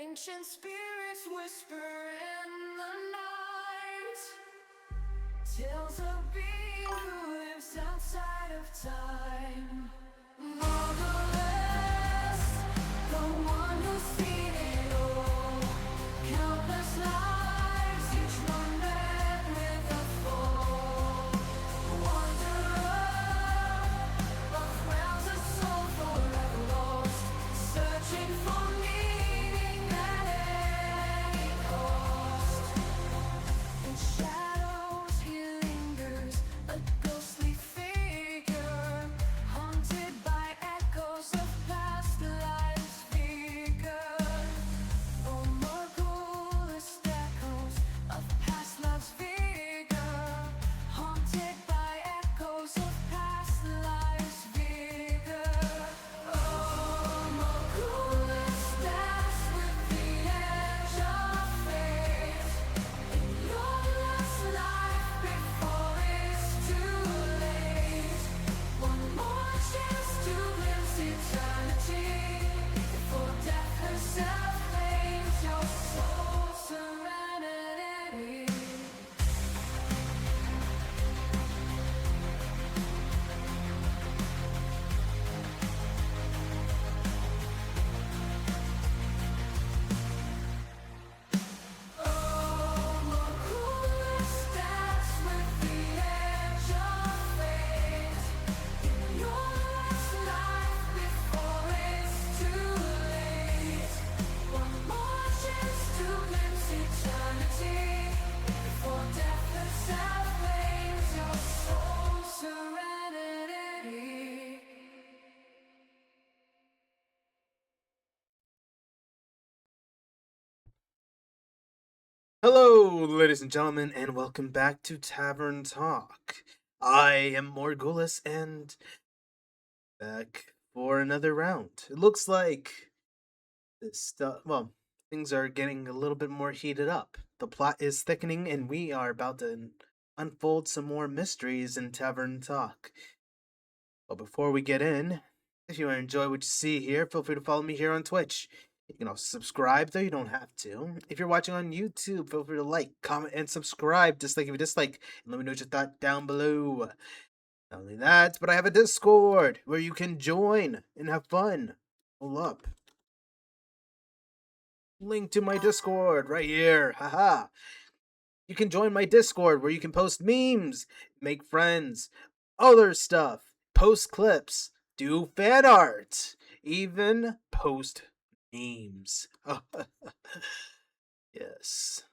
Ancient spirits whisper in the night, tales of being who lives outside of time. Morghoulus, the one who's seen it all. Countless lives, each one met with a fall. Wanderer, but crowns a soul forever lost, searching for meaning at any cost. In shadows he lingers, a ghostly figure, haunted by echoes of past lives' vigor. Oh, Morghoulus, echoes of past love's vigor, haunted by echoes of past life's vigor. Oh, Morghoulus, dance with the edge of fate in your last life before it's too late. One more chance to glimpse eternity before death herself claims your soul's serenity. Oh, Morghoulus, dance with the edge of fate in your last life before it's too late. One more chance to glimpse eternity before death herself claims your soul's serenity. Hello, ladies and gentlemen, and welcome back to Tavern Talk. I am Morghoulus, and back for another round. It looks like this stuff. Well, things are getting a little bit more heated up. The plot is thickening, and we are about to unfold some more mysteries in Tavern Talk. But before we get in, if you enjoy what you see here, feel free to follow me here on Twitch. You can also subscribe, though you don't have to. If you're watching on YouTube, feel free to like, comment, and subscribe. Dislike if you dislike, and let me know what you thought down below. Not only that, but I have a Discord where you can join and have fun. Hold up. Link to my Discord right here. Haha. You can join my Discord where you can post memes, make friends, other stuff, post clips, do fan art, even post memes. Yes,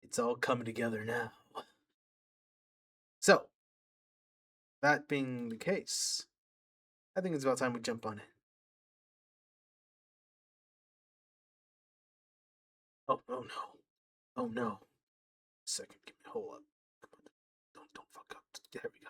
it's all coming together now. So, that being the case, I think it's about time we jump on it. Oh no. Oh no. Second, give me hold up. Come on. Don't fuck up. There we go.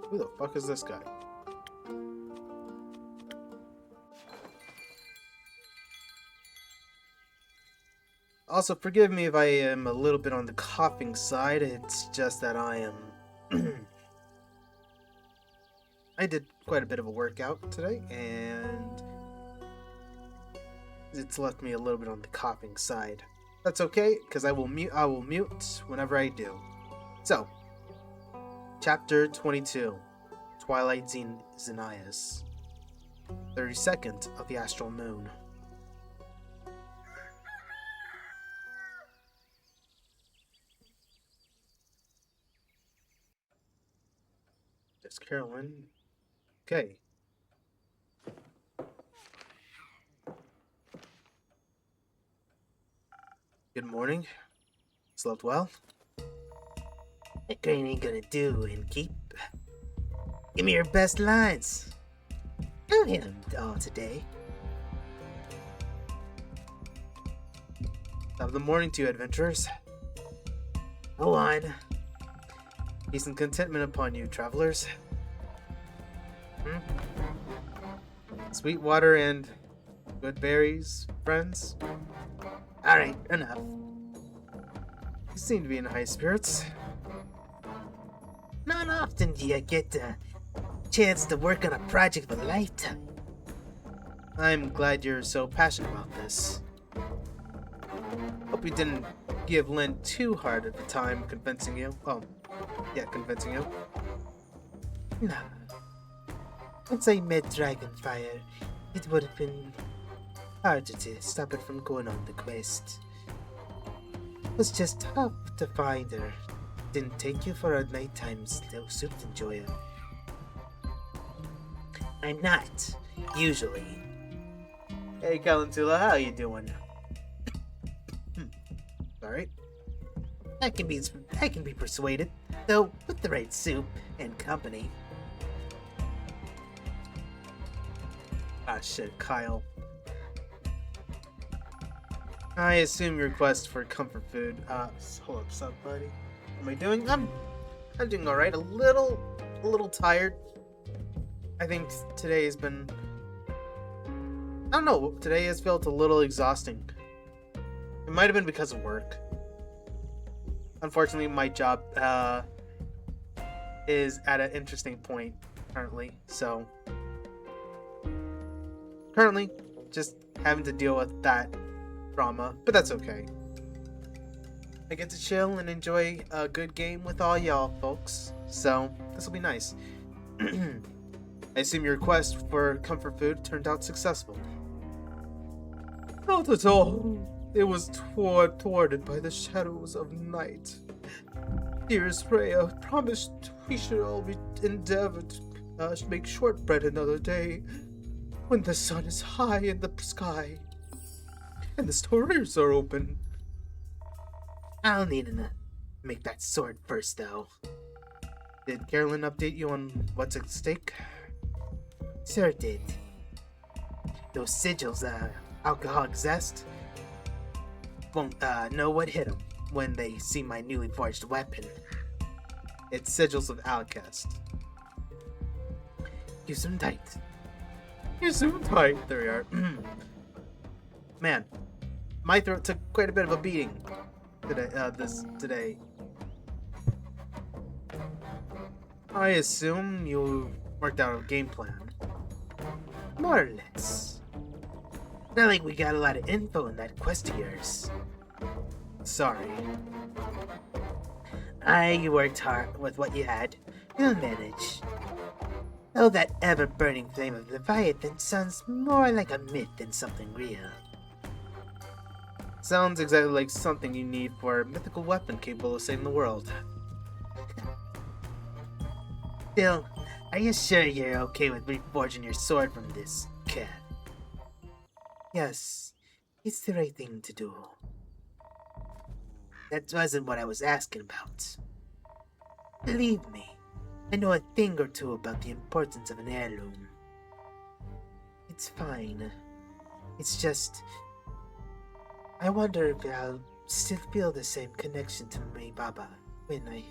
Who the fuck is this guy? Also, forgive me if I am a little bit on the coughing side. It's just that I am. I did quite a bit of a workout today, and it's left me a little bit on the coughing side. That's okay, because I will mute whenever I do. So, Chapter 22, Twilight Xenias, 32nd of the Astral Moon. There's Carolyn. Okay. Good morning. Slept well? That grain ain't gonna do, and keep. Give me your best lines. Don't hit them all today. Top of the morning to you, adventurers. Go on. Peace and contentment upon you, travelers. Sweet water and good berries, friends. Alright, enough. You seem to be in high spirits. Not often do you get the chance to work on a project of a lifetime. I'm glad you're so passionate about this. Hope you didn't give Lynn too hard of a time convincing you. Convincing you. No. Once I met Dragonfire, it would have been harder to stop it from going on the quest. It was just tough to find her. Didn't take you for a nighttime slow soup enjoyer. I'm not, usually. Hey, Calentula, how you doing? Alright. I can be persuaded, though with the right soup and company. Ah, shit, Kyle. I assume your request for comfort food. Hold up, son, buddy. How am I doing? I'm doing alright. A little tired. I think today has been... I don't know, today has felt a little exhausting. It might have been because of work. Unfortunately, my job, is at an interesting point currently, so... Currently, just having to deal with that drama, but that's okay. I get to chill and enjoy a good game with all y'all folks, so this will be nice. I assume your request for comfort food turned out successful. Not at all. It was thwarted by the shadows of night. Dearest Freya promised we should all endeavor to make shortbread another day, when the sun is high in the sky and the stores are open. I'll need to make that sword first, though. Did Carolyn update you on what's at stake? Sure did. Those sigils, alcoholic zest, won't know what hit them when they see my newly forged weapon. It's sigils of Alcest. Use them tight. You're so tight. There we are. Man, my throat took quite a bit of a beating today. I assume you worked out a game plan. More or less. Not like we got a lot of info in that quest of yours. Sorry. You worked hard with what you had. You'll manage. Though that ever-burning flame of Leviathan sounds more like a myth than something real. Sounds exactly like something you need for a mythical weapon capable of saving the world. Still, are you sure you're okay with reforging your sword from this cat? Yes, it's the right thing to do. That wasn't what I was asking about. Believe me, I know a thing or two about the importance of an heirloom. It's fine. It's just... I wonder if I'll still feel the same connection to my Baba when I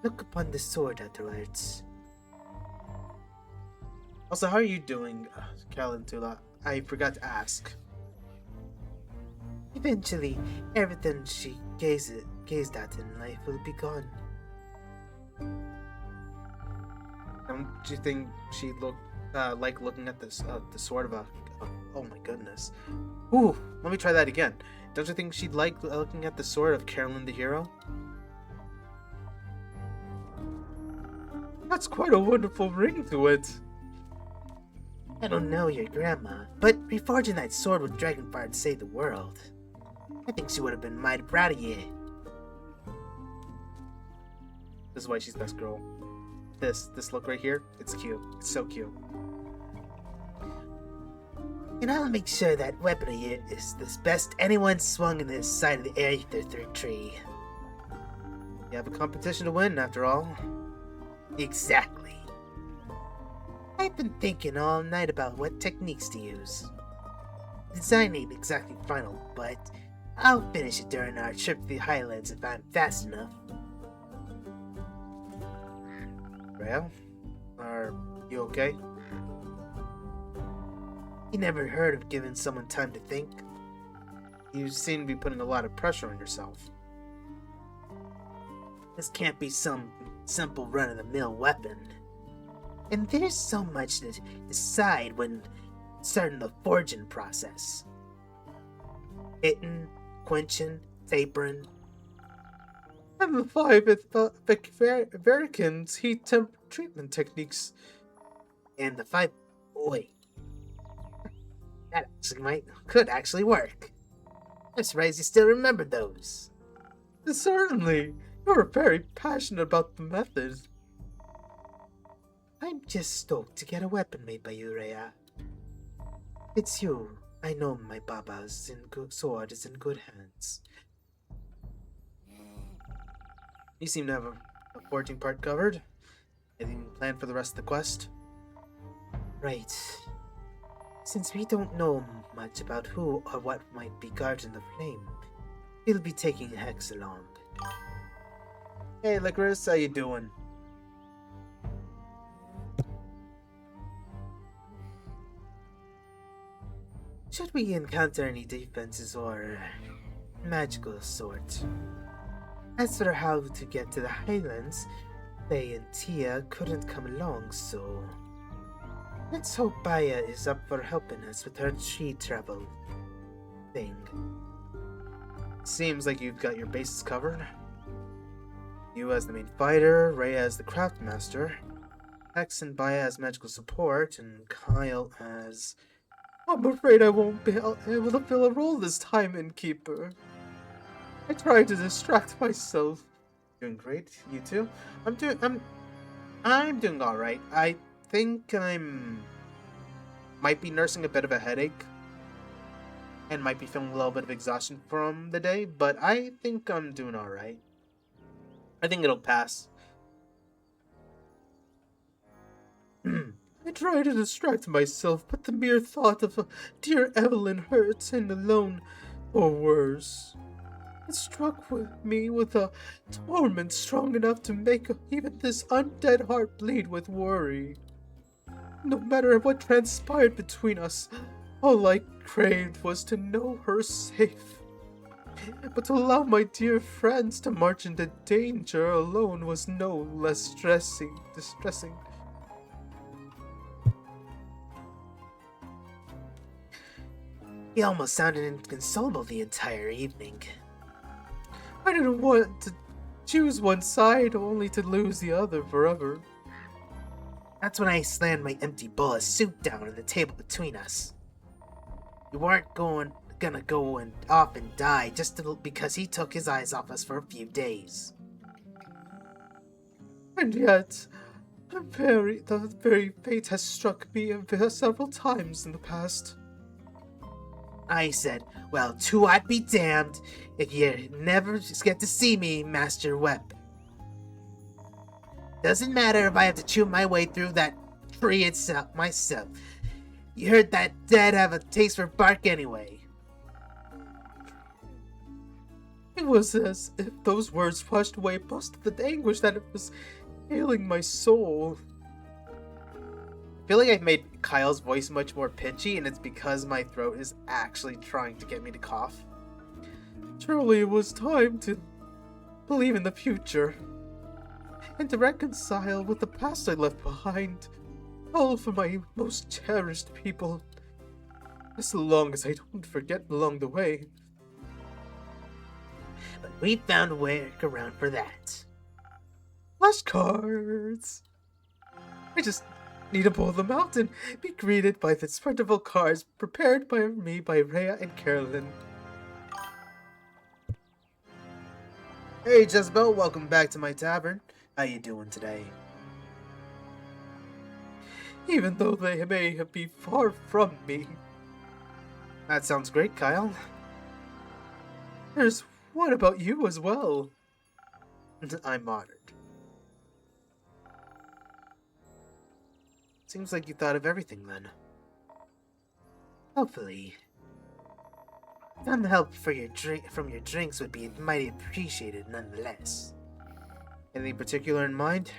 look upon the sword afterwards. Also, how are you doing, Calentula? I forgot to ask. Eventually, everything she gazed at in life will be gone. Don't you think she looked like looking at this the sword of a? Oh my goodness! Ooh, let me try that again. Don't you think she'd like looking at the sword of Carolyn the hero? That's quite a wonderful ring to it. I don't know your grandma, but reforging that sword with Dragonfire to save the world. I think she would have been mighty proud of you. This is why she's best girl. This look right here, it's cute. It's so cute. And I'll make sure that weapon of yours is the best anyone swung in this side of the Aether third tree. You have a competition to win, after all. Exactly. I've been thinking all night about what techniques to use. The design ain't exactly final, but I'll finish it during our trip to the Highlands if I'm fast enough. Well, are you okay? You never heard of giving someone time to think? You seem to be putting a lot of pressure on yourself. This can't be some simple run-of-the-mill weapon. And there's so much to decide when starting the forging process. Hitting, quenching, tapering. And the 5 Americans heat temp treatment techniques. And the 5... Wait. That could actually work. I'm surprised you still remember those. Certainly. You're very passionate about the method. I'm just stoked to get a weapon made by you, Rhea. It's you. I know my baba's sword is in good hands. You seem to have a forging part covered. Anything planned for the rest of the quest? Right. Since we don't know much about who or what might be guarding the flame, we'll be taking Hex along. Hey, Licorice, how you doing? Should we encounter any defenses or magical sort? As for how to get to the Highlands, Faye and Tia couldn't come along, so let's hope Baya is up for helping us with her tree travel thing. Seems like you've got your bases covered. You as the main fighter, Rhea as the craft master, Hex and Baya as magical support, and Kyle as... I'm afraid I won't be able to fill a role this time, Innkeeper. I tried to distract myself. Doing great, you too? I'm doing alright. I think might be nursing a bit of a headache. And might be feeling a little bit of exhaustion from the day, but I think I'm doing alright. I think it'll pass. I try to distract myself, but the mere thought of dear Evelyn hurts and alone, or worse. It struck with me with a torment strong enough to make even this undead heart bleed with worry. No matter what transpired between us, all I craved was to know her safe. But to allow my dear friends to march into danger alone was no less distressing. He almost sounded inconsolable the entire evening. I didn't want to choose one side only to lose the other forever. That's when I slammed my empty bowl of soup down on the table between us. You weren't gonna go off and die just because he took his eyes off us for a few days. And yet, the very fate has struck me several times in the past. I said, well, too I'd be damned if you never get to see me, Master Web. Doesn't matter if I have to chew my way through that tree itself myself. You heard that dead have a taste for bark anyway. It was as if those words washed away most of the anguish that was ailing my soul. I feel like I've made Kyle's voice much more pitchy, and it's because my throat is actually trying to get me to cough. Truly, it was time to believe in the future, and to reconcile with the past I left behind, all for my most cherished people, as long as I don't forget along the way. But we found a workaround for that. Flashcards! I just need to pull them out and be greeted by the wonderful cards prepared by me by Rhea and Carolyn. Hey Jezebel, welcome back to my tavern. How you doing today? Even though they may be far from me. That sounds great, Kyle. There's one about you as well. I'm honored. Seems like you thought of everything then. Hopefully. Some help from your drinks would be mighty appreciated nonetheless. Anything particular in mind?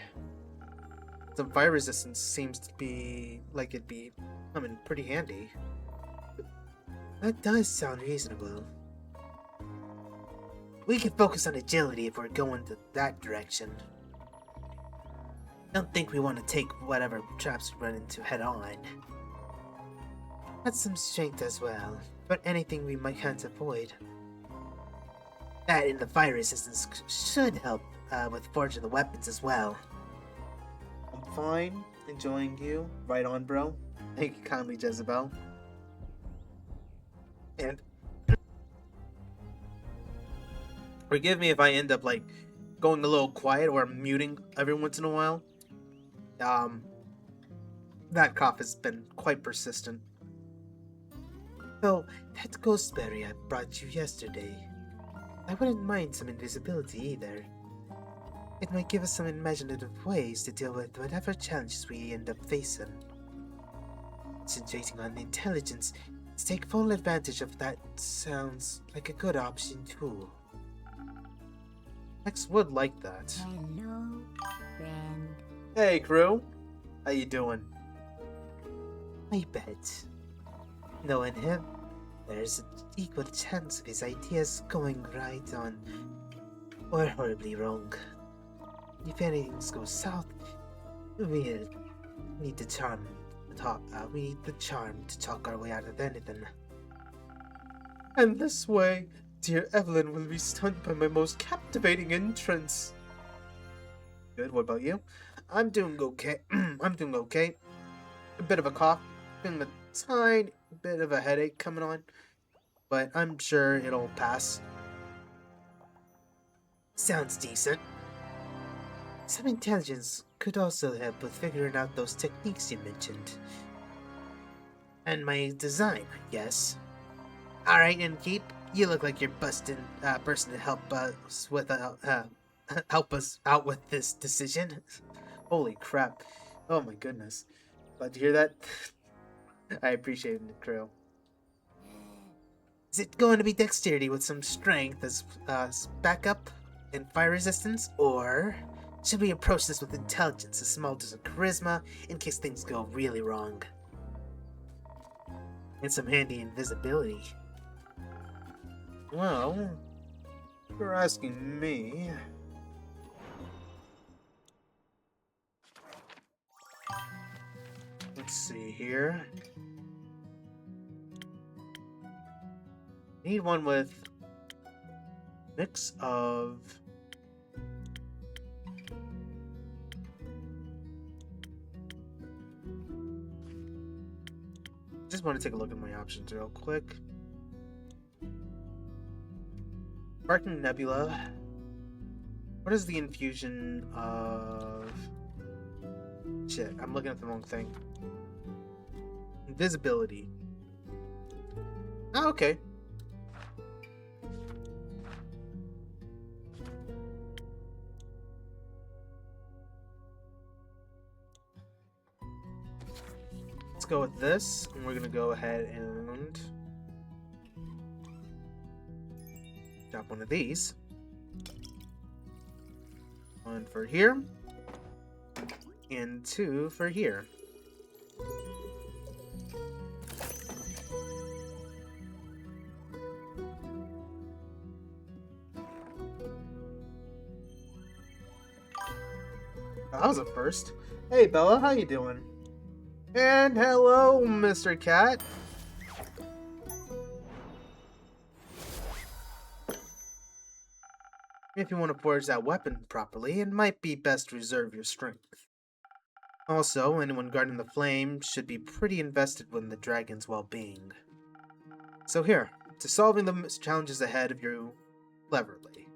Some fire resistance seems to be like it'd be coming pretty handy. That does sound reasonable. We could focus on agility if we're going to that direction. Don't think we want to take whatever traps we run into head on. That's some strength as well, but anything we might can't avoid. That and the fire resistance should help with forging the weapons as well. I'm fine, enjoying you. Right on, bro. Thank you kindly, Jezebel. And forgive me if I end up like going a little quiet or muting every once in a while. That cough has been quite persistent. So, that ghostberry I brought you yesterday, I wouldn't mind some invisibility either. It might give us some imaginative ways to deal with whatever challenges we end up facing. Concentrating on intelligence to take full advantage of that sounds like a good option too. X would like that. Hello, friend. Hey, crew. How you doing? I bet. Knowing him, there's an equal chance of his ideas going right on or horribly wrong. If anything goes south, we'll need the charm. We need the charm to talk our way out of anything. And this way, dear Evelyn will be stunned by my most captivating entrance. Good, what about you? I'm doing okay. I'm doing okay. A bit of a cough, feeling a tiny bit of a headache coming on, but I'm sure it'll pass. Sounds decent. Some intelligence could also help with figuring out those techniques you mentioned. And my design, yes. Alright, Innkeep, you look like you're busting person to help us with help us out with this decision. Holy crap. Oh my goodness. Glad to hear that. I appreciate it, crew. Is it going to be dexterity with some strength as backup and fire resistance, or should we approach this with intelligence, a small dose of charisma, in case things go really wrong? And some handy invisibility. Well, if you're asking me. Let's see here. Need one with mix of just want to take a look at my options real quick. Sparking Nebula. What is the infusion of... Shit, I'm looking at the wrong thing. Invisibility. Oh, okay. Let's go with this, and we're gonna go ahead and drop one of these. One for here, and two for here. That was a first. Hey Bella, how you doing? And hello, Mr. Cat. If you want to forge that weapon properly, it might be best to reserve your strength. Also, anyone guarding the flame should be pretty invested in the dragon's well-being. So here, to solving the challenges ahead of you cleverly.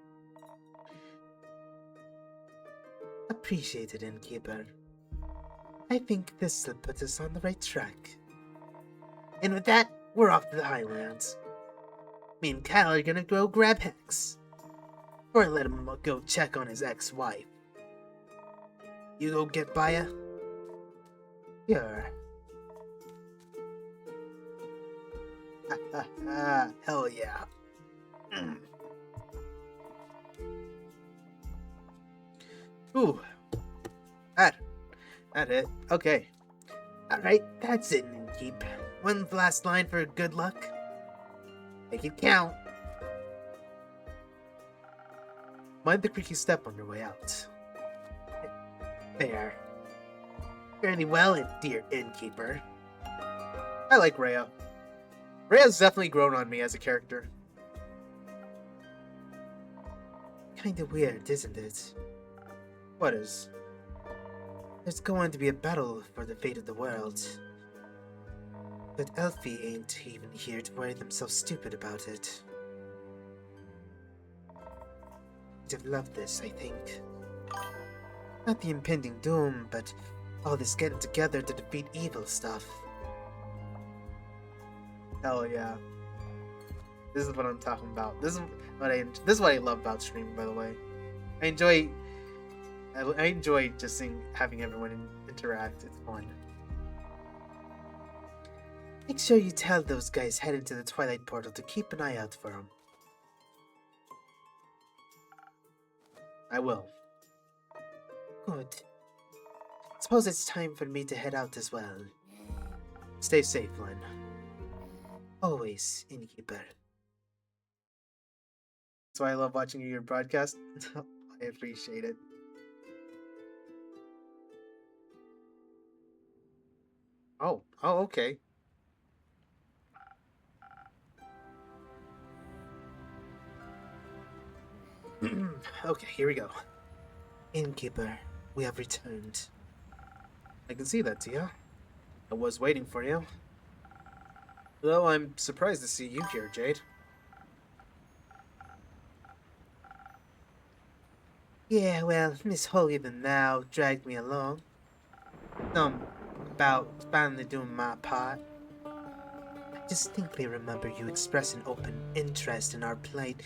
Appreciated, Innkeeper. I think this will put us on the right track. And with that, we're off to the Highlands. Me and Kyle are gonna go grab Hex. Or let him go check on his ex-wife. You go get Baya? Sure. Ha ha ha, hell yeah. Ooh. That it. Okay. Alright, that's it, Innkeep. One last line for good luck. Make it count. Mind the creaky step on your way out. Fair. Fairly well, dear innkeeper. I like Rhea. Rhea's definitely grown on me as a character. Kinda weird, isn't it? What is? There's going to be a battle for the fate of the world. But Elfie ain't even here to worry themselves stupid about it. You'd have loved this, I think. Not the impending doom, but all this getting together to defeat evil stuff. Hell yeah. This is what I'm talking about. This is what I love about streaming, by the way. I enjoy just having everyone interact. It's fun. Make sure you tell those guys heading to the Twilight Portal to keep an eye out for them. I will. Good. Suppose it's time for me to head out as well. Stay safe, Lynn. Always, innkeeper. That's why I love watching your broadcast. I appreciate it. Oh, okay. Okay, here we go. Innkeeper, we have returned. I can see that, Tia. I was waiting for you. Though I'm surprised to see you here, Jade. Yeah, well, Miss Holier now dragged me along. About finally doing my part. I distinctly remember you expressing open interest in our plight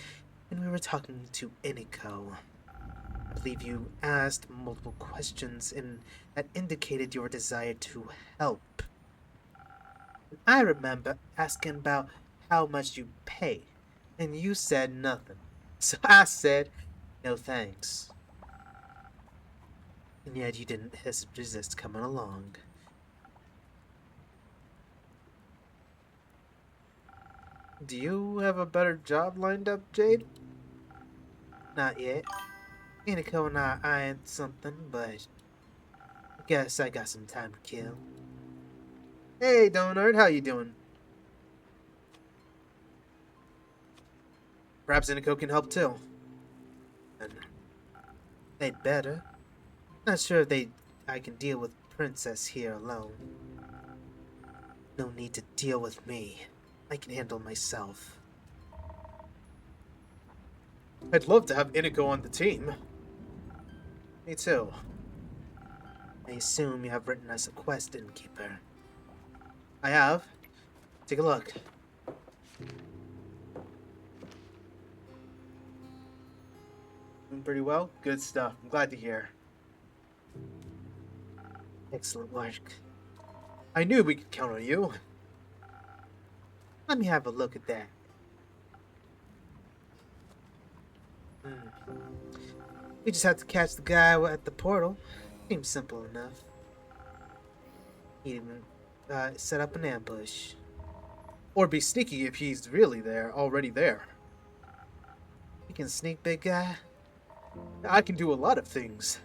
when we were talking to Iniko. I believe you asked multiple questions and that indicated your desire to help. And I remember asking about how much you pay, and you said nothing. So I said, no thanks. And yet you didn't resist coming along. Do you have a better job lined up, Jade? Not yet. Iniko and I eyeing something, but I guess I got some time to kill. Hey, Donard, how you doing? Perhaps Iniko can help too. And they'd better. Not sure if I can deal with Princess here alone. No need to deal with me. I can handle myself. I'd love to have Iniko on the team. Me too. I assume you have written us a quest, Innkeeper. I have. Take a look. Doing pretty well? Good stuff. I'm glad to hear. Excellent work. I knew we could count on you. Let me have a look at that. We just have to catch the guy at the portal. Seems simple enough. He even set up an ambush. Or be sneaky if he's really already there. You can sneak, big guy? I can do a lot of things.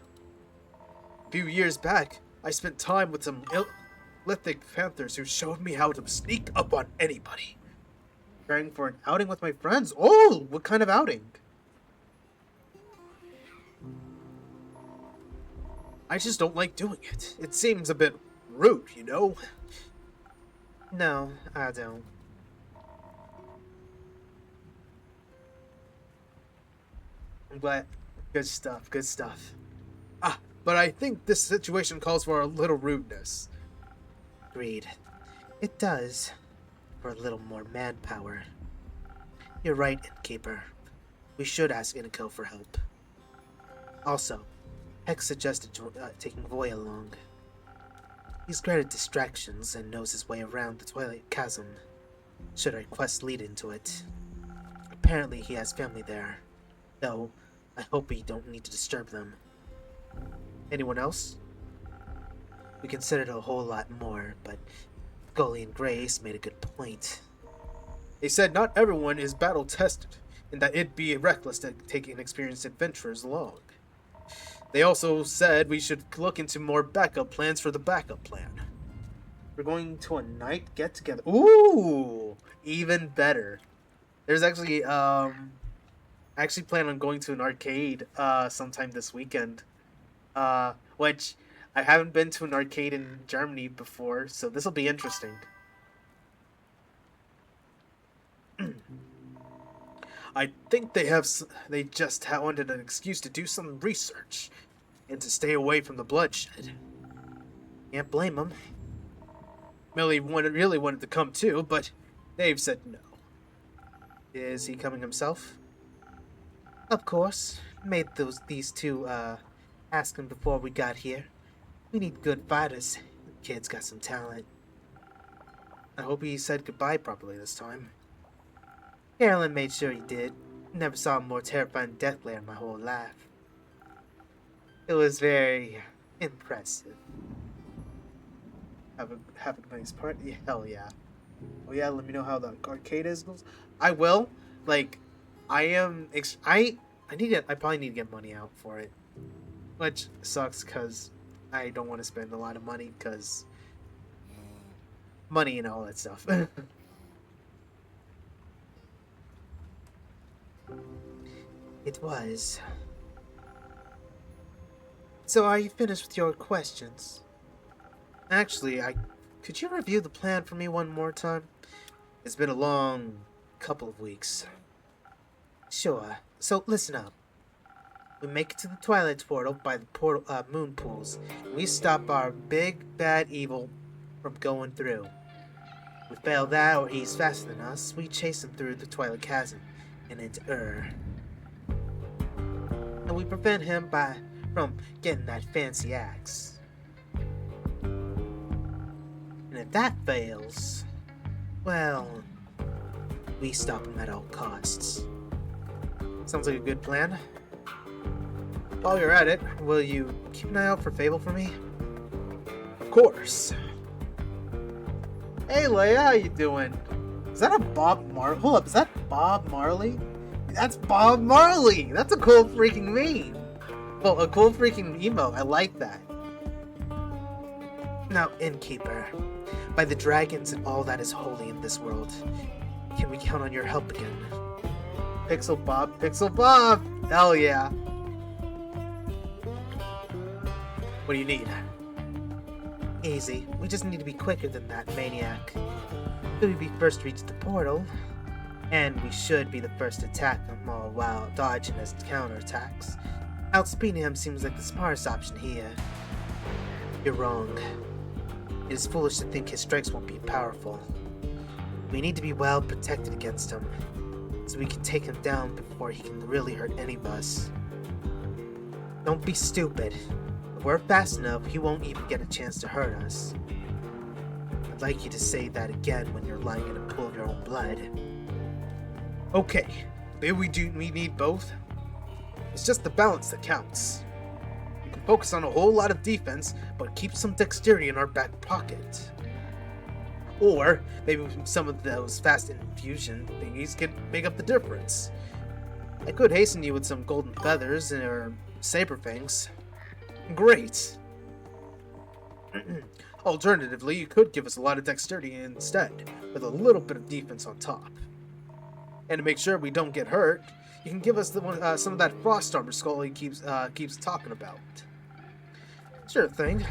A few years back, I spent time with some lithic panthers who showed me how to sneak up on anybody. Preparing for an outing with my friends? Oh, what kind of outing? I just don't like doing it. It seems a bit rude, you know? No, I don't. I'm glad. Good stuff, good stuff. Ah, but I think this situation calls for a little rudeness. Agreed. It does. For a little more manpower. You're right, Innkeeper. We should ask Iniko for help. Also, Hex suggested taking Voy along. He's great at distractions and knows his way around the Twilight Chasm, should our quest lead into it. Apparently he has family there, though I hope we don't need to disturb them. Anyone else? We considered a whole lot more, but Gully and Grace made a good point. They said not everyone is battle-tested. and that it'd be reckless to take inexperienced adventurers along. They also said we should look into more backup plans for the backup plan. We're going to a night get together. Ooh, even better. There's actually I actually plan on going to an arcade sometime this weekend. Which I haven't been to an arcade in Germany before, so this will be interesting. I think they just wanted an excuse to do some research and to stay away from the bloodshed. Can't blame them. Millie really wanted to come too, but Dave said no. Is he coming himself? Of course. Made these two ask him before we got here. We need good fighters. The kid's got some talent. I hope he said goodbye properly this time. Carolyn made sure he did. Never saw a more terrifying death glare in my whole life. It was very impressive. Have a nice party. Hell yeah. Oh yeah, let me know how the arcade goes. I will. Like, I probably need to get money out for it, which sucks because I don't want to spend a lot of money because money and all that stuff. It was. So are you finished with your questions? Actually, could you review the plan for me one more time? It's been a long couple of weeks. Sure. So listen up. We make it to the Twilight Portal by the moon pools. And we stop our big bad evil from going through. We fail that, or he's faster than us. We chase him through the Twilight Chasm and into and we prevent him from getting that fancy axe. And if that fails, well, we stop him at all costs. Sounds like a good plan. While you're at it, will you keep an eye out for Fable for me? Of course. Hey Leia, how you doing? Is that a Bob Marley? Hold up, is that Bob Marley? That's Bob Marley! That's a cool freaking meme! Well, a cool freaking emote. I like that. Now, Innkeeper, by the dragons and all that is holy in this world, can we count on your help again? Pixel Bob, Pixel Bob! Hell yeah! What do you need? Easy. We just need to be quicker than that maniac. Should we be first to reach the portal, and we should be the first to attack him all while dodging his counterattacks. Outspeeding him seems like the smartest option here. You're wrong. It is foolish to think his strikes won't be powerful. We need to be well protected against him, so we can take him down before he can really hurt any of us. Don't be stupid. If we're fast enough, he won't even get a chance to hurt us. I'd like you to say that again when you're lying in a pool of your own blood. Okay, maybe we need both. It's just the balance that counts. We can focus on a whole lot of defense, but keep some dexterity in our back pocket. Or maybe some of those fast infusion thingies can make up the difference. I could hasten you with some golden feathers or saber fangs. Great. Alternatively, you could give us a lot of dexterity instead, with a little bit of defense on top. And to make sure we don't get hurt, you can give us some of that frost armor skull he keeps talking about. Sure thing.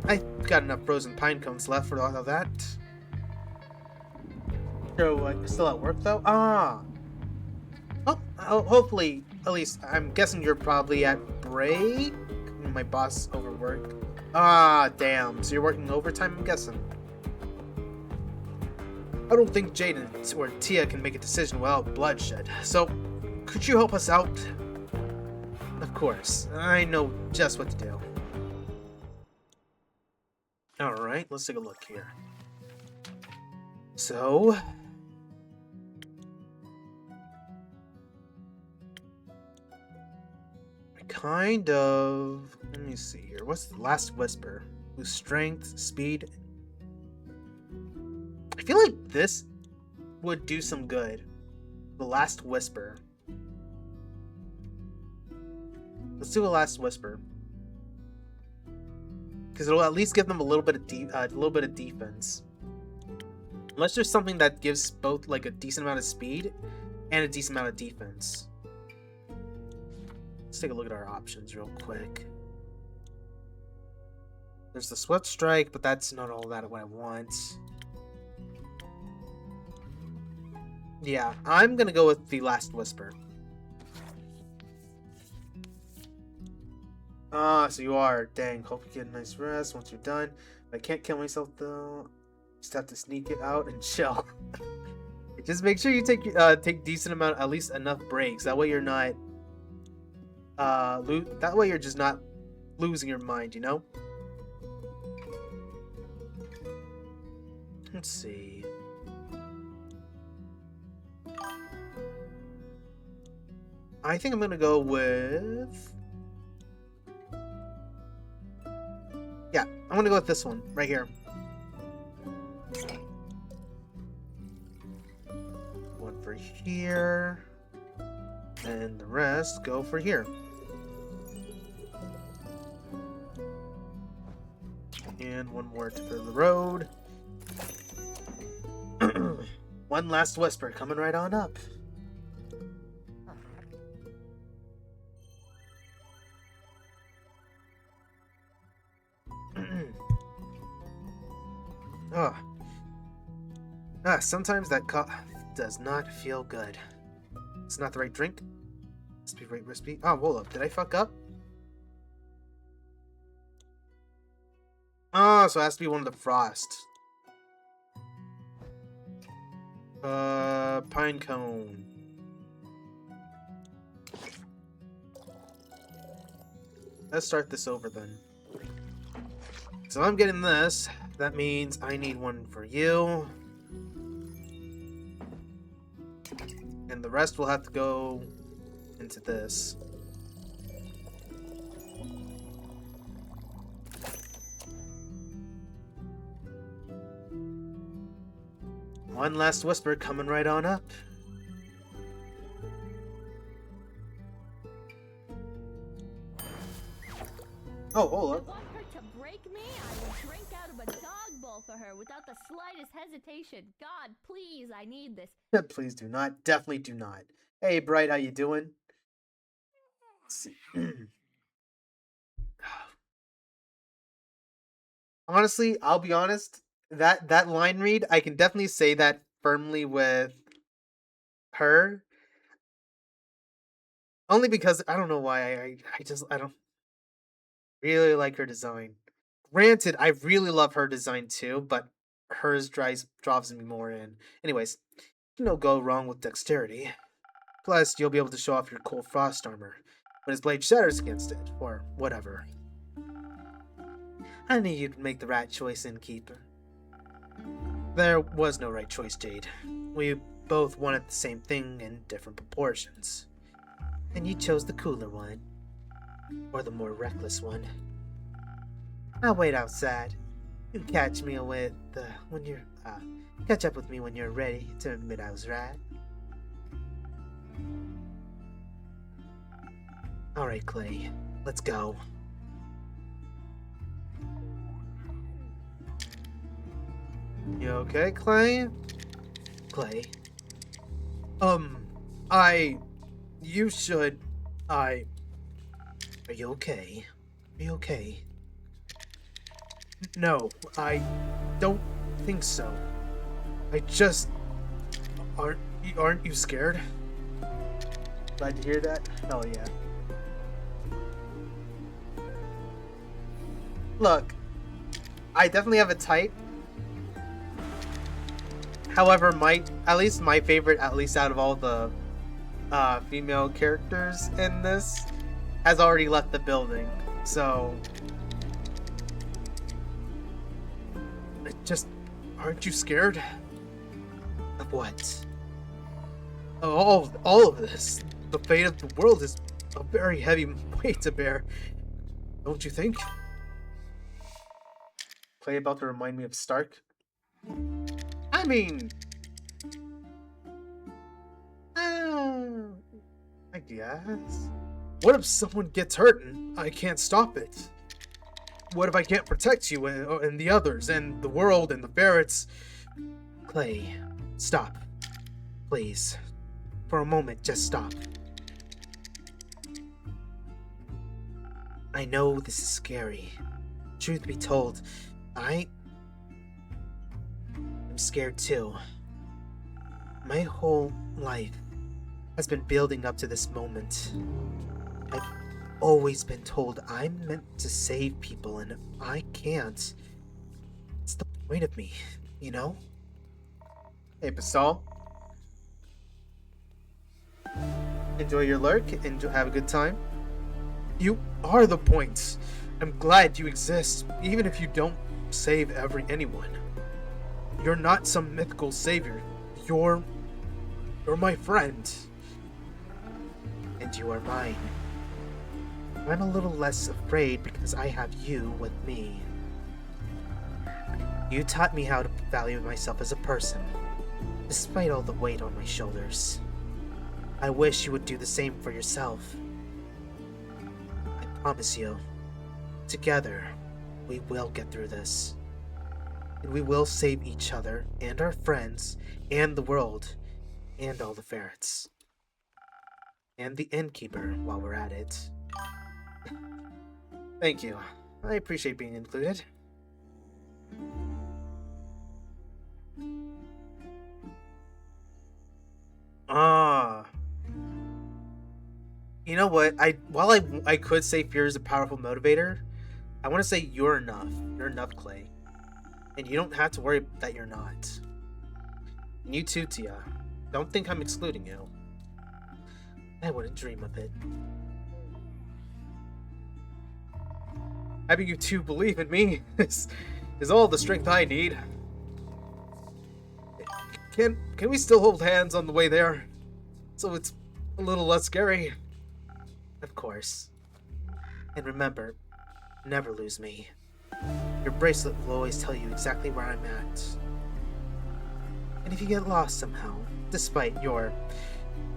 I've got enough frozen pine cones left for all of that. So, still at work though? Hopefully, at least, I'm guessing you're probably at break? My boss overworked. Damn. So you're working overtime, I'm guessing? I don't think Jaden or Tia can make a decision without bloodshed. So, could you help us out? Of course. I know just what to do. Alright, let's take a look here. So... kind of... Let me see here. What's the last whisper? Whose strength, speed... I feel like this would do some good. The Last Whisper. Let's do a Last Whisper. Because it'll at least give them a little bit of defense. Unless there's something that gives both like a decent amount of speed and a decent amount of defense. Let's take a look at our options real quick. There's the Swift Strike, but that's not all that what I want. Yeah, I'm gonna go with the Last Whisper. Ah, so you are. Dang, hope you get a nice rest once you're done. I can't kill myself though. Just have to sneak it out and chill. Just make sure you take decent amount, at least enough breaks. That way you're not that way you're just not losing your mind, you know? Let's see. I think I'm gonna go with... Yeah, I'm gonna go with this one, right here. One for here. And the rest go for here. And one more for the road. One last whisper coming right on up. Sometimes that does not feel good. It's not the right drink. Must be right recipe. Oh, hold up. Did I fuck up? Oh, so it has to be one of the frost. Pine cone. Let's start this over then. So I'm getting this. That means I need one for you. And the rest will have to go into this. One last whisper coming right on up. Oh, hold up. I want her to break me. I will drink out of a dog bowl for her without the slightest hesitation. God, please, I need this. Please do not. Definitely do not. Hey, Bright, how you doing? Let's see. Honestly, I'll be honest. That line read, I can definitely say that firmly with her. Only because I don't know why I don't really like her design. Granted, I really love her design too, but hers drives me more in. Anyways, no go wrong with dexterity. Plus, you'll be able to show off your cool frost armor when his blade shatters against it, or whatever. I knew you'd make the right choice, Innkeeper. There was no right choice, Jade. We both wanted the same thing in different proportions. And you chose the cooler one. Or the more reckless one. I'll wait outside. You can catch me with when you're catch up with me when you're ready to admit I was right. Alright, Clay. Let's go. You okay, Clay? Clay. You should... Are you okay? Are you okay? No, I don't think so. I just... Aren't you scared? Glad to hear that? Hell yeah. Look, I definitely have a type. However, at least my favorite, at least out of all the female characters in this, has already left the building. So, aren't you scared? Of what? All of this. The fate of the world is a very heavy weight to bear. Don't you think? Play about to remind me of Stark. I mean, Yes. What if someone gets hurt and I can't stop it? What if I can't protect you and the others and the world and the ferrets? Clay, stop. Please. For a moment, just stop. I know this is scary. Truth be told, I'm scared too. My whole life has been building up to this moment. I've always been told I'm meant to save people, and if I can't, what's the point of me, you know? Hey, Pascal. Enjoy your lurk and have a good time. You are the point. I'm glad you exist, even if you don't save anyone. You're not some mythical savior. You're my friend. And you are mine. I'm a little less afraid because I have you with me. You taught me how to value myself as a person, despite all the weight on my shoulders. I wish you would do the same for yourself. I promise you, together, we will get through this. And we will save each other, and our friends, and the world, and all the ferrets. And the innkeeper while we're at it. Thank you. I appreciate being included. Ah. You know what? While I could say fear is a powerful motivator, I want to say you're enough. You're enough, Clay. And you don't have to worry that you're not. And you too, Tia. Don't think I'm excluding you. I wouldn't dream of it. Having you two believe in me is all the strength I need. Can we still hold hands on the way there? So it's a little less scary. Of course. And remember, never lose me. Your bracelet will always tell you exactly where I'm at. And if you get lost somehow, despite your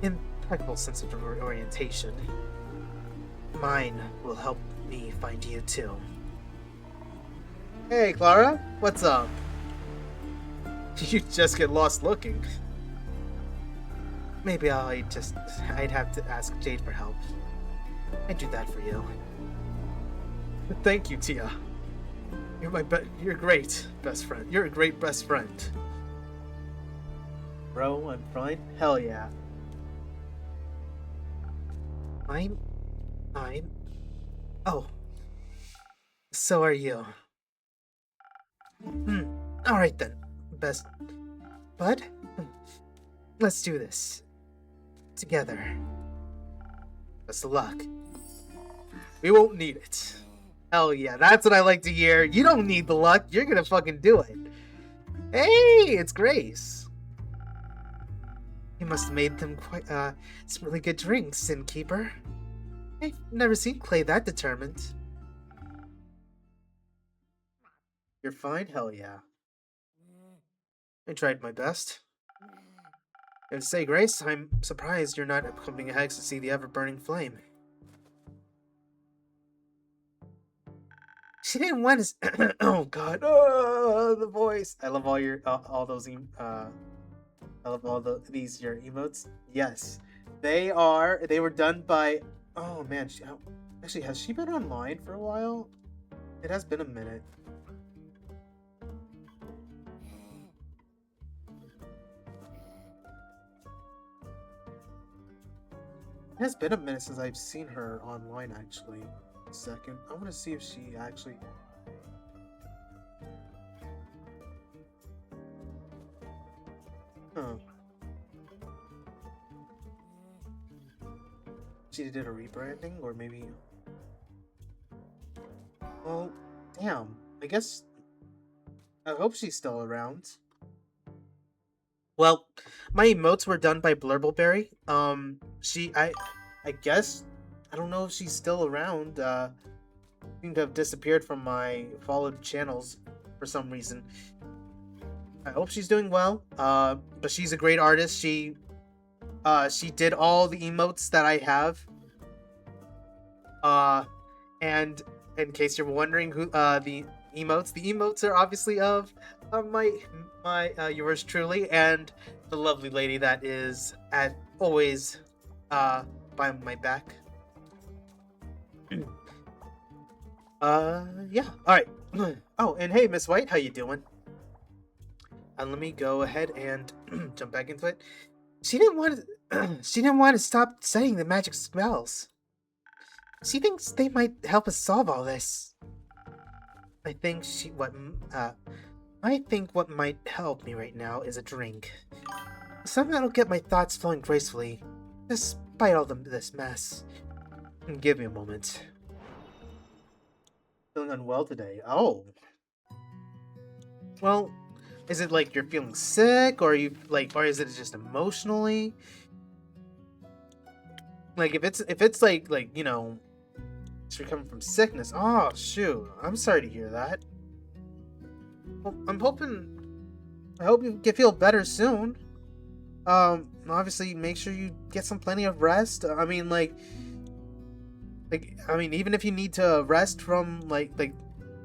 impeccable sense of orientation, mine will help me find you too. Hey, Clara, what's up? You just get lost looking. Maybe I'd have to ask Jade for help. I'd do that for you. Thank you, Tia. You're great, best friend. You're a great best friend. Bro, I'm fine. Hell yeah. Oh. So are you. Alright then. Best bud? Let's do this. Together. Best of luck. We won't need it. Hell yeah, that's what I like to hear. You don't need the luck. You're gonna fucking do it. Hey, it's Grace. You must have made them quite, some really good drinks, innkeeper. I've never seen Clay that determined. You're fine? Hell yeah. I tried my best. And to say, Grace, I'm surprised you're not becoming a hex to see the ever-burning flame. She didn't want to. Oh god, oh, the voice. I love all your all those I love all these your emotes. Yes, they were done by. Oh man, actually, has she been online for a while? It has been a minute. It has been a minute since I've seen her online, actually. A second. I want to see if she actually... Huh. She did a rebranding, or maybe... Well, damn. I guess... I hope she's still around. Well, my emotes were done by Blurbbleberry. I guess, I don't know if she's still around. Seemed to have disappeared from my followed channels for some reason. I hope she's doing well. But she's a great artist. She She did all the emotes that I have. And in case you're wondering who the emotes are obviously of my yours truly and the lovely lady that is at always by my back. Yeah. All right. Oh, and hey, Miss White, how you doing? Let me go ahead and jump back into it. She didn't want to. She didn't want to stop studying the magic spells. She thinks they might help us solve all this. I think I think what might help me right now is a drink. Something that'll get my thoughts flowing gracefully, despite all this mess. Give me a moment. Feeling unwell today. Oh. Well, is it like you're feeling sick, or or is it just emotionally? Like if it's like you know, you're coming from sickness. Oh shoot, I'm sorry to hear that. Well, I hope you can feel better soon. Obviously make sure you get some plenty of rest. I mean even if you need to rest from like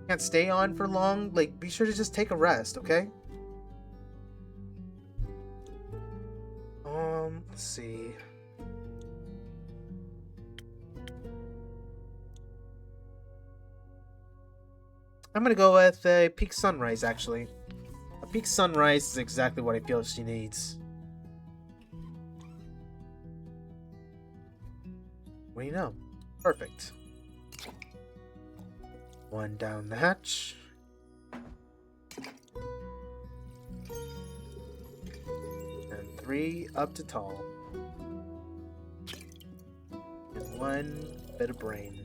can't stay on for long, like be sure to just take a rest, okay? Let's see. I'm gonna go with a peak sunrise, actually. A peak sunrise is exactly what I feel she needs. What do you know? Perfect. One down the hatch. And 3 up to tall. And 1 bit of brain.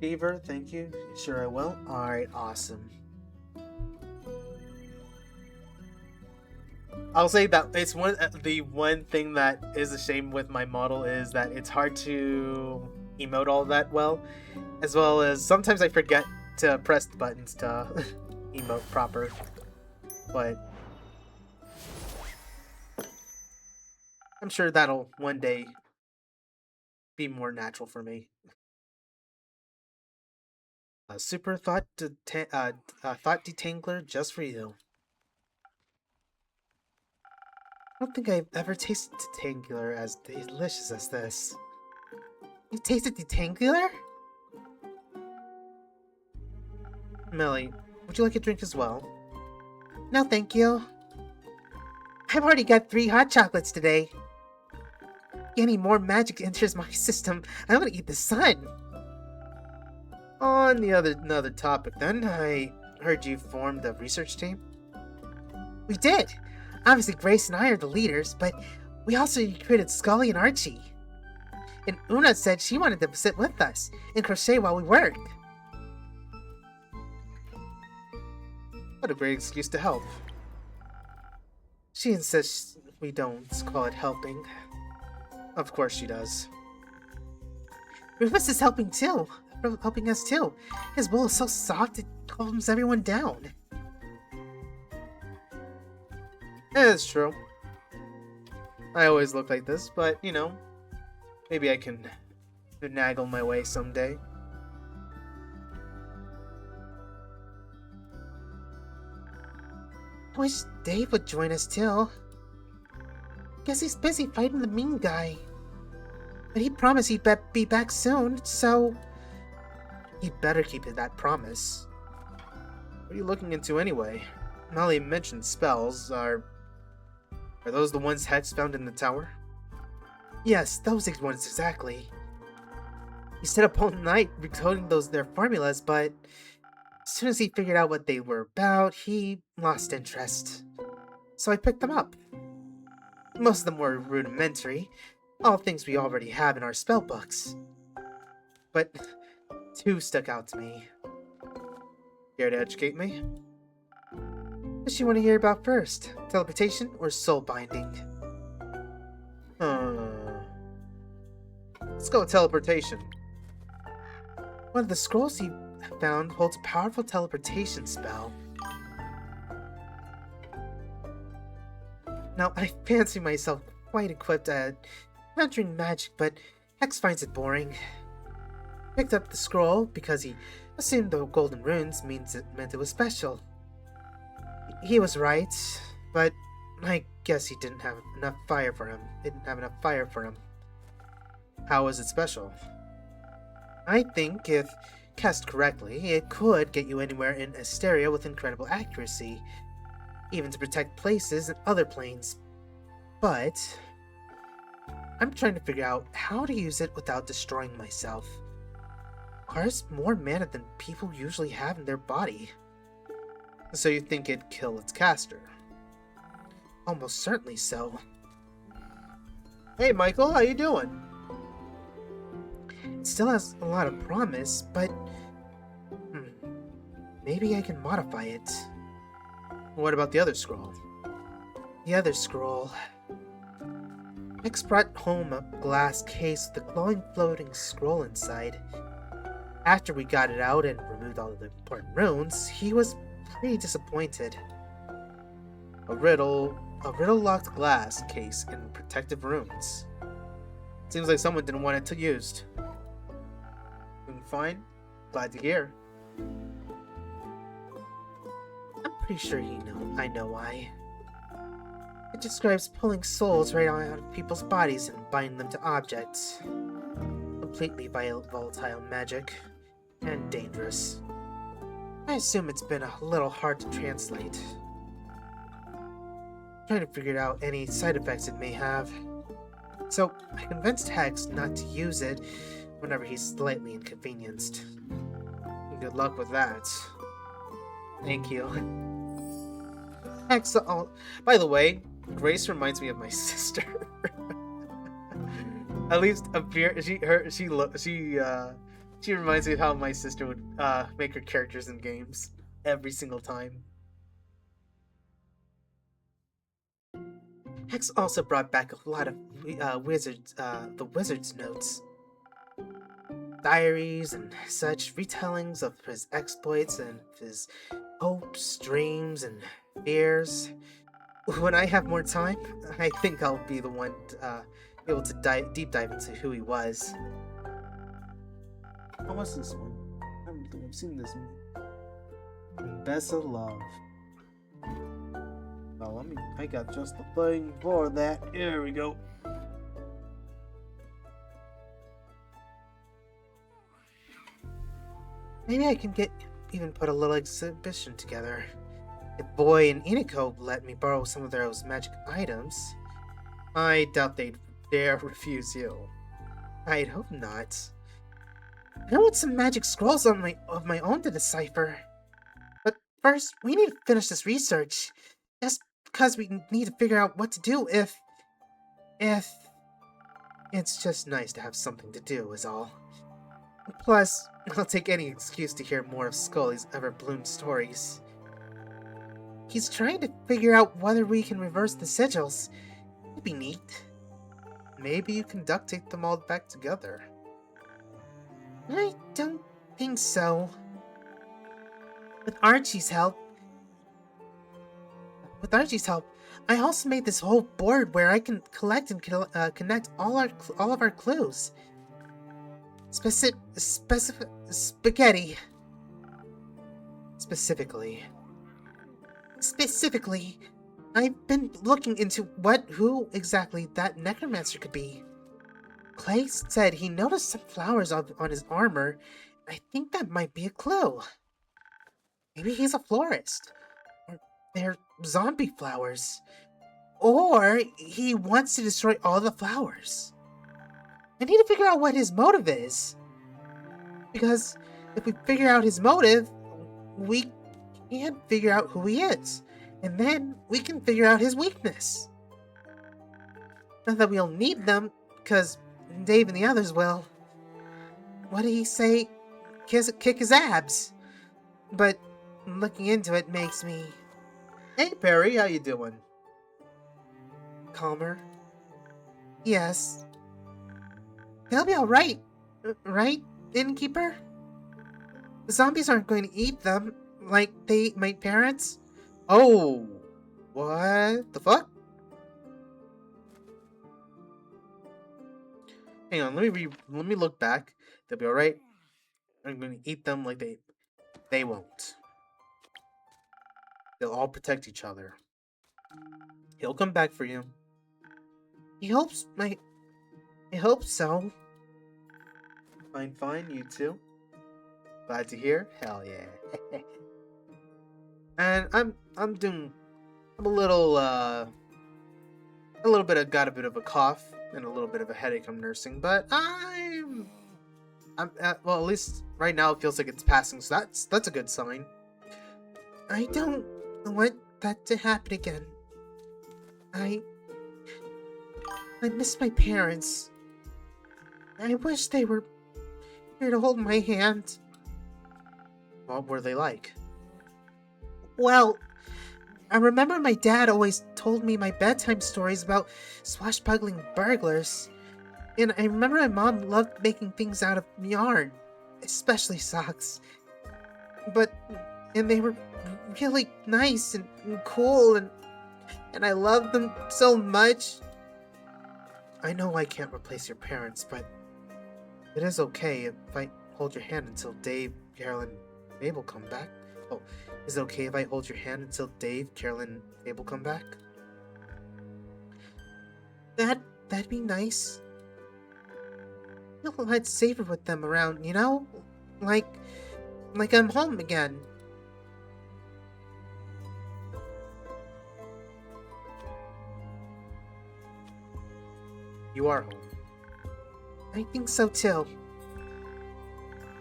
Fever, thank you. Sure I will. Alright, awesome. I'll say that it's the one thing that is a shame with my model is that it's hard to emote all that well as sometimes I forget to press the buttons to emote proper. But I'm sure that'll one day be more natural for me. A super thought detangler just for you. I don't think I've ever tasted detangler as delicious as this. You tasted detangler? Melly, would you like a drink as well? No, thank you. I've already got 3 hot chocolates today. Any more magic enters my system, I'm gonna eat the sun. On another topic then, I heard you formed a research team? We did! Obviously Grace and I are the leaders, but we also recruited Scully and Archie. And Una said she wanted to sit with us and crochet while we work. What a great excuse to help. She insists we don't call it helping. Of course she does. Rufus is helping us too. His wool is so soft it calms everyone down. It's true. I always look like this, but you know, maybe I can finagle my way someday. I wish Dave would join us too. Guess he's busy fighting the mean guy. But he promised he'd be back soon, so he'd better keep that promise. What are you looking into anyway? Molly mentioned spells. Are those the ones Hex found in the tower? Yes, those ones exactly. He stayed up all night recoding their formulas, but as soon as he figured out what they were about, he lost interest. So I picked them up. Most of them were rudimentary, all things we already have in our spell books. But 2 stuck out to me. Care to educate me? What does she want to hear about first? Teleportation or soul binding? Let's go with teleportation. One of the scrolls he found holds a powerful teleportation spell. Now, I fancy myself quite equipped at countering magic, but Hex finds it boring. Picked up the scroll because he assumed the golden runes meant it was special. He was right, but I guess he didn't have enough fire for him. How was it special? I think if cast correctly, it could get you anywhere in Asteria with incredible accuracy, even to protect places and other planes. But I'm trying to figure out how to use it without destroying myself. Requires more mana than people usually have in their body. So you think it'd kill its caster? Almost certainly so. Hey Michael, how you doing? It still has a lot of promise, but maybe I can modify it. What about the other scroll? The other scroll. X brought home a glass case with a glowing floating scroll inside. After we got it out and removed all of the important runes, he was pretty disappointed. A riddle-locked glass case and protective runes. Seems like someone didn't want it to used. Doing fine? Glad to hear. I'm pretty sure I know why. It describes pulling souls right out of people's bodies and binding them to objects. Completely volatile magic. And dangerous. I assume it's been a little hard to translate. Trying to figure out any side effects it may have. So, I convinced Hex not to use it whenever he's slightly inconvenienced. Good luck with that. Thank you. Hex, by the way, Grace reminds me of my sister. At least she reminds me of how my sister would make her characters in games every single time. Hex also brought back a lot of the wizard's notes. Diaries and such, retellings of his exploits and his hopes, dreams, and fears. When I have more time, I think I'll be the one able to deep dive into who he was. How was this one? I don't think I've seen this one. Best of Love. Oh, I got just the thing for that. Here we go. Maybe I can even put a little exhibition together. If Boy and Iniko let me borrow some of those magic items, I doubt they'd dare refuse you. I'd hope not. I want some magic scrolls of my own to decipher. But first, we need to finish this research. Just because we need to figure out what to do if... It's just nice to have something to do, is all. Plus, I'll take any excuse to hear more of Scully's ever-bloomed stories. He's trying to figure out whether we can reverse the sigils. It'd be neat. Maybe you can duct tape them all back together. I don't think so. With Archie's help, I also made this whole board where I can collect and connect all of our clues. Spaghetti. Specifically, I've been looking into who exactly that necromancer could be. Clay said he noticed some flowers on his armor. I think that might be a clue. Maybe he's a florist. Or they're zombie flowers. Or he wants to destroy all the flowers. I need to figure out what his motive is. Because if we figure out his motive, we can figure out who he is. And then we can figure out his weakness. Not that we'll need them, because Dave and the others will. What did he say? Kick his abs. But looking into it makes me... Hey Perry, how you doing? Calmer. Yes. They'll be alright. Right, innkeeper? The zombies aren't going to eat them, like they ate my parents. Oh, what the fuck? Hang on, let me look back. They'll be alright. I'm gonna eat them like they won't. They'll all protect each other. He'll come back for you. I hope so. Fine, you too. Glad to hear. Hell yeah. And I'm got a bit of a cough and a little bit of a headache I'm nursing, but well, at least right now it feels like it's passing, so that's a good sign. I don't want that to happen again. I miss my parents. I wish they were here to hold my hand. What were they like? Well, I remember my dad always told me my bedtime stories about swashbuckling burglars. And I remember my mom loved making things out of yarn, especially socks. And they were really nice and cool, and I loved them so much. I know I can't replace your parents, but it is okay if I hold your hand until Dave, Carolyn, Mabel come back. Oh, is it okay if I hold your hand until Dave, Carolyn, Mabel come back? That'd be nice. Feel a lot safer with them around, you know? Like I'm home again. You are home. I think so too.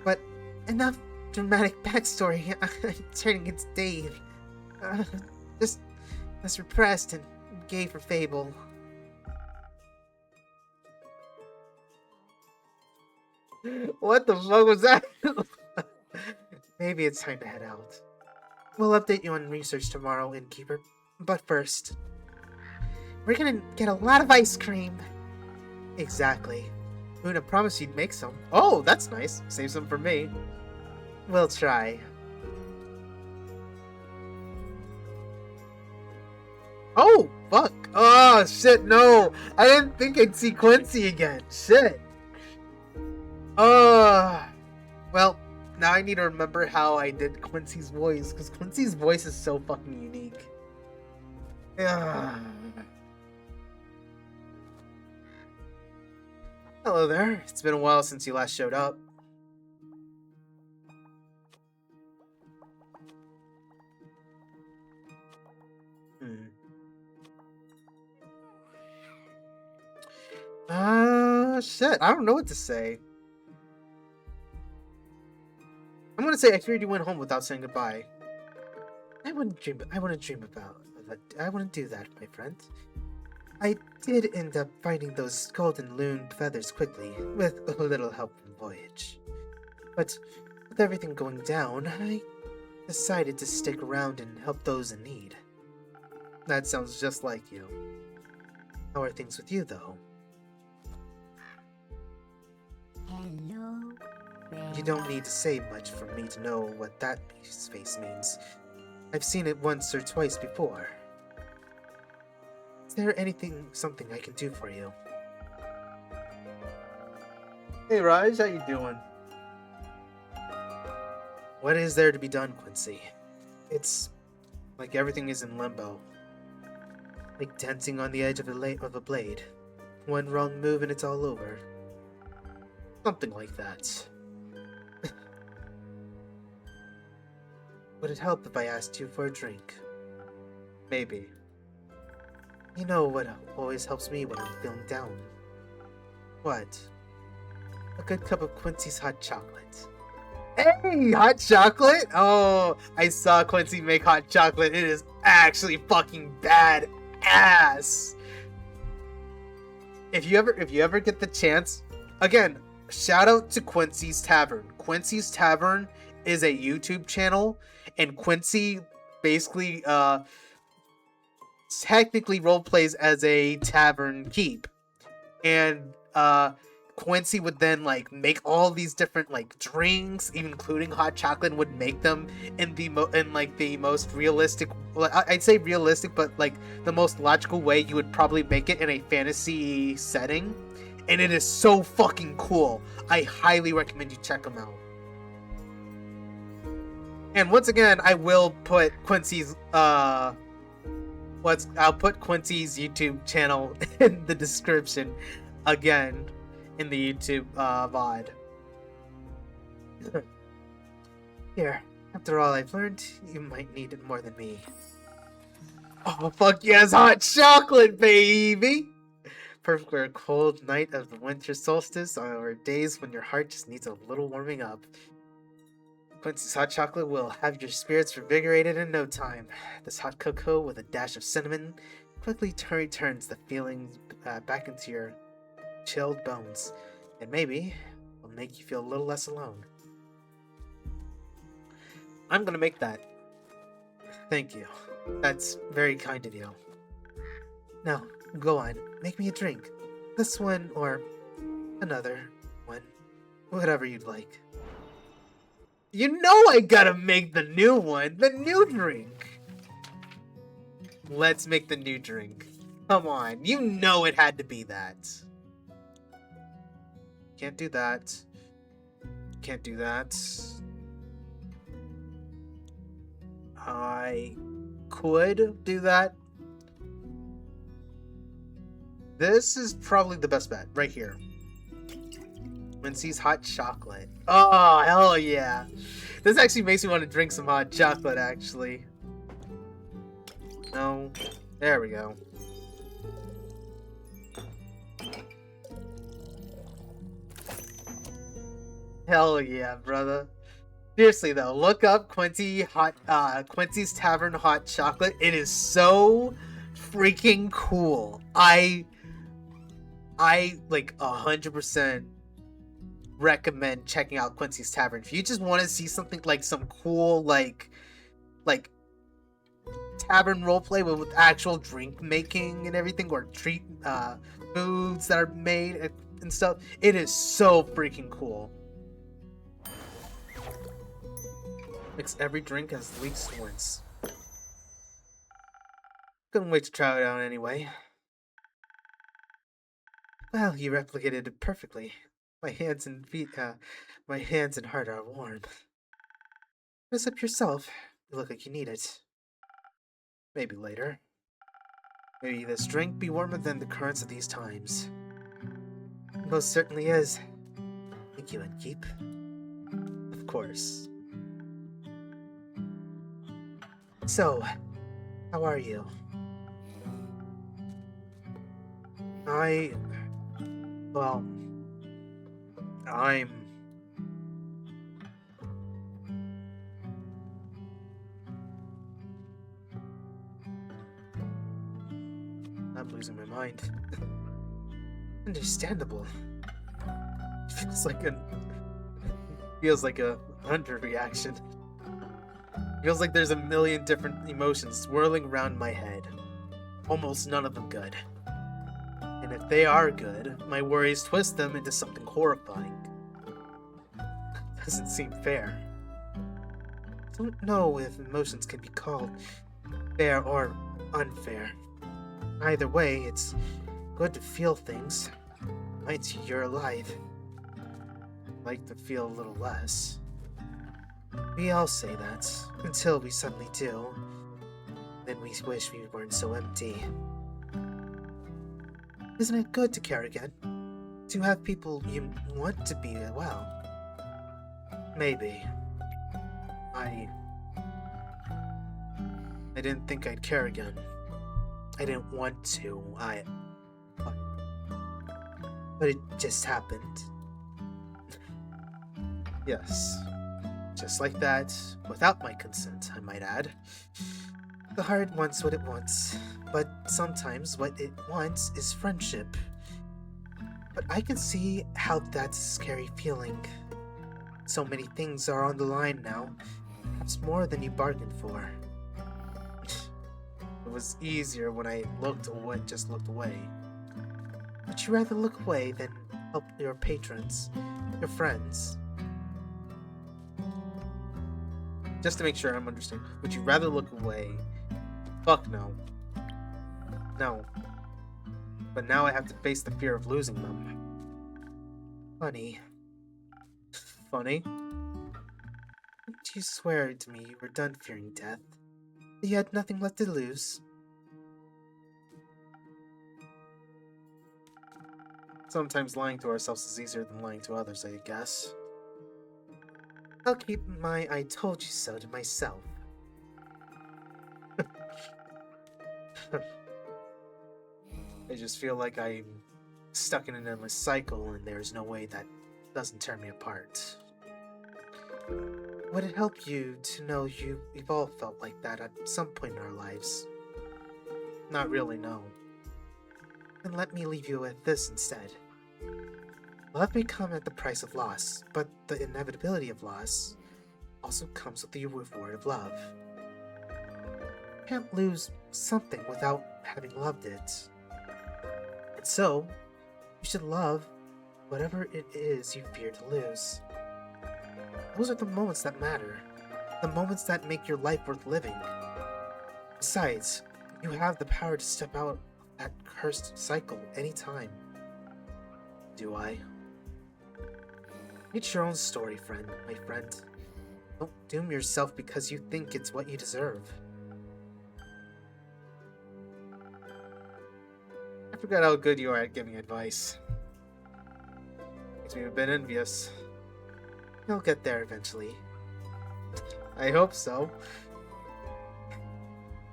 But enough dramatic backstory. I'm turning against Dave. Just as repressed and gay for Fable. What the fuck was that? Maybe it's time to head out. We'll update you on research tomorrow, Innkeeper. But first, we're gonna get a lot of ice cream. Exactly. Una promised you'd make some. Oh, that's nice. Save some for me. We'll try. Oh, fuck. Oh, shit, no. I didn't think I'd see Quincy again. Shit. Well, now I need to remember how I did Quincy's voice, because Quincy's voice is so fucking unique. Ugh. Hello there. It's been a while since you last showed up. Shit. I don't know what to say. I'm gonna say I feared you went home without saying goodbye. I wouldn't do that, my friend. I did end up finding those golden loon feathers quickly, with a little help from Voyage. But with everything going down, I decided to stick around and help those in need. That sounds just like you. How are things with you, though? Hello, friend. You don't need to say much for me to know what that face means. I've seen it once or twice before. Is there something I can do for you? Hey Raj, how you doing? What is there to be done, Quincy? It's like everything is in limbo. Like dancing on the edge of a blade. One wrong move and it's all over. Something like that. Would it help if I asked you for a drink? Maybe. You know what always helps me when I'm feeling down? What? A good cup of Quincy's hot chocolate. Hey, hot chocolate? Oh, I saw Quincy make hot chocolate. It is actually fucking bad ass. If you ever get the chance, again, shout out to Quincy's Tavern. Quincy's Tavern is a YouTube channel, and Quincy basically technically role plays as a tavern keep, and Quincy would then like make all these different like drinks, even including hot chocolate, and would make them in the most realistic, I'd say realistic, but like the most logical way you would probably make it in a fantasy setting. and it is so fucking cool. I highly recommend you check them out. And once again, I will put Quincy's I'll put Quincy's YouTube channel in the description again in the YouTube VOD. Here, after all I've learned, you might need it more than me. Oh fuck yes, hot chocolate, baby! Perfect for a cold night of the winter solstice or days when your heart just needs a little warming up. Quincy's hot chocolate will have your spirits revigorated in no time. This hot cocoa with a dash of cinnamon quickly turns the feelings back into your chilled bones, and maybe will make you feel a little less alone. I'm gonna make that. Thank you. That's very kind of you. Now, go on, make me a drink. This one or another one. Whatever you'd like. You know I gotta make the new one, the new drink. Let's make the new drink. Come on, you know it had to be that. Can't do that. Can't do that. I could do that. This is probably the best bet, right here. Quincy's hot chocolate. Oh, hell yeah. This actually makes me want to drink some hot chocolate, actually. No. There we go. Hell yeah, brother. Seriously though, look up Quincy's Tavern hot chocolate. It is so freaking cool. I like 100% recommend checking out Quincy's Tavern. If you just want to see something like some cool like tavern roleplay with actual drink making and everything, or treat foods that are made and stuff, it is so freaking cool. Mix every drink at least once. Couldn't wait to try it out anyway. Well, you replicated it perfectly. My hands and heart are warm. Mess up yourself. You look like you need it. Maybe later. Maybe this drink be warmer than the currents of these times. Most certainly is. Thank you, Innkeep. Of course. So, how are you? I'm losing my mind. Understandable. Feels like a underreaction. Feels like there's a million different emotions swirling around my head. Almost none of them good. And if they are good, my worries twist them into something horrifying. Doesn't seem fair. Don't know if emotions can be called fair or unfair. Either way, it's good to feel things. Nights you're alive. Like to feel a little less. We all say that, until we suddenly do. Then we wish we weren't so empty. Isn't it good to care again? To have people you want to be well? Maybe. I didn't think I'd care again. I didn't want to. But it just happened. Yes. Just like that, without my consent, I might add. The heart wants what it wants, but sometimes what it wants is friendship. But I can see how that's a scary feeling. So many things are on the line now, perhaps more than you bargained for. It was easier when I just looked away. Would you rather look away than help your patrons, your friends? Just to make sure I'm understanding, would you rather look away? Fuck no. No. But now I have to face the fear of losing them. Funny. Funny. Did you swear to me you were done fearing death? That you had nothing left to lose? Sometimes lying to ourselves is easier than lying to others, I guess. I'll keep my I told you so to myself. I just feel like I'm stuck in an endless cycle and there's no way that doesn't tear me apart. Would it help you to know we've all felt like that at some point in our lives? Not really, no. Then let me leave you with this instead. Love may come at the price of loss, but the inevitability of loss also comes with the reward of love. You can't lose something without having loved it. And so, you should love whatever it is you fear to lose. Those are the moments that matter, the moments that make your life worth living. Besides, you have the power to step out of that cursed cycle anytime. Do I? It's your own story, my friend. Don't doom yourself because you think it's what you deserve. I forgot how good you are at giving advice. Makes me a bit envious. You'll get there eventually. I hope so.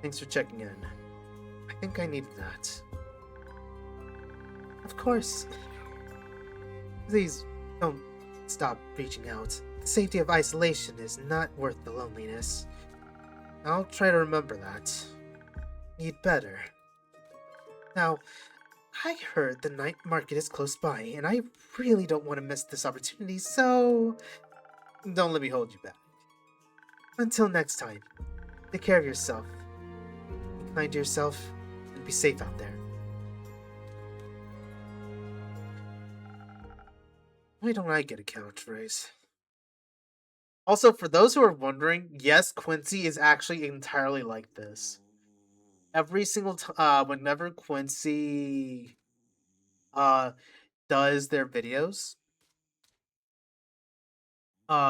Thanks for checking in. I think I needed that. Of course. Please don't stop reaching out. The safety of isolation is not worth the loneliness. I'll try to remember that. You'd better. Now, I heard the night market is close by, and I really don't want to miss this opportunity, so Don't let me hold you back. until next time, take care of yourself. Be kind to yourself, and be safe out there. Why don't I get a catchphrase? Also, for those who are wondering, yes, Quincy is actually entirely like this. Every single time, whenever Quincy does their videos,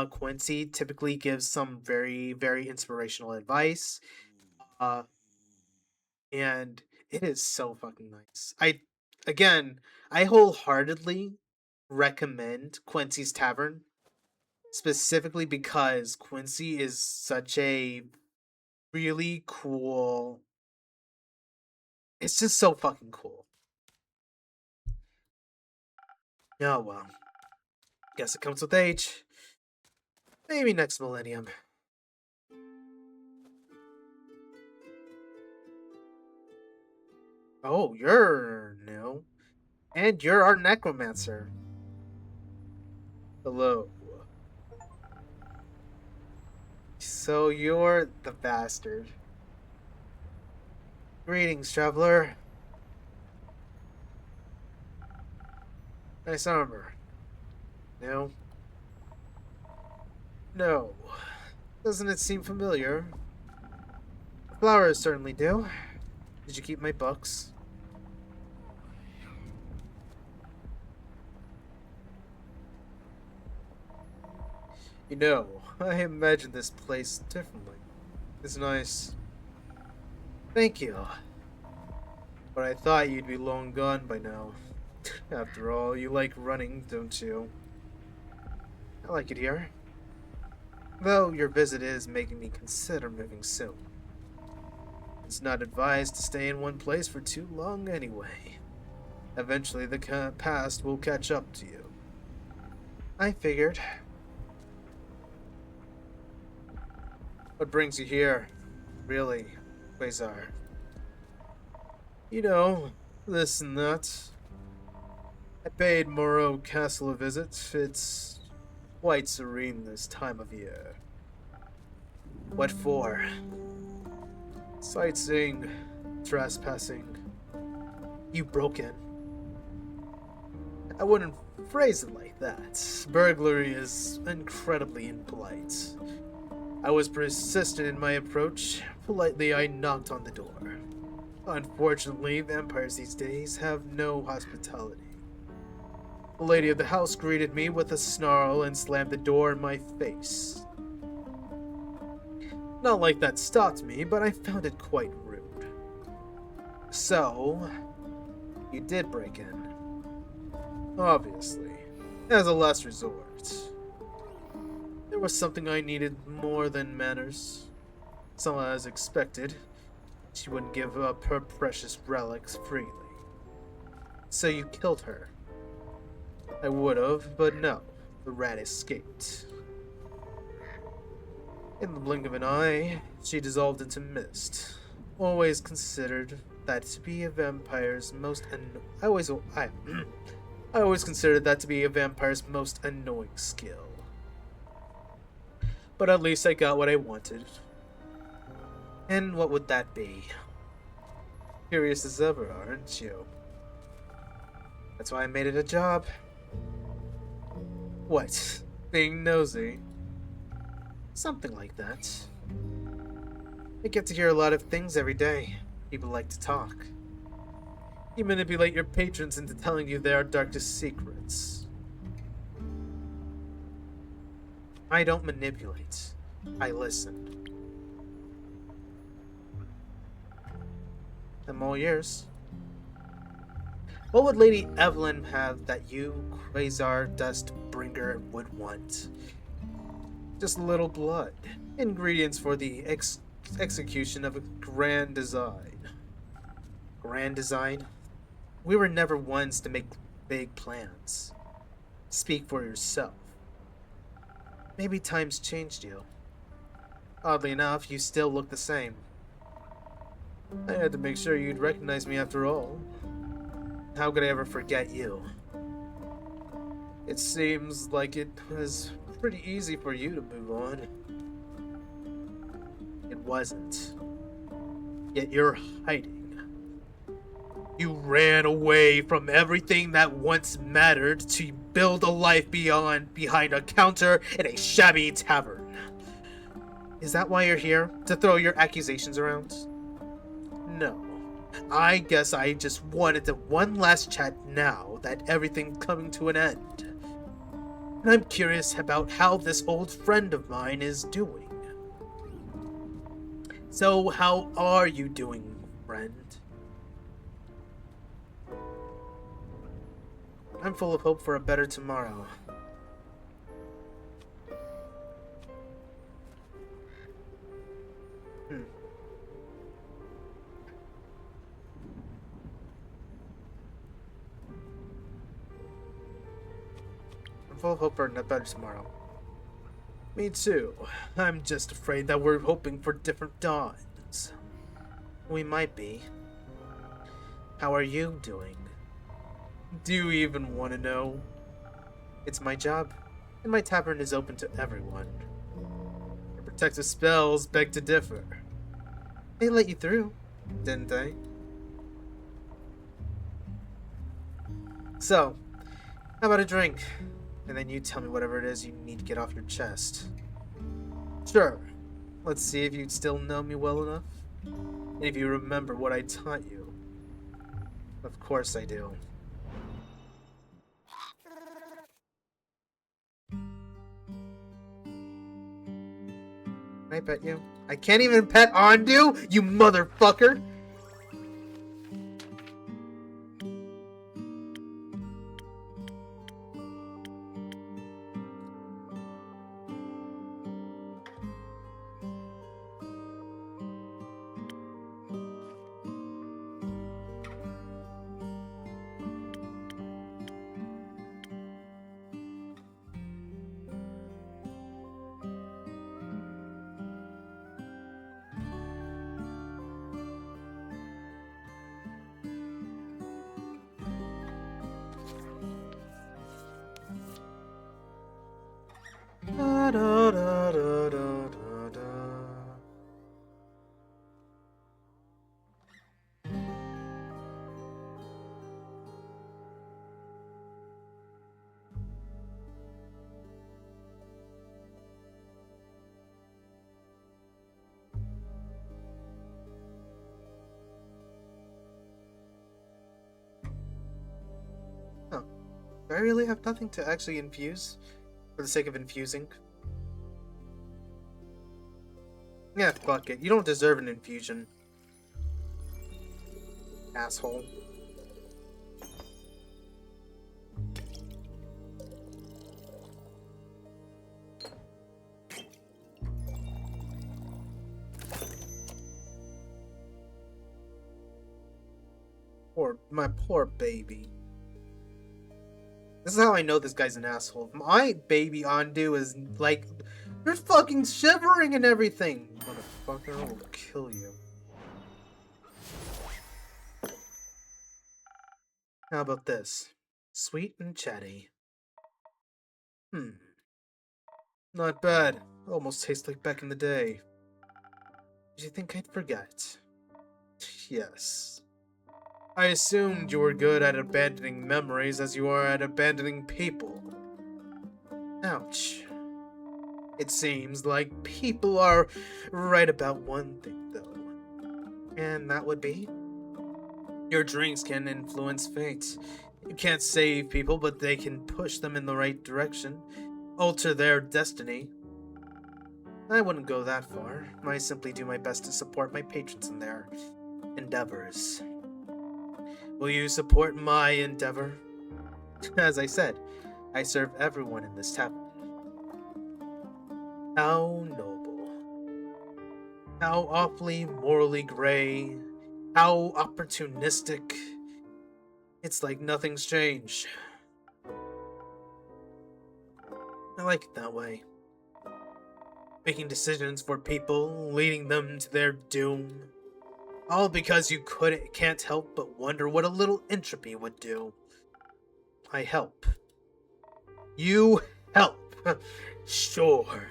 Quincy typically gives some very, very inspirational advice. Uh, and it is so fucking nice. I wholeheartedly recommend Quincy's Tavern, specifically because Quincy is such a really cool. It's just so fucking cool. Oh well. Guess it comes with age. Maybe next millennium. Oh, you're new. And you're our necromancer. Hello. So you're the bastard. Greetings, traveler. Nice armor. No? No. Doesn't it seem familiar? Flowers certainly do. Did you keep my books? You know, I imagined this place differently. It's nice. Thank you. But I thought you'd be long gone by now. After all, you like running, don't you? I like it here. Though your visit is making me consider moving soon. It's not advised to stay in one place for too long anyway. Eventually the past will catch up to you. I figured. What brings you here? Really, Quasar? You know, this and that. I paid Moreau Castle a visit. It's quite serene this time of year. What for? Sightseeing, trespassing. You broke in. I wouldn't phrase it like that. Burglary is incredibly impolite. I was persistent in my approach. Politely, I knocked on the door. Unfortunately, vampires these days have no hospitality. The lady of the house greeted me with a snarl and slammed the door in my face. Not like that stopped me, but I found it quite rude. So, you did break in. Obviously, as a last resort. There was something I needed more than manners. So as expected, she wouldn't give up her precious relics freely. So you killed her. I would've, but no. The rat escaped. In the blink of an eye, she dissolved into mist. Always considered that to be a vampire's most I always considered that to be a vampire's most annoying skill. But at least I got what I wanted. And what would that be? Curious as ever, aren't you? That's why I made it a job. What? Being nosy? Something like that. I get to hear a lot of things every day. People like to talk. You manipulate your patrons into telling you their darkest secrets. I don't manipulate. I listen. I'm all ears. What would Lady Evelyn have that you, Quasar Dust Bringer, would want? Just a little blood. Ingredients for the execution of a grand design. Grand design? We were never ones to make big plans. Speak for yourself. Maybe times changed you. Oddly enough, you still look the same. I had to make sure you'd recognize me after all. How could I ever forget you? It seems like it was pretty easy for you to move on. It wasn't. Yet you're hiding. You ran away from everything that once mattered to build a life behind a counter in a shabby tavern. Is that why you're here? To throw your accusations around? No. I guess I just wanted to one last chat now that everything's coming to an end. And I'm curious about how this old friend of mine is doing. So how are you doing, friend? I'm full of hope for a better tomorrow. I'm full of hope for a better tomorrow. Me too. I'm just afraid that we're hoping for different dawns. We might be. How are you doing? Do you even want to know? It's my job, and my tavern is open to everyone. Your protective spells beg to differ. They let you through, didn't they? So, how about a drink? And then you tell me whatever it is you need to get off your chest. Sure. Let's see if you still know me well enough. And if you remember what I taught you. Of course I do. Can I pet you? I can't even pet Ondu, you motherfucker! Do I really have nothing to actually infuse? For the sake of infusing? Yeah, fuck it. You don't deserve an infusion. Asshole. My poor baby. This is how I know this guy's an asshole. My baby Andu is like, you're fucking shivering and everything. Motherfucker, I will kill you. How about this? Sweet and chatty. Not bad. Almost tastes like back in the day. Did you think I'd forget? Yes. I assumed you were good at abandoning memories as you are at abandoning people. Ouch. It seems like people are right about one thing, though. And that would be? Your drinks can influence fate. You can't save people, but they can push them in the right direction, alter their destiny. I wouldn't go that far. I simply do my best to support my patrons in their endeavors. Will you support my endeavor? As I said, I serve everyone in this tavern. How noble. How awfully morally gray. How opportunistic. It's like nothing's changed. I like it that way. Making decisions for people, leading them to their doom. All because you can't help but wonder what a little entropy would do. I help. You help. Sure.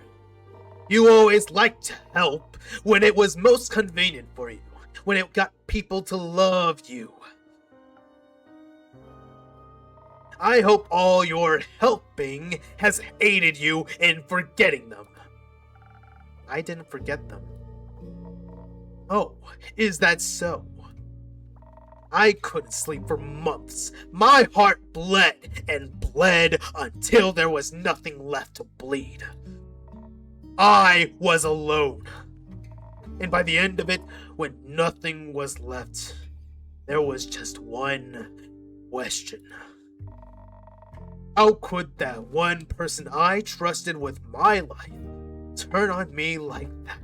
You always liked to help when it was most convenient for you, when it got people to love you. I hope all your helping has aided you in forgetting them. I didn't forget them. Oh, is that so? I couldn't sleep for months. My heart bled and bled until there was nothing left to bleed. I was alone. And by the end of it, when nothing was left, there was just one question. How could that one person I trusted with my life turn on me like that?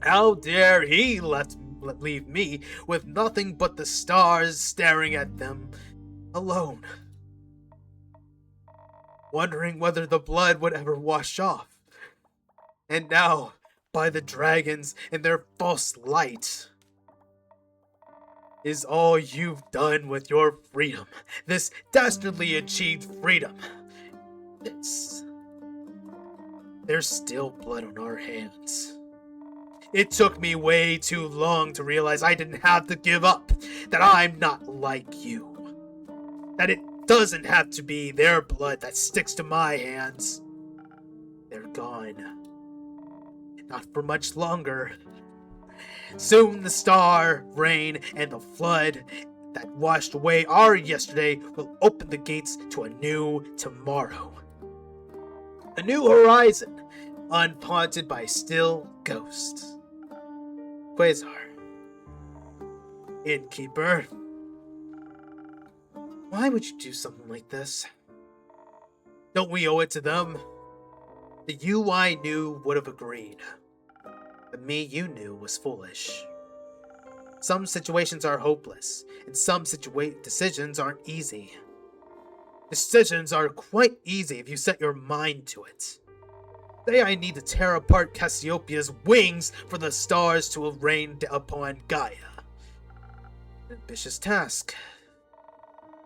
How dare he leave me with nothing but the stars staring at them, alone, wondering whether the blood would ever wash off. And now, by the dragons and their false light, is all you've done with your freedom, this dastardly achieved freedom. There's still blood on our hands. It took me way too long to realize I didn't have to give up, that I'm not like you, that it doesn't have to be their blood that sticks to my hands. They're gone. Not for much longer. Soon the star, rain, and the flood that washed away our yesterday will open the gates to a new tomorrow. A new horizon, unhaunted by still ghosts. Quasar. Innkeeper. Why would you do something like this? Don't we owe it to them? The you I knew would have agreed. The me you knew was foolish. Some situations are hopeless, and some decisions aren't easy. Decisions are quite easy if you set your mind to it. Say I need to tear apart Cassiopeia's wings for the stars to rain upon Gaia. An ambitious task.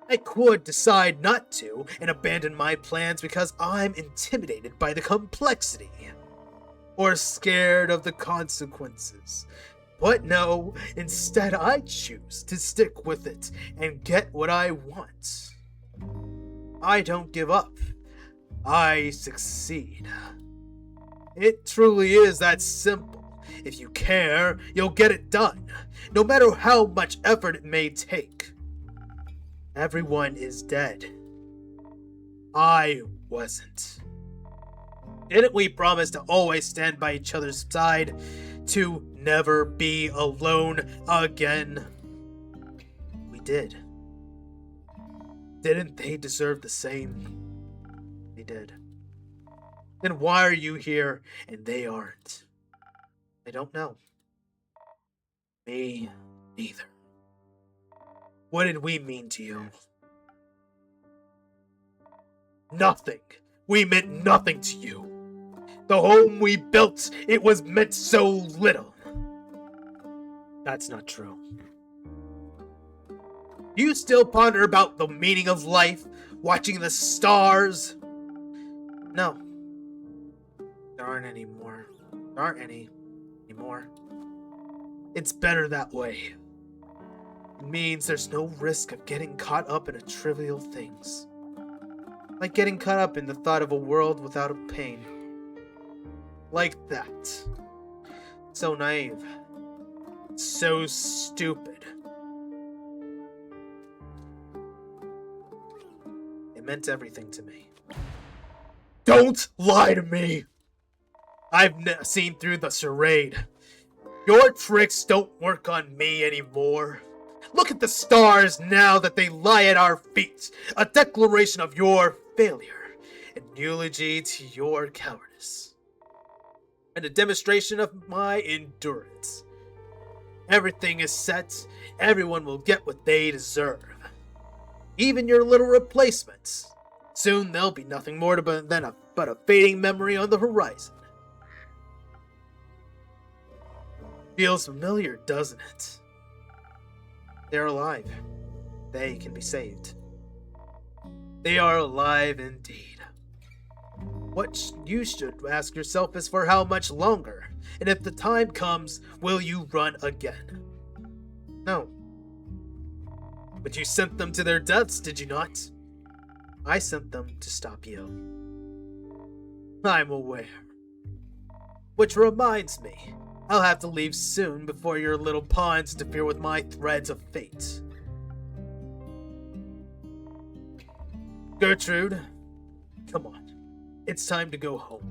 I could decide not to and abandon my plans because I'm intimidated by the complexity. Or scared of the consequences. But no, instead I choose to stick with it and get what I want. I don't give up. I succeed. It truly is that simple. If you care, you'll get it done, no matter how much effort it may take. Everyone is dead. I wasn't. Didn't we promise to always stand by each other's side, to never be alone again? We did. Didn't they deserve the same? They did. Then why are you here and they aren't? I don't know. Me neither. What did we mean to you? Nothing. We meant nothing to you. The home we built, it was meant so little. That's not true. Do you still ponder about the meaning of life, watching the stars? No. There aren't any more. There aren't any anymore. It's better that way. It means there's no risk of getting caught up in trivial things. Like getting caught up in the thought of a world without a pain. Like that. So naive. So stupid. It meant everything to me. Don't lie to me! I've seen through the charade. Your tricks don't work on me anymore. Look at the stars now that they lie at our feet. A declaration of your failure. An eulogy to your cowardice. And a demonstration of my endurance. Everything is set. Everyone will get what they deserve. Even your little replacements. Soon they'll be nothing more than a fading memory on the horizon. Feels familiar, doesn't it? They're alive. They can be saved. They are alive indeed. What you should ask yourself is for how much longer, and if the time comes, will you run again? No. But you sent them to their deaths, did you not? I sent them to stop you. I'm aware. Which reminds me, I'll have to leave soon before your little pawns interfere with my threads of fate. Gertrude, come on. It's time to go home.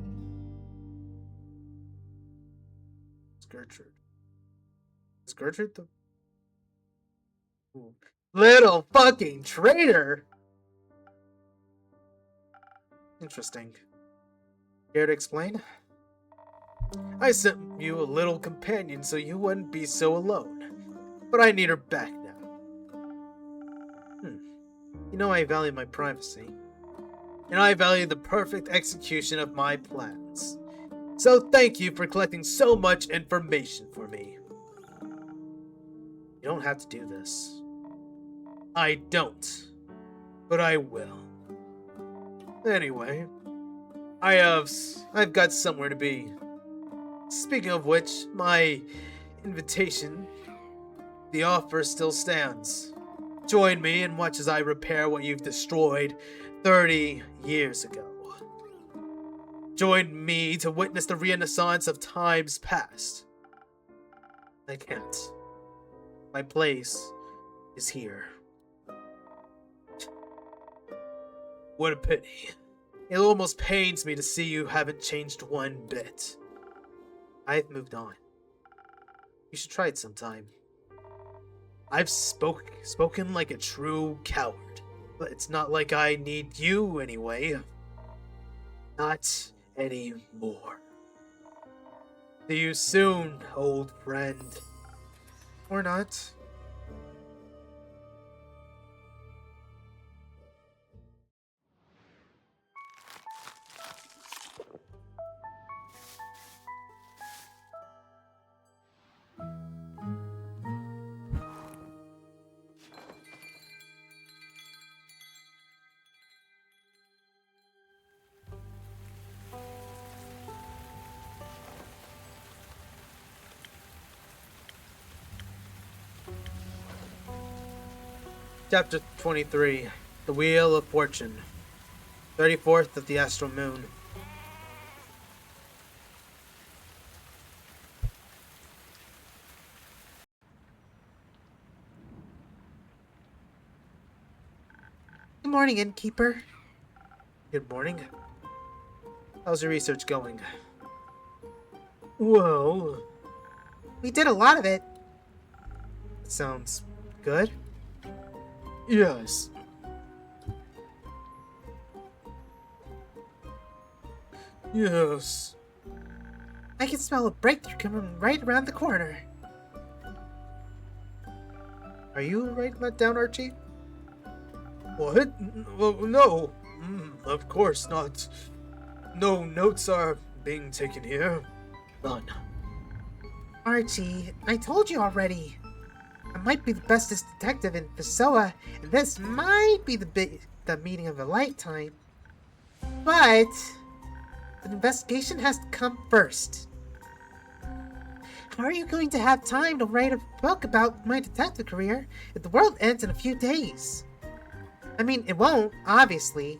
It's Gertrude. Is Gertrude the... Ooh. Little fucking traitor! Interesting. Care to explain? I sent you a little companion so you wouldn't be so alone. But I need her back now. You know I value my privacy. And I value the perfect execution of my plans. So thank you for collecting so much information for me. You don't have to do this. I don't. But I will. Anyway, I've got somewhere to be. Speaking of which, my invitation, the offer still stands. Join me and watch as I repair what you've destroyed 30 years ago. Join me to witness the renaissance of times past. I can't. My place is here. What a pity. It almost pains me to see you haven't changed one bit. I've moved on. You should try it sometime. I've spoken like a true coward, but it's not like I need you anyway. Not anymore. See you soon, old friend. Or not. Chapter 23. The Wheel of Fortune. 34th of the Astral Moon. morning, innkeeper. Good morning. How's your research going? Well, We did a lot of it. sounds good. Yes. Yes. I can smell a breakthrough coming right around the corner. Are you writing that down, Archie? What? Well, no. Of course not. No notes are being taken here. None. Archie, I told you already. I might be the bestest detective in Pessoa, and this might be the meeting of a lifetime. But the investigation has to come first. How are you going to have time to write a book about my detective career if the world ends in a few days? I mean, it won't, obviously.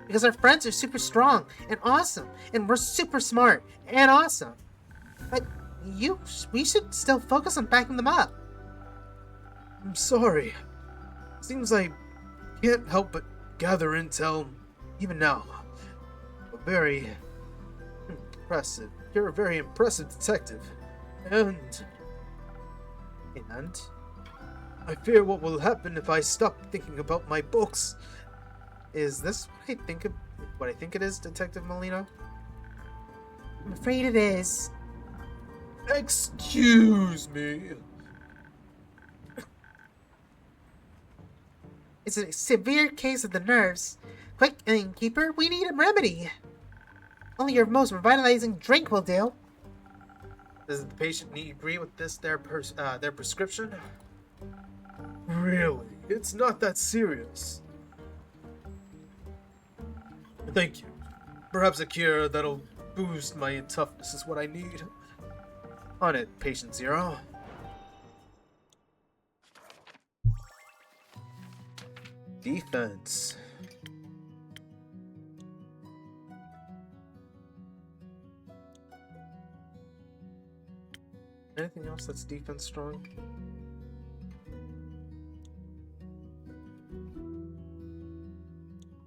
Because our friends are super strong and awesome, and we're super smart and awesome. But we should still focus on backing them up. I'm sorry. Seems I can't help but gather intel, even now. Very impressive. You're a very impressive detective. And I fear what will happen if I stop thinking about my books. Is this what I think it is, Detective Molino? I'm afraid it is. Excuse me. It's a severe case of the nerves. Quick, innkeeper, we need a remedy. Only your most revitalizing drink will do. Does the patient agree with this, their prescription? Really? It's not that serious. Thank you. Perhaps a cure that'll boost my toughness is what I need. On it, patient zero. Defense. Anything else that's defense strong?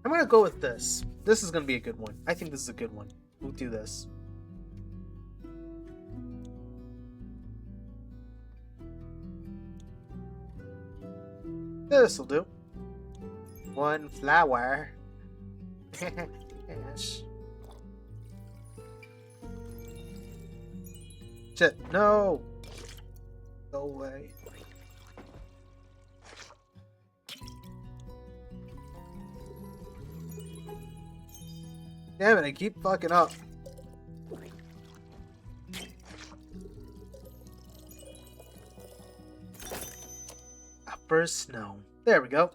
I'm gonna go with this. This is gonna be a good one. I think this is a good one. We'll do this. This'll do. One flower. Yes. Shit, no! Go away. Damn it, I keep fucking up. Upper snow. There we go.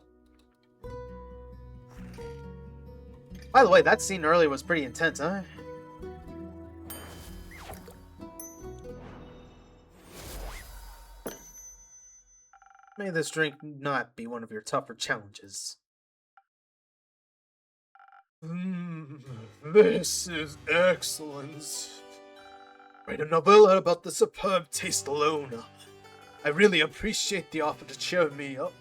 By the way, that scene earlier was pretty intense, huh? May this drink not be one of your tougher challenges. This is excellent. Write a novella about the superb taste alone. I really appreciate the offer to cheer me up.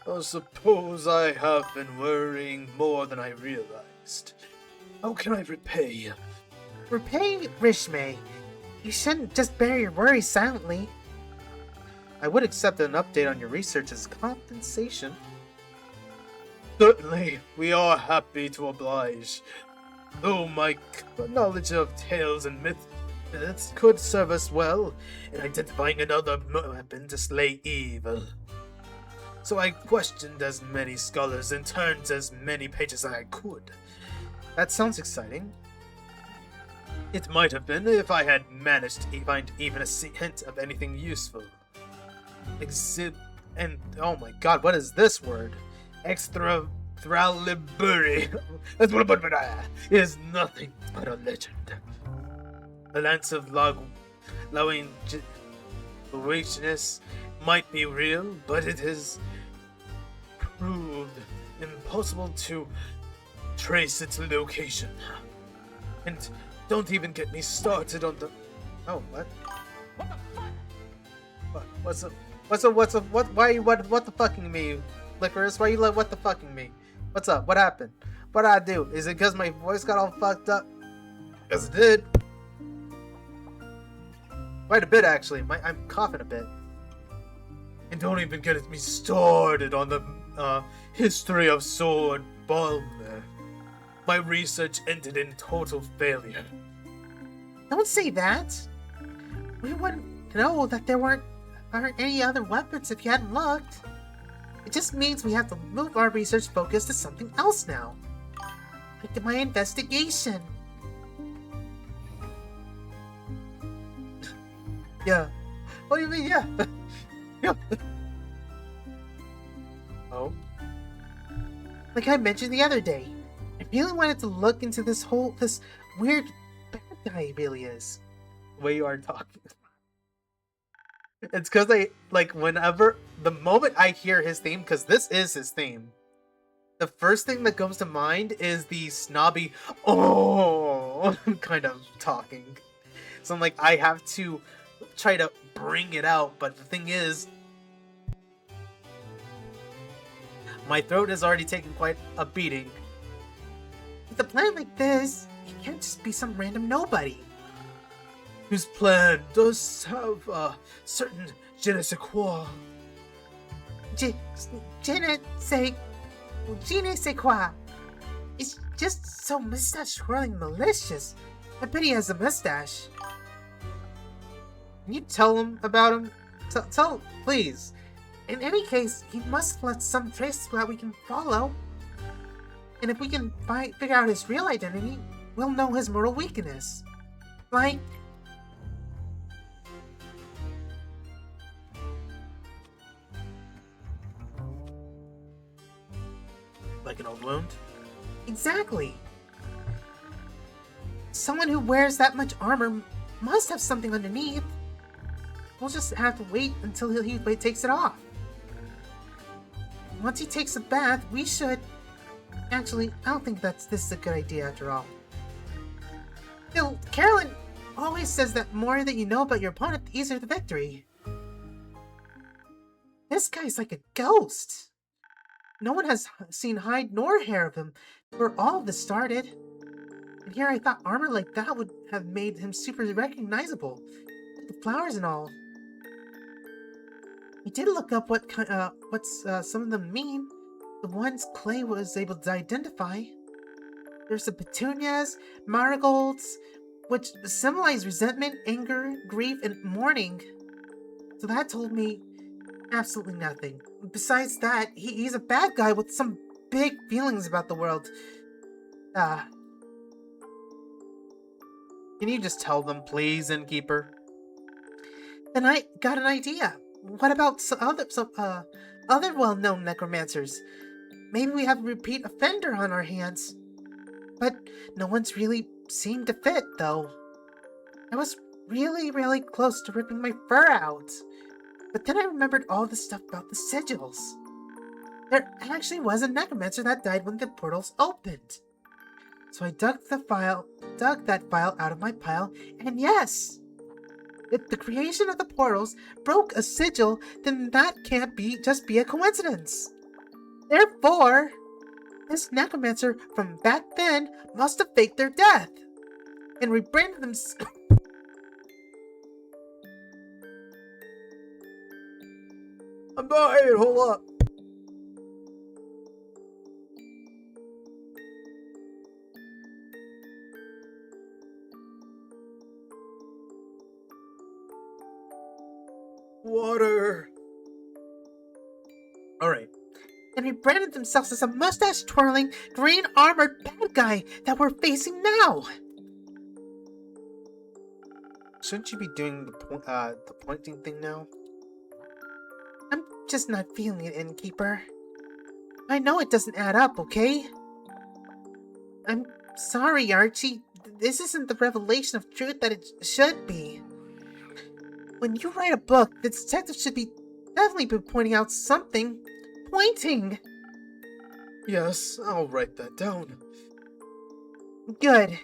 I suppose I have been worrying more than I realized. How can I repay? Repay Rishmay. You shouldn't just bear your worries silently. I would accept an update on your research as compensation. Certainly, we are happy to oblige. Though my knowledge of tales and myths could serve us well in identifying another weapon to slay evil. So I questioned as many scholars and turned as many pages as I could. That sounds exciting. It might have been if I had managed to find even a hint of anything useful. And oh my god, what is this word? Extraliburi is nothing but a legend. The lance of Longinus might be real, but it is proved impossible to trace its location. And don't even get me started on the... Oh, what? What the fuck? What's up? What the fucking me? Licorice? Why you what the fucking me? What's up? What happened? What did I do? Is it because my voice got all fucked up? Because it did. Quite a bit, actually. I'm coughing a bit. And don't even get me started on the history of sword Balmer. My research ended in total failure. Don't say that. We wouldn't know that there aren't any other weapons if you hadn't looked. It just means we have to move our research focus to something else now. Like my investigation. Yeah. What do you mean, yeah? Yeah. Oh? Like I mentioned the other day, I really wanted to look into this weird bad guy he really is. The way you are talking. It's because whenever, the moment I hear his theme, because this is his theme, the first thing that comes to mind is the snobby, oh, kind of talking. So I'm like, I have to try to bring it out, but the thing is, my throat has already taken quite a beating. With a plan like this, he can't just be some random nobody. Whose plan does have a certain je ne sais quoi. Je ne sais quoi. It's just so mustache-twirling malicious. I bet he has a mustache. Can you tell him about him? Tell, please. In any case, he must have left some trace that we can follow. And if we can figure out his real identity, we'll know his mortal weakness. Like... Like an old wound? Exactly. Someone who wears that much armor must have something underneath. We'll just have to wait until he takes it off. Once he takes a bath, we should... Actually, I don't think this is a good idea after all. Still, Carolyn always says that the more that you know about your opponent, the easier the victory. This guy's like a ghost. No one has seen hide nor hair of him where all of this started. And here I thought armor like that would have made him super recognizable. The flowers and all. We did look up what's some of them mean. The ones Clay was able to identify. There's the petunias, marigolds, which symbolize resentment, anger, grief, and mourning. So that told me absolutely nothing. Besides that, he's a bad guy with some big feelings about the world. Can you just tell them, please, Innkeeper? Then I got an idea. What about some other well-known necromancers? Maybe we have a repeat offender on our hands. But no one's really seemed to fit, though. I was really, really close to ripping my fur out. But then I remembered all the stuff about the sigils. There actually was a necromancer that died when the portals opened. So I dug that file out of my pile, and yes! If the creation of the portals broke a sigil, then that can't just be a coincidence. Therefore, this necromancer from back then must have faked their death and rebranded themselves. I'm dying, hold up. Water. Alright. And rebranded themselves as a mustache-twirling, green-armored bad guy that we're facing now. Shouldn't you be doing the pointing thing now? I'm just not feeling it, Innkeeper. I know it doesn't add up, okay? I'm sorry, Archie. This isn't the revelation of truth that it should be. When you write a book, the detective should definitely be pointing out something. Pointing! Yes, I'll write that down. Good.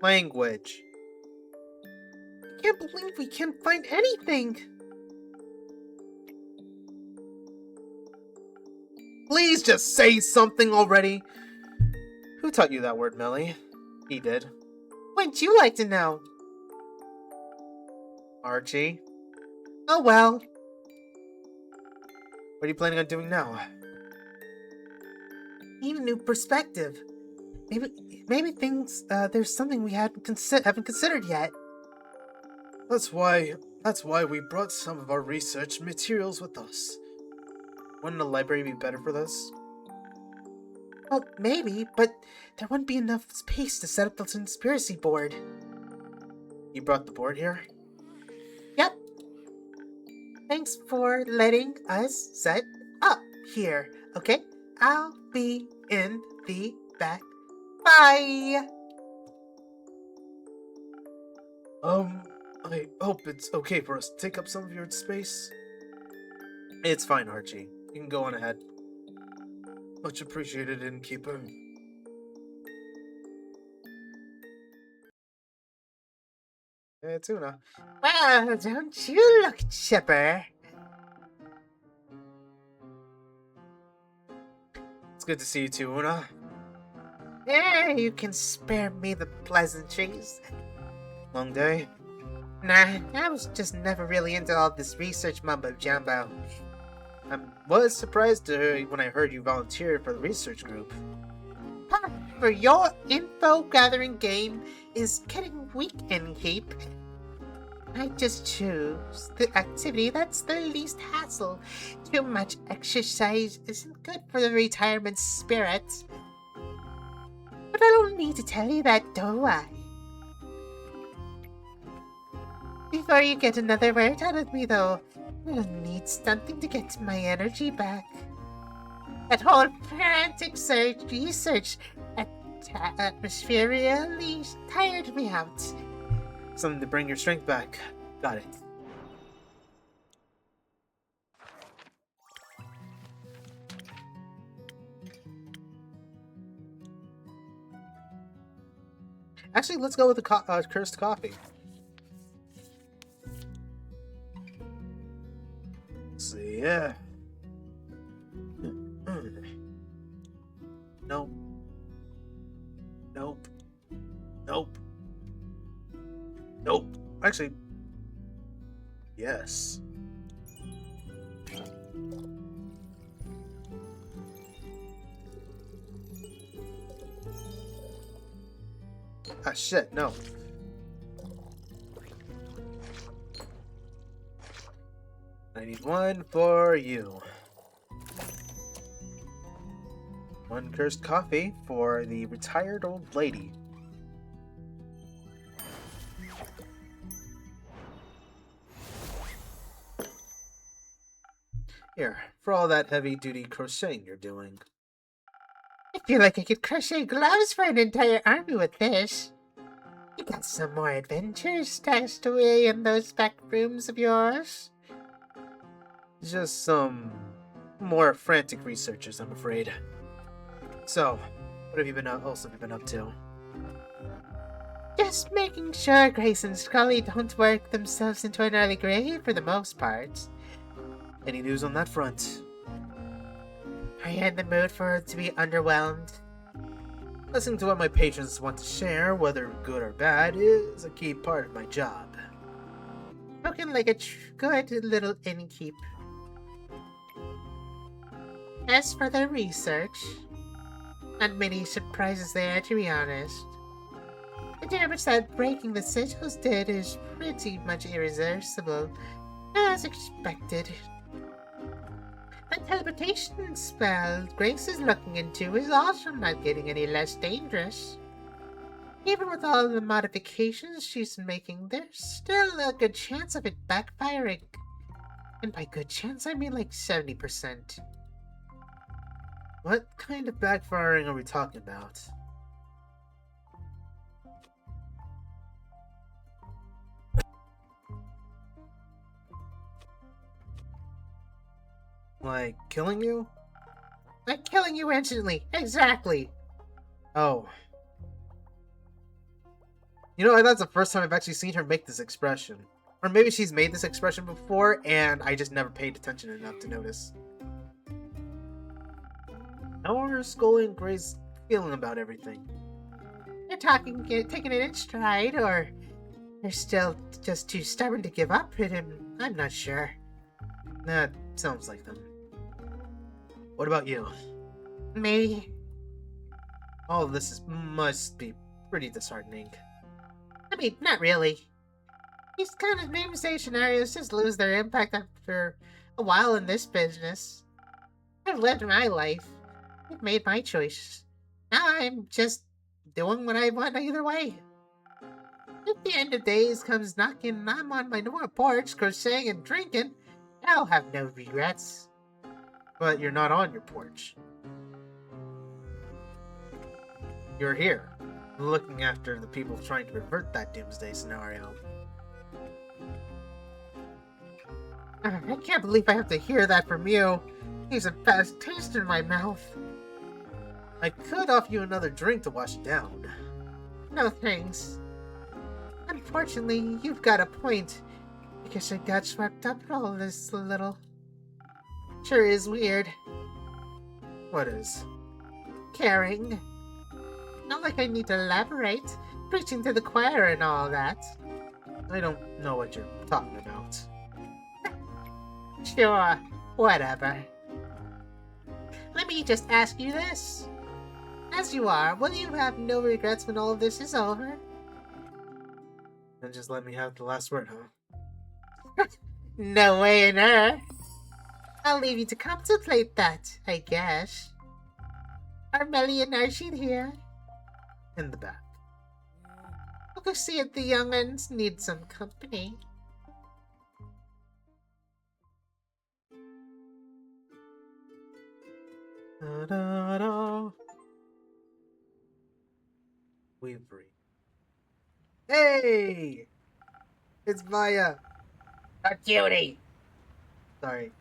Language. I can't believe we can't find anything. Please just say something already. Who taught you that word, Millie? He did. Wouldn't you like to know? Archie, Oh well. what are you planning on doing now? Need a new perspective. Maybe things, there's something we haven't considered yet. That's why we brought some of our research materials with us. Wouldn't the library be better for this? Well, maybe, but there wouldn't be enough space to set up the conspiracy board. You brought the board here? Yep. Thanks for letting us set up here, okay? I'll be in the back. Bye! I hope it's okay for us to take up some of your space. It's fine, Archie. You can go on ahead. Much appreciated, innkeeper. Hey, Tuna. Well, don't you look chipper. It's good to see you too, Una. Yeah, you can spare me the pleasantries. Long day? Nah, I was just never really into all this research mumbo-jumbo. I was surprised when I heard you volunteered for the research group. For your info-gathering game is getting weak, Innkeep. I just choose the activity that's the least hassle. Too much exercise isn't good for the retirement spirit. But I don't need to tell you that, do I? Before you get another word out of me, though, I'll need something to get my energy back. That whole frantic research atmosphere really tired me out. Something to bring your strength back. Got it. Actually, let's go with the cursed coffee. Let's see, yeah. Nope. Nope. Nope. Nope. Actually, yes. Ah, shit, no. I need one for you. One cursed coffee for the retired old lady. Here, for all that heavy-duty crocheting you're doing. I feel like I could crochet gloves for an entire army with this. You got some more adventures stashed away in those back rooms of yours? Just some more frantic researchers, I'm afraid. So, what have you been up to? Just making sure Grace and Scully don't work themselves into an early grave for the most part. Any news on that front? Are you in the mood for it to be underwhelmed? Listening to what my patrons want to share, whether good or bad, is a key part of my job. Spoken like a good little innkeep. As for the research, not many surprises there, to be honest. The damage that breaking the sigils did is pretty much irreversible, as expected. The teleportation spell Grace is looking into is also not getting any less dangerous. Even with all the modifications she's making, there's still a good chance of it backfiring. And by good chance, I mean like 70%. What kind of backfiring are we talking about? Like killing you? Like killing you instantly, exactly. Oh. You know, that's the first time I've actually seen her make this expression. Or maybe she's made this expression before, and I just never paid attention enough to notice. How are Scully and Grace feeling about everything? They're taking it in stride, or they're still just too stubborn to give up. I'm not sure. That sounds like them. What about you? Me? All of this must be pretty disheartening. I mean, not really. These kind of doomsday scenarios just lose their impact after a while in this business. I've lived my life. I've made my choice. Now I'm just doing what I want either way. If the end of days comes knocking and I'm on my normal porch crocheting and drinking, I'll have no regrets. But you're not on your porch. You're here, looking after the people trying to revert that doomsday scenario. I can't believe I have to hear that from you. Leaves a bad taste in my mouth. I could offer you another drink to wash it down. No thanks. Unfortunately, you've got a point. I guess I got swept up in all this a little. Sure is weird. What is? Caring. Not like I need to elaborate. Preaching to the choir and all that. I don't know what you're talking about. Sure, whatever. Let me just ask you this. As you are, will you have no regrets when all of this is over? Then just let me have the last word, huh? No way in earth. I'll leave you to contemplate that, I guess. Are Melly and Archie here? In the back. I'll go see if the young ones need some company. Da, da, da. We breathe. Hey! It's Maya! A cutie! Sorry.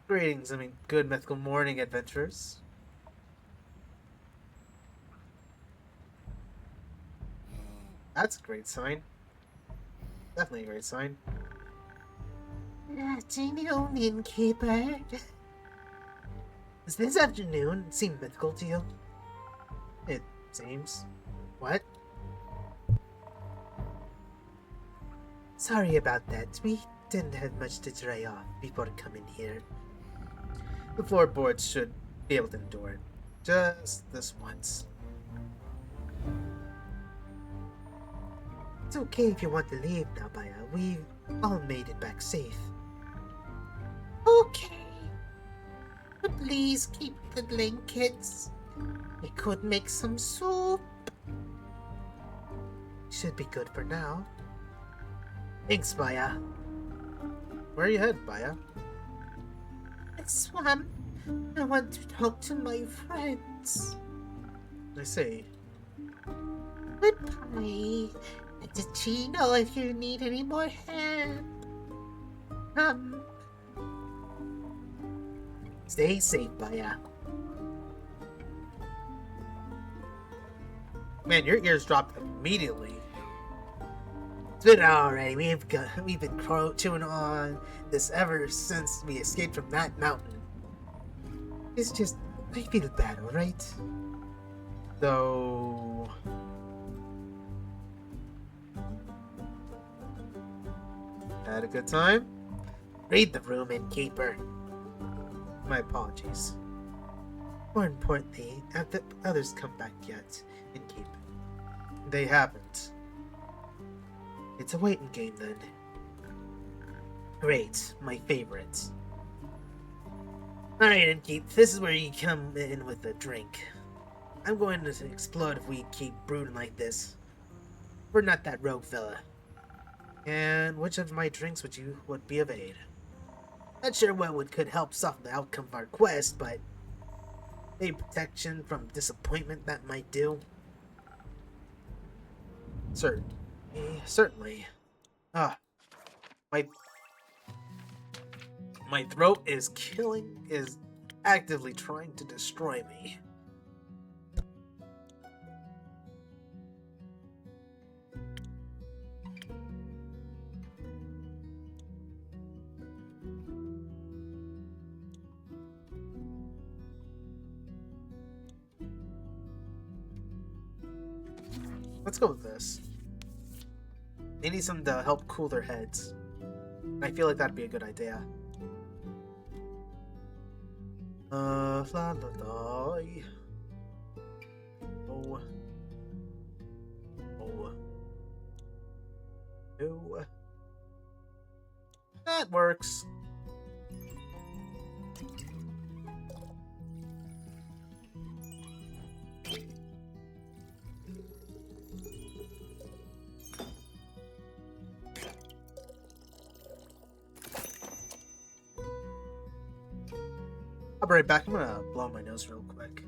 Greetings, good mythical morning, adventurers. That's a great sign. Definitely a great sign. Afternoon, innkeeper. Does this afternoon seem mythical to you? It seems. What? Sorry about that. We didn't have much to dry off before coming here. The floorboards should be able to endure it. Just this once. It's okay if you want to leave now, Baya. We've all made it back safe. Okay. But please keep the blankets. We could make some soup. Should be good for now. Thanks, Baya. Where are you headed, Baya? The swamp. I want to talk to my friends. I see. Goodbye. Let you know if you need any more help. Stay safe, Baya. Man, your ears dropped immediately. It's been already. We've been chewing on this ever since we escaped from that mountain. It's just, I feel bad, alright? So... Had a good time? Read the room, innkeeper. My apologies. More importantly, have the others come back yet, innkeep? They haven't. It's a waiting game then. Great, my favorite. Alright, innkeep, this is where you come in with a drink. I'm going to explode if we keep brooding like this. We're not that rogue fella. And which of my drinks would be of aid? Not sure what could help soften the outcome of our quest, but maybe protection from disappointment that might do. Certainly. Ah, my throat is actively trying to destroy me. Let's go with this. They need something to help cool their heads. I feel like that'd be a good idea. La la la. Oh. Oh. No. That works. I'll be right back. I'm gonna blow my nose real quick.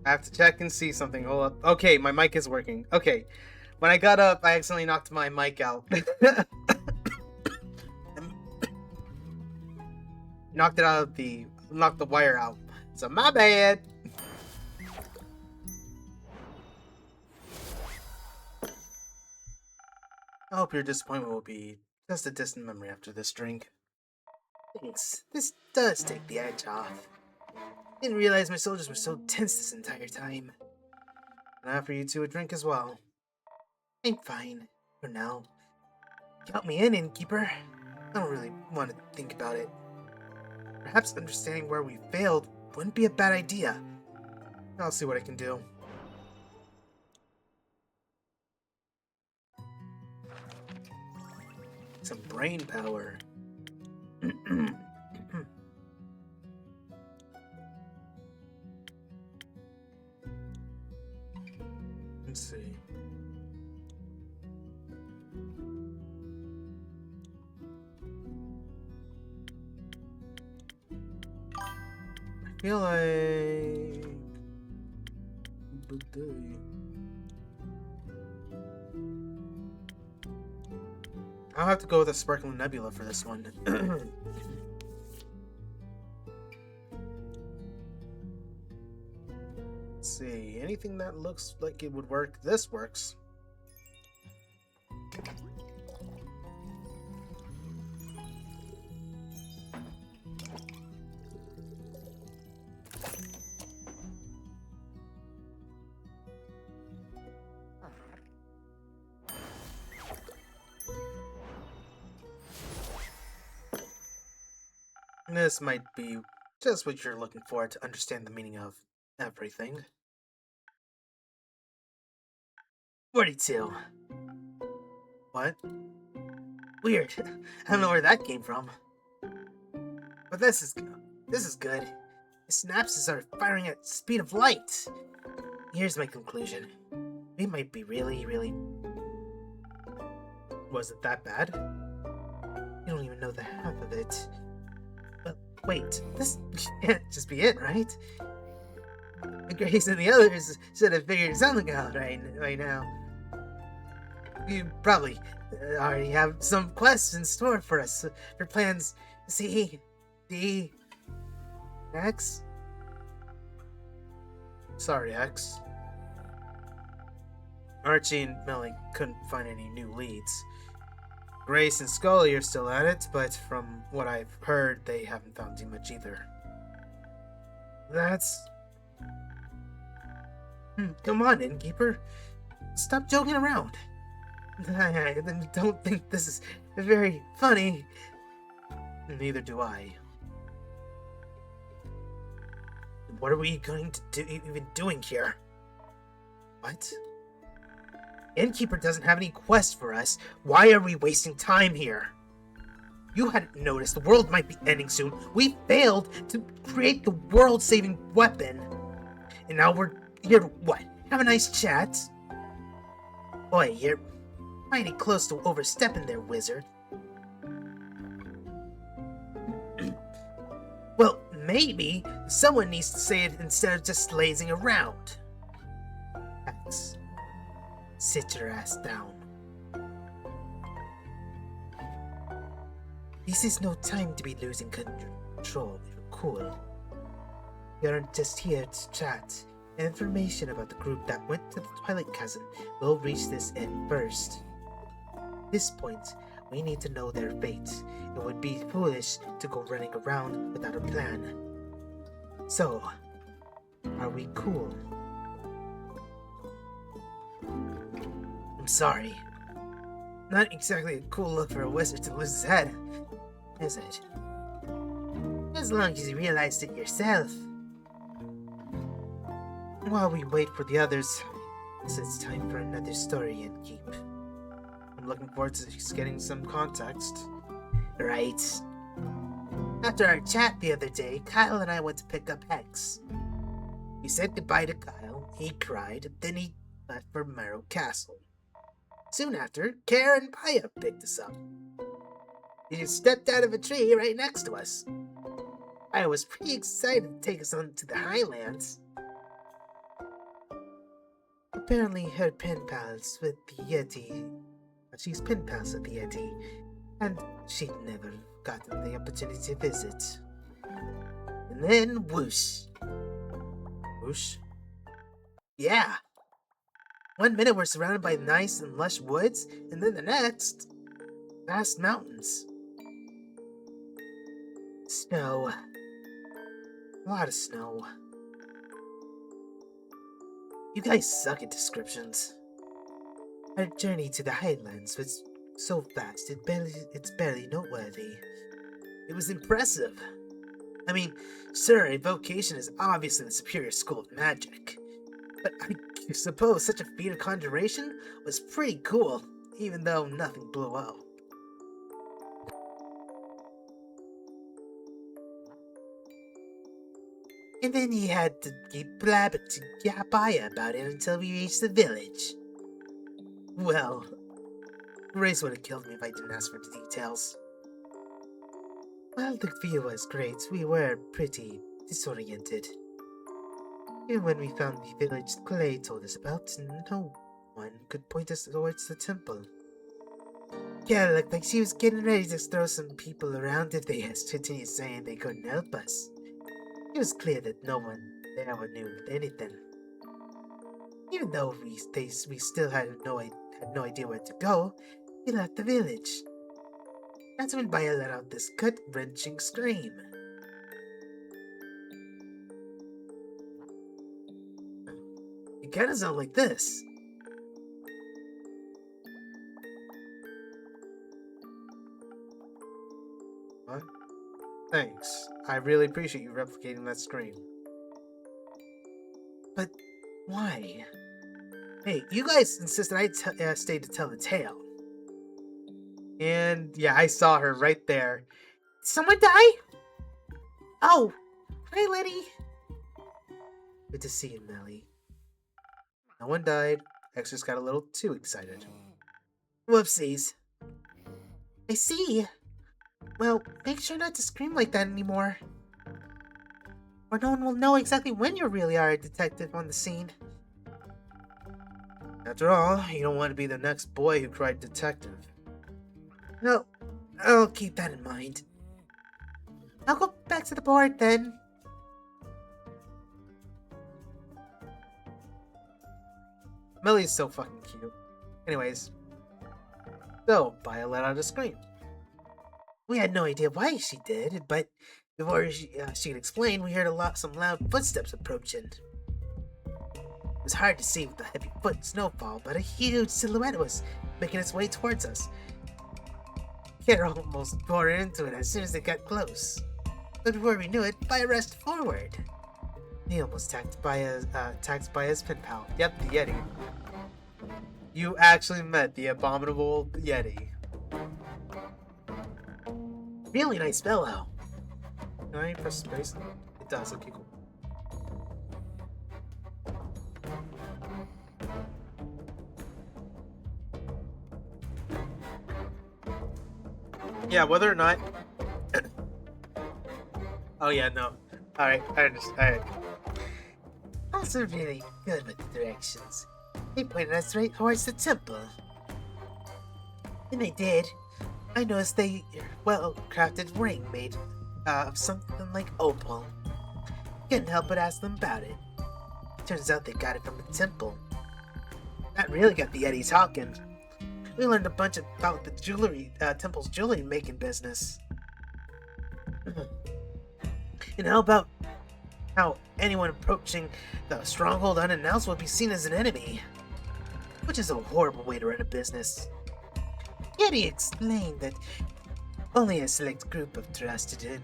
I have to check and see something. Hold up. Okay, my mic is working. Okay. When I got up, I accidentally knocked my mic out. knocked the wire out. So my bad. I hope your disappointment will be just a distant memory after this drink. Thanks. This does take the edge off. Didn't realize my soldiers were so tense this entire time. And I offer you two a drink as well. I'm fine. For now. Count me in, innkeeper. I don't really want to think about it. Perhaps understanding where we failed wouldn't be a bad idea. I'll see what I can do. Some brain power. Let's see. I feel like... I'll have to go with a Sparkling Nebula for this one. Let's see, anything that looks like it would work, this works. This might be just what you're looking for to understand the meaning of everything. 42. What? Weird. I don't know where that came from. But this is good. The synapses are firing at the speed of light. Here's my conclusion. We might be really... Was it that bad? You don't even know the half of it. Wait, this can't just be it, right? Grace and the others should have figured something out right now. You probably already have some quests in store for us, for plans C, D, X. Sorry, X. Archie and Melly couldn't find any new leads. Grace and Scully are still at it, but from what I've heard, they haven't found too much either. That's... Come on, innkeeper. Stop joking around. I don't think this is very funny. Neither do I. What are we going to do, even doing here? What? Innkeeper doesn't have any quest for us. Why are we wasting time here? You hadn't noticed the world might be ending soon. We failed to create the world-saving weapon. And now we're here to what? Have a nice chat? Boy, you're mighty close to overstepping there, wizard. Well, maybe someone needs to say it instead of just lazing around. X. Sit your ass down. This is no time to be losing control. You're cool. You aren't just here to chat. Information about the group that went to the Twilight Chasm will reach this end first. At this point, we need to know their fate. It would be foolish to go running around without a plan. So, are we cool? I'm sorry. Not exactly a cool look for a wizard to lose his head, is it? As long as you realized it yourself. While we wait for the others, it's time for another story and keep. I'm looking forward to just getting some context. Right. After our chat the other day, Kyle and I went to pick up Hex. We said goodbye to Kyle, he cried, then he left for Marrow Castle. Soon after, Kara and Paya picked us up. He just stepped out of a tree right next to us. I was pretty excited to take us on to the Highlands. Apparently her pen pals with the Yeti. She's pen pals with the Yeti, and she'd never gotten the opportunity to visit. And then whoosh. Whoosh? Yeah. 1 minute we're surrounded by nice and lush woods, and then the next, vast mountains. Snow. A lot of snow. You guys suck at descriptions. Our journey to the Highlands was so fast it's barely noteworthy. It was impressive. I mean, sure, evocation is obviously the superior school of magic. But I suppose such a feat of conjuration was pretty cool, even though nothing blew up. And then he had to keep blabbing to Yapaya about it until we reached the village. Well, Grace would have killed me if I didn't ask for the details. While the view was great, we were pretty disoriented. Even when we found the village Clay told us about, no one could point us towards the temple. Yeah, looked like she was getting ready to throw some people around if they continued saying they couldn't help us. It was clear that no one there knew anything. Even though we still had no idea where to go, we left the village. That's when Baya let out this gut-wrenching scream. It kinda sounded like this. What? Thanks. I really appreciate you replicating that scream. But why? Hey, you guys insisted I stayed to tell the tale. And yeah, I saw her right there. Did someone die? Oh, hi, Letty. Good to see you, Melly. No one died. X just got a little too excited. Whoopsies. I see. Well, make sure not to scream like that anymore. or no one will know exactly when you really are a detective on the scene. After all, you don't want to be the next boy who cried detective. No, I'll keep that in mind. I'll go back to the board then. Millie's so fucking cute. Anyways, so Baya let out a scream. We had no idea why she did, but before she could explain, we heard some loud footsteps approaching. It was hard to see with the heavy snowfall, but a huge silhouette was making its way towards us. Kara almost tore into it as soon as it got close. But before we knew it, Baya rushed forward. He almost attacked Baya's pen pal. Yep, the Yeti. You actually met the abominable Yeti. Really nice fellow. Can I press space? It does, okay, cool. Yeah, whether or not... oh yeah, no. Alright, I understand. Alright. Also really good with the directions. They pointed us right towards the temple. When they did, I noticed they well-crafted ring made of something like opal. Couldn't help but ask them about it. Turns out they got it from the temple. That really got the Yeti talking. We learned a bunch about the temple's jewelry making business. And how about how anyone approaching the stronghold unannounced would be seen as an enemy? Which is a horrible way to run a business. Yeti explained that only a select group of trusted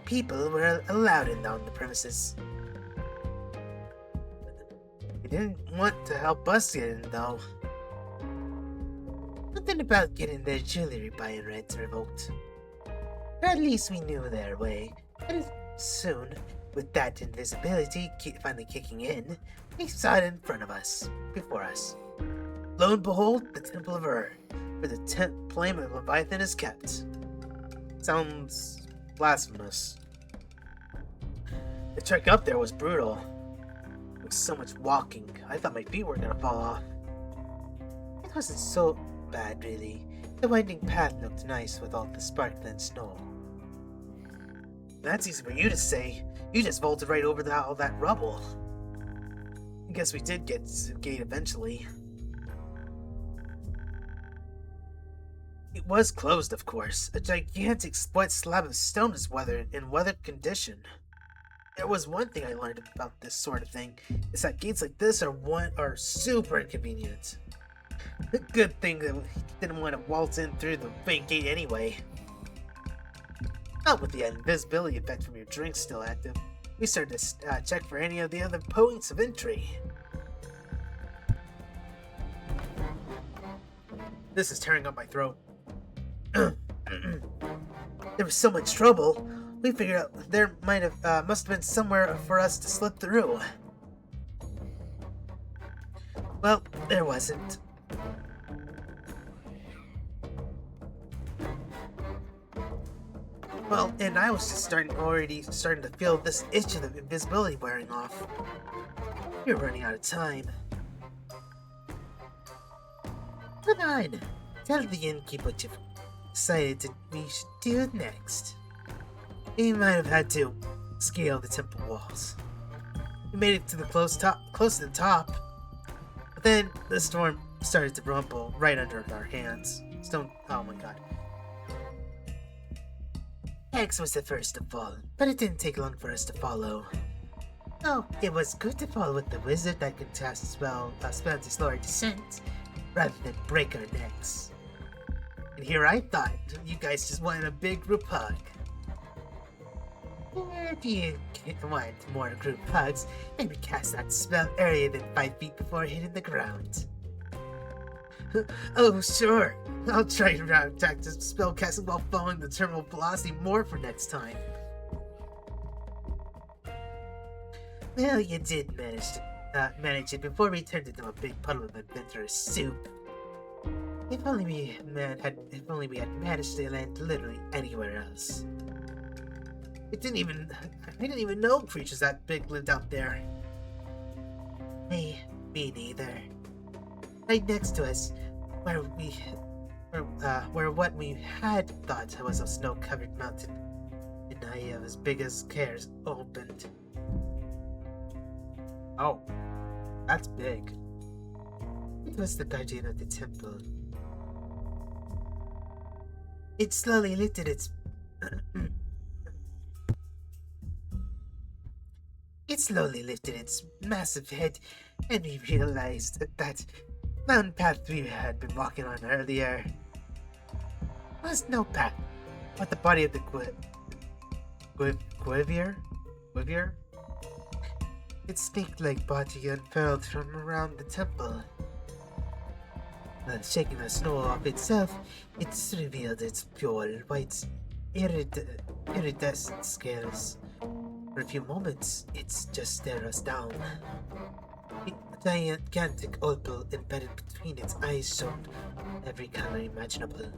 people were allowed in on the premises. He didn't want to help us get in, though. Nothing about getting their jewelry buying rights revoked. Or at least we knew their way. And soon, with that invisibility finally kicking in, we saw it in front of us, before us. Lo and behold, the Temple of Ur, where the flame of Leviathan is kept. Sounds blasphemous. The trek up there was brutal. There was so much walking, I thought my feet were gonna fall off. It wasn't so bad, really. The winding path looked nice with all the sparkling snow. That's easy for you to say. You just vaulted right over all that rubble. I guess we did get to the gate eventually. It was closed, of course. A gigantic wet slab of stone is in weathered condition. There was one thing I learned about this sort of thing, is that gates like this are super inconvenient. A good thing that we didn't want to waltz in through the main gate anyway. Not with the invisibility effect from your drink still active. We started to check for any of the other points of entry. This is tearing up my throat. There was so much trouble, we figured out there must have been somewhere for us to slip through. Well, there wasn't. Well, and I was just already starting to feel this itch of the invisibility wearing off. You're running out of time. Come on, tell the innkeeper what you've decided that we should do next. We might have had to scale the temple walls. We made it to the close to the top, but then the storm started to rumble right under our hands. Oh my god. X was the first to fall, but it didn't take long for us to follow. Oh, it was good to follow with the wizard that could cast a spell to slow our descent, rather than break our necks. And here I thought you guys just wanted a big group hug. If you want more group hugs, maybe cast that spell earlier than 5 feet before hitting the ground. Oh, sure. I'll try to practice spellcasting while following the terminal velocity more for next time. Well, you did manage it before we turned into a big puddle of adventurous soup. If only we had managed to land literally anywhere else. I didn't even know creatures that big lived out there. Hey, me neither. Right next to us, where what we had thought was a snow-covered mountain, an eye as big as Cares opened. Oh, that's big. It was the guardian of the temple. It slowly lifted its It slowly lifted its massive head, and we realized that mountain path we had been walking on earlier was no path, but the body of the Quivier? Its snake-like body unfurled from around the temple. Shaking the snow off itself, it revealed its pure white, iridescent scales. For a few moments, it just stared us down. A gigantic opal embedded between its eyes showed every color imaginable.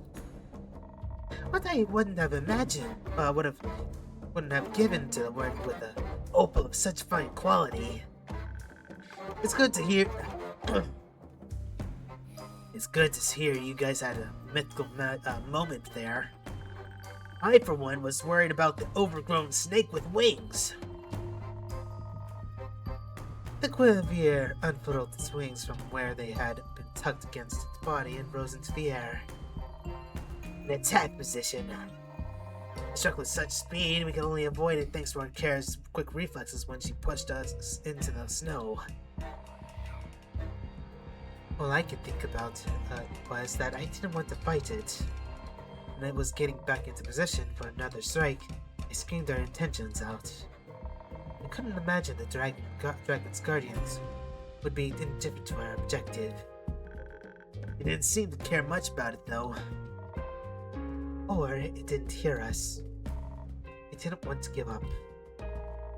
What I wouldn't have imagined, wouldn't have given to work with an opal of such fine quality. It's good to hear. It's good to hear you guys had a mythical moment there. I, for one, was worried about the overgrown snake with wings. The Quivier unfurled its wings from where they had been tucked against its body and rose into the air. In attack position. It struck with such speed we could only avoid it thanks to our Kara's quick reflexes when she pushed us into the snow. All I could think about was that I didn't want to fight it. When it was getting back into position for another strike, I screamed our intentions out. I couldn't imagine the dragon's guardians would be indifferent to our objective. It didn't seem to care much about it, though. Or it didn't hear us. It didn't want to give up.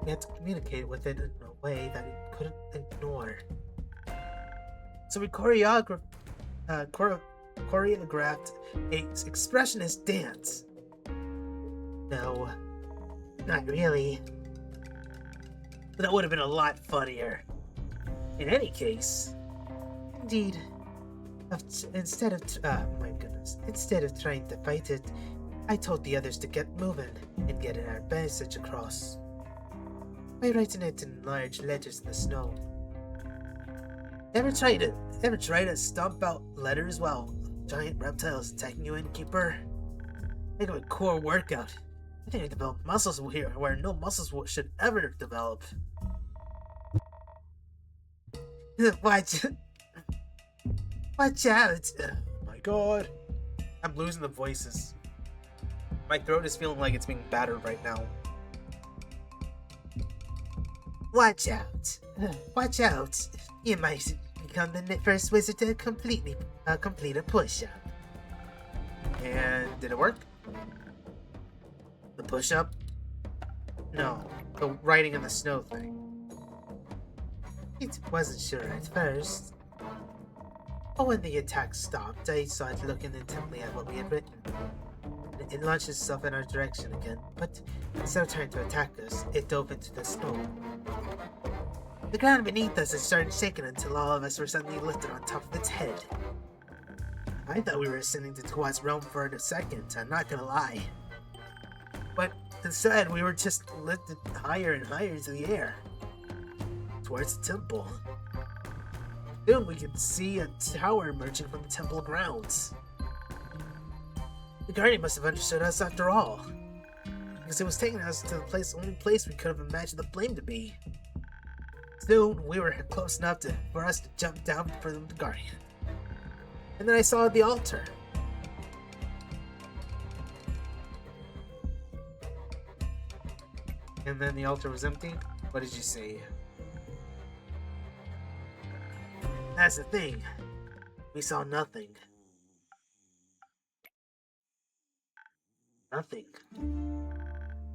We had to communicate with it in a way that it couldn't ignore. So we choreographed a expressionist dance. No, not really. But that would have been a lot funnier. In any case, indeed, instead of trying to fight it, I told the others to get moving and get our message across by writing it in large letters in the snow. Ever try to stomp out letters while giant reptiles attacking you, innkeeper? Think of a core workout. I think I developed muscles here where no muscles should ever develop. Watch out! My god. I'm losing the voices. My throat is feeling like it's being battered right now. Watch out! Watch out! You might become the first wizard to complete a push-up. And did it work? The push-up? No, the writing in the snow thing. It wasn't sure at first. But when the attack stopped, I saw it looking intently at what we had written. It launched itself in our direction again, but instead of trying to attack us, it dove into the snow. The ground beneath us had started shaking until all of us were suddenly lifted on top of its head. I thought we were ascending to Tuat's realm for a second, I'm not gonna lie. But instead, we were just lifted higher and higher into the air, towards the temple. Soon we could see a tower emerging from the temple grounds. The guardian must have understood us after all, because it was taking us to the only place we could have imagined the flame to be. Soon we were close enough for us to jump down for the guardian. And then I saw the altar. And then the altar was empty? What did you say? That's the thing. We saw nothing. Nothing.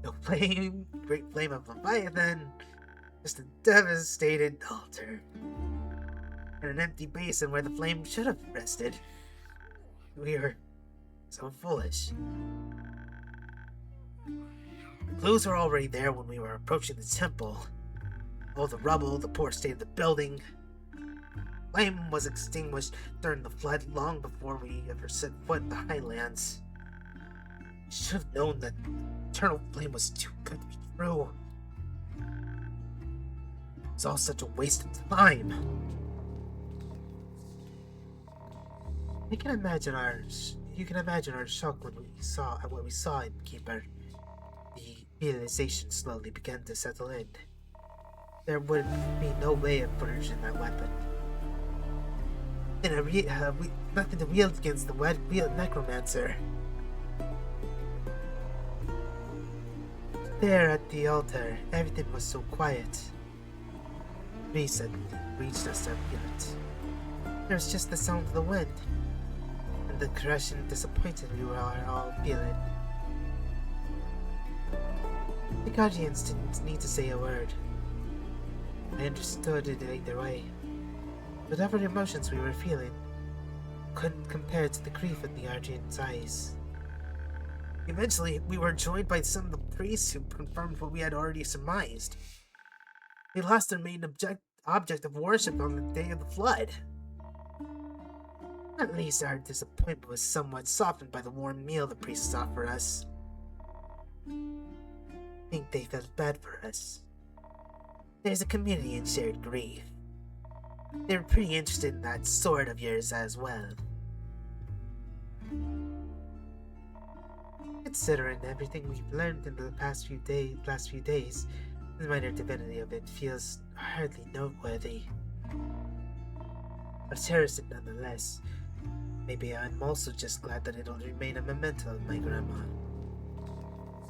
No flame, great flame of Leviathan, just a devastated altar. And an empty basin where the flame should have rested. We were so foolish. Clues were already there when we were approaching the temple. All the rubble, the poor state of the building. Flame was extinguished during the flood long before we ever set foot in the highlands. Should have known that eternal flame was too good to be true. It was all such a waste of time. You can imagine our shock when we saw what we saw in Keeper. The realization slowly began to settle in. There would be no way of purging that weapon. And nothing to wield against the wheel necromancer. There at the altar, everything was so quiet. We suddenly reached us to feel it. There was just the sound of the wind, and the crushing disappointment we were all feeling. The guardians didn't need to say a word. I understood it either way. Whatever emotions we were feeling couldn't compare to the grief in the guardians' eyes. Eventually, we were joined by some of the priests who confirmed what we had already surmised. They lost their main object of worship on the day of the flood. At least our disappointment was somewhat softened by the warm meal the priests offered us. I think they felt bad for us. There's a community in shared grief. They were pretty interested in that sword of yours as well. Considering everything we've learned in the past few days, the minor divinity of it feels hardly noteworthy. I'll cherish it nonetheless. Maybe I'm also just glad that it'll remain a memento of my grandma.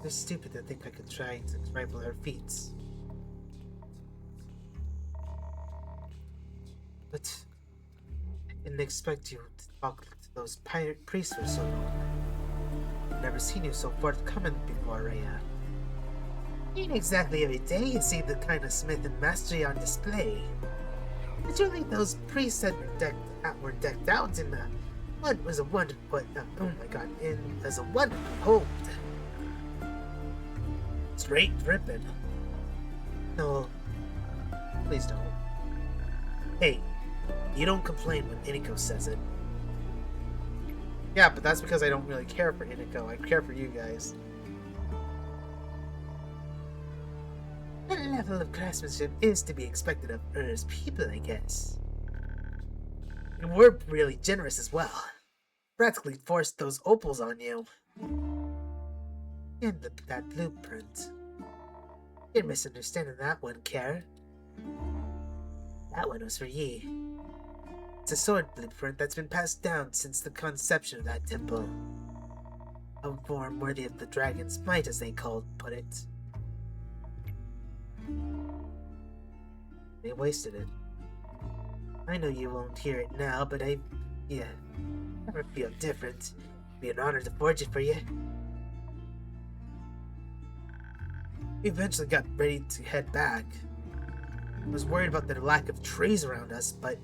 It's stupid to think I could try to rival her feats. But I didn't expect you to talk to those pirate priests for so long. I've never seen you so forthcoming before, Rhea. Ain't exactly every day you see the kind of smith and mastery on display. But surely those priests that were decked out in the what was a wonder, but oh my god, it was a wonder to behold. Straight dripping. No, please don't. Hey, you don't complain when Iniko says it. Yeah, but that's because I don't really care for Iniko. I care for you guys. That level of craftsmanship is to be expected of Ur's people, I guess. And we're really generous as well. Practically forced those opals on you. And that blueprint. You're misunderstanding that one, Kara. That one was for ye. It's a sword blueprint that's been passed down since the conception of that temple. A form worthy of the dragon's might, as they put it. They wasted it. I know you won't hear it now, but never feel different. It'd be an honor to forge it for you. We eventually got ready to head back. I was worried about the lack of trees around us, but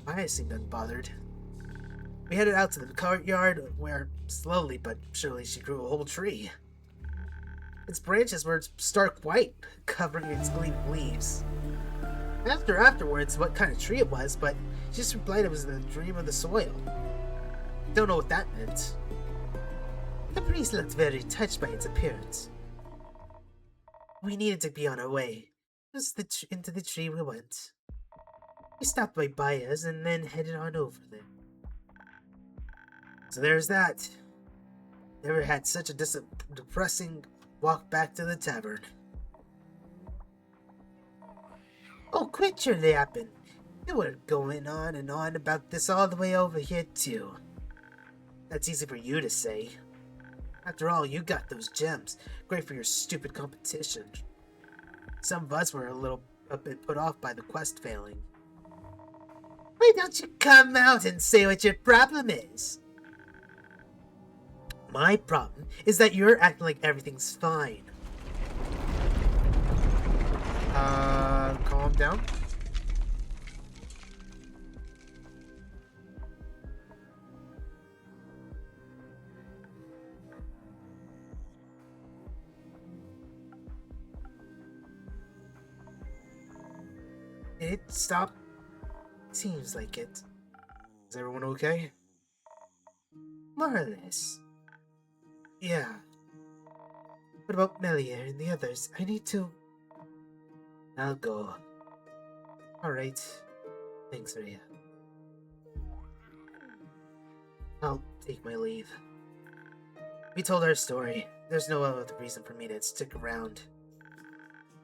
Maya seemed unbothered. We headed out to the courtyard, where slowly but surely she grew a whole tree. Its branches were stark white, covering its gleaming leaves. I asked her afterwards what kind of tree it was, but she just replied it was the dream of the soil. Don't know what that meant. The priest looked very touched by its appearance. We needed to be on our way. Into the tree we went. We stopped by Baya's and then headed on over there. So there's that. Never had such a depressing walk back to the tavern. Oh, quit your yapping. You were going on and on about this all the way over here, too. That's easy for you to say. After all, you got those gems. Great for your stupid competition. Some of us were a bit put off by the quest failing. Why don't you come out and say what your problem is? My problem is that you're acting like everything's fine. Calm down. Did it stop? Seems like it. Is everyone okay? More or less. Yeah. What about Melia and the others? I need to... I'll go. Alright. Thanks, Rhea. I'll take my leave. We told our story. There's no other reason for me to stick around.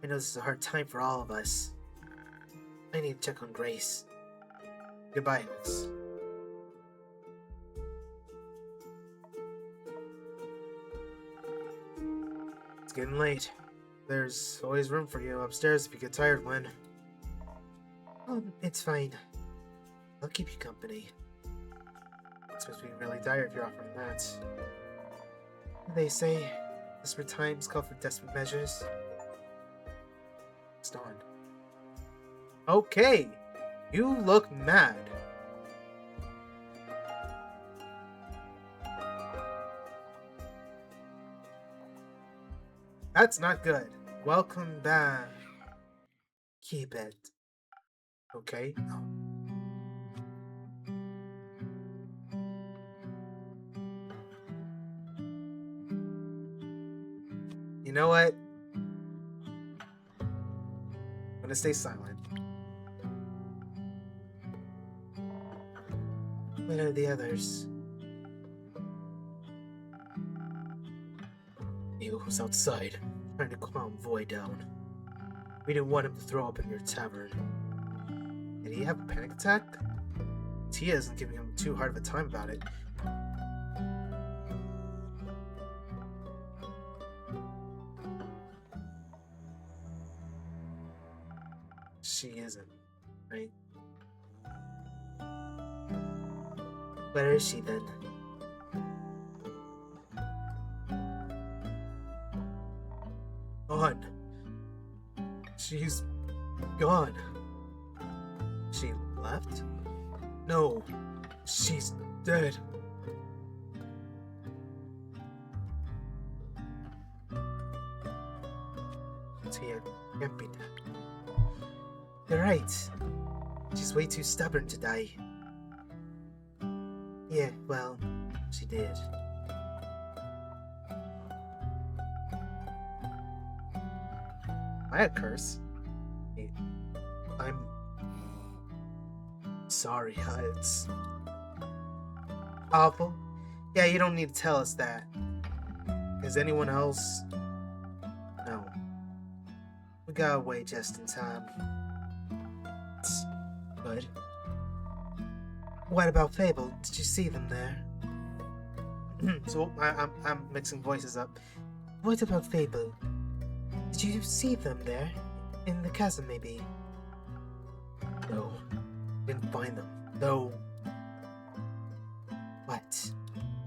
I know this is a hard time for all of us. I need to check on Grace. Goodbye, Alex. It's getting late. There's always room for you upstairs if you get tired, Lynn. It's fine. I'll keep you company. It's supposed to be really dire if you're offering that. They say desperate times call for desperate measures. It's dawn. Okay, you look mad. That's not good. Welcome back. Keep it. Okay. You know what? I'm gonna stay silent. What are the others? He was outside, trying to calm Void down. We didn't want him to throw up in your tavern. Did he have a panic attack? Tia isn't giving him too hard of a time about it. She isn't, right? Where is she then? Gone. She's gone. She left? No, she's dead. Tia can't be dead. You're right. She's way too stubborn to die. Yeah, well, she did. I had curse. I'm sorry. It's Awful? Yeah, you don't need to tell us that. Is anyone else? No. We got away just in time. It's good. What about Fable? Did you see them there? So I'm mixing voices up. What about Fable? Did you see them there? In the chasm, maybe? No, didn't find them. No. What?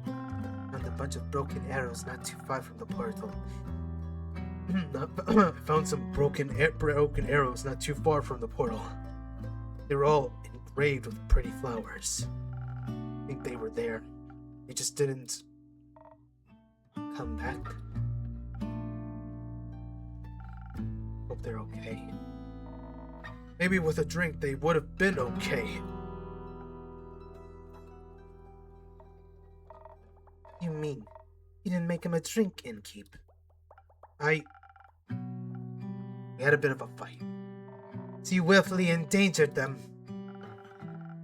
Found a bunch of broken arrows not too far from the portal. I found some broken arrows not too far from the portal. They were all engraved with pretty flowers. I think they were there. They just didn't Come back. hope they're okay. Maybe with a drink they would have been okay. You mean you didn't make him a drink, Innkeep? We had a bit of a fight. So you willfully endangered them.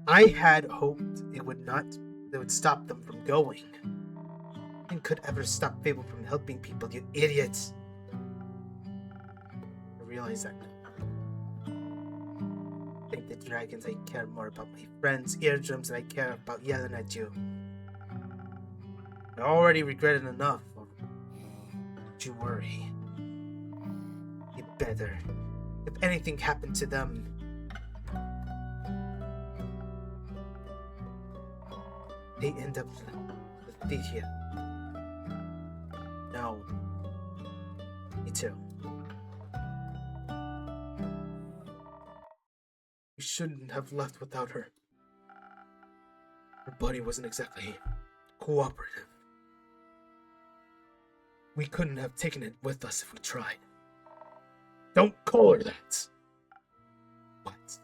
I had hoped it would stop them from going. Nothing could ever stop Fable from helping people, you idiots. I realize that now. I think the dragons I care more about my friends' eardrums than I care about yelling at you. I already regretted enough. Don't you worry. You better. If anything happened to them, they end up with Lydia. No. Me too. We shouldn't have left without her. Her body wasn't exactly cooperative. We couldn't have taken it with us if we tried. Don't call her that! What?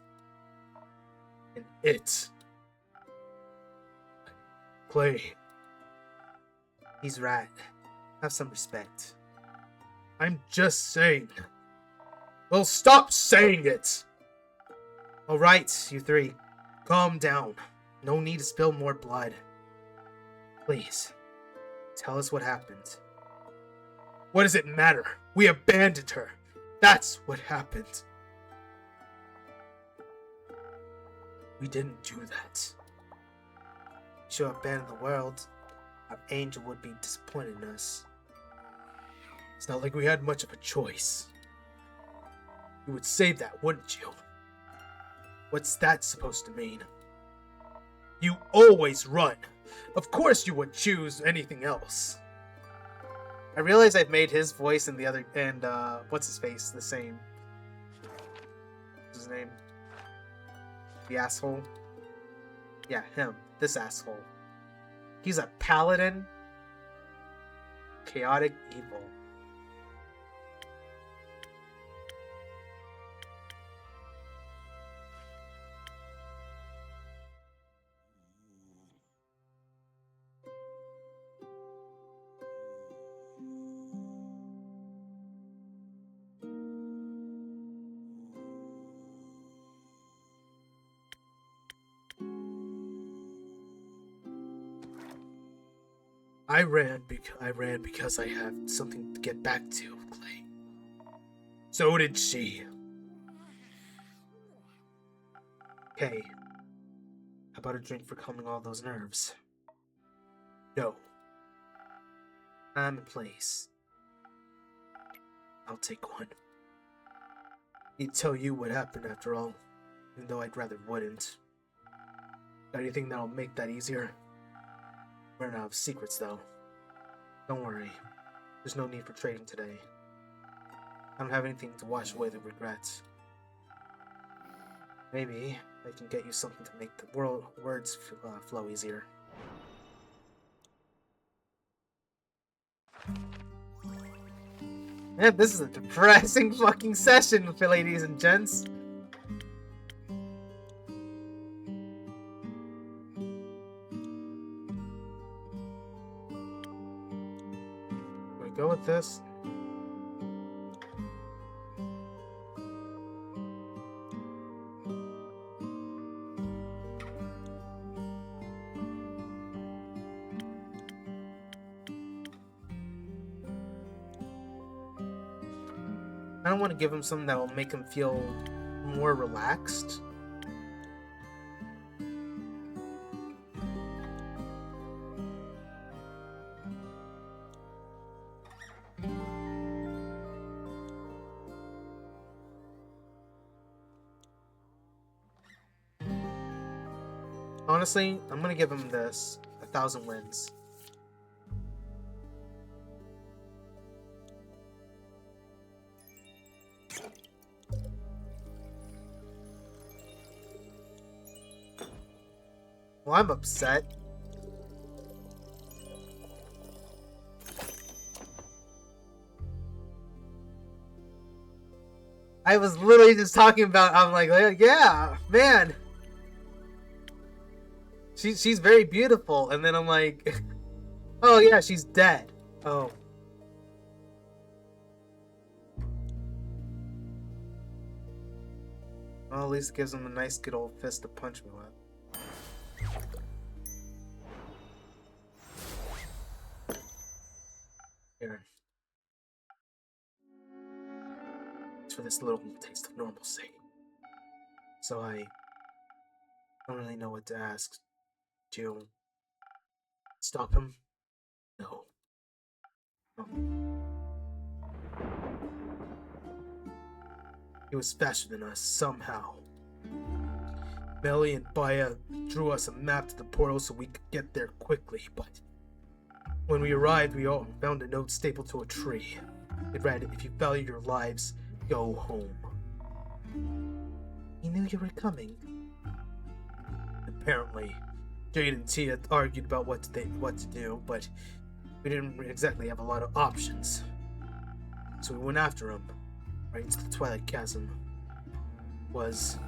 And it. Clay. He's right. Have some respect. I'm just saying. Well, stop saying it! Alright, you three. Calm down. No need to spill more blood. Please. Tell us what happened. What does it matter? We abandoned her. That's what happened. We didn't do that. If you abandoned the world, our angel would be disappointed in us. It's not like we had much of a choice. You would say that, wouldn't you? What's that supposed to mean? You always run. Of course you would choose anything else. I realize I've made his voice and what's his face the same. What's his name? The asshole? Yeah, him. This asshole. He's a paladin. Chaotic evil. I ran because I have something to get back to, Clay. So did she. Hey, how about a drink for calming all those nerves? No. I'm in place. I'll take one. He'd tell you what happened after all, even though I'd rather wouldn't. Got anything that'll make that easier? We're out of secrets, though. Don't worry. There's no need for trading today. I don't have anything to wash away the regrets. Maybe I can get you something to make the words flow easier. Man, this is a depressing fucking session, ladies and gents. Go with this. I don't want to give him something that will make him feel more relaxed. Honestly, I'm gonna give him this. 1,000 wins. Well, I'm upset. I was literally just talking about, I'm like, yeah, man. She's very beautiful, and then I'm like, oh yeah, she's dead. Oh. Well, at least it gives him a nice good old fist to punch me with. Here. It's for this little taste of normalcy. So I don't really know what to ask. Do you stop him? No. No. He was faster than us, somehow. Melly and Baya drew us a map to the portal so we could get there quickly, but when we arrived, we all found a note stapled to a tree. It read, "If you value your lives, go home." He knew you were coming. Apparently. Jade and Tia argued about what to do, but we didn't exactly have a lot of options. So we went after him, right into the Twilight Chasm. Was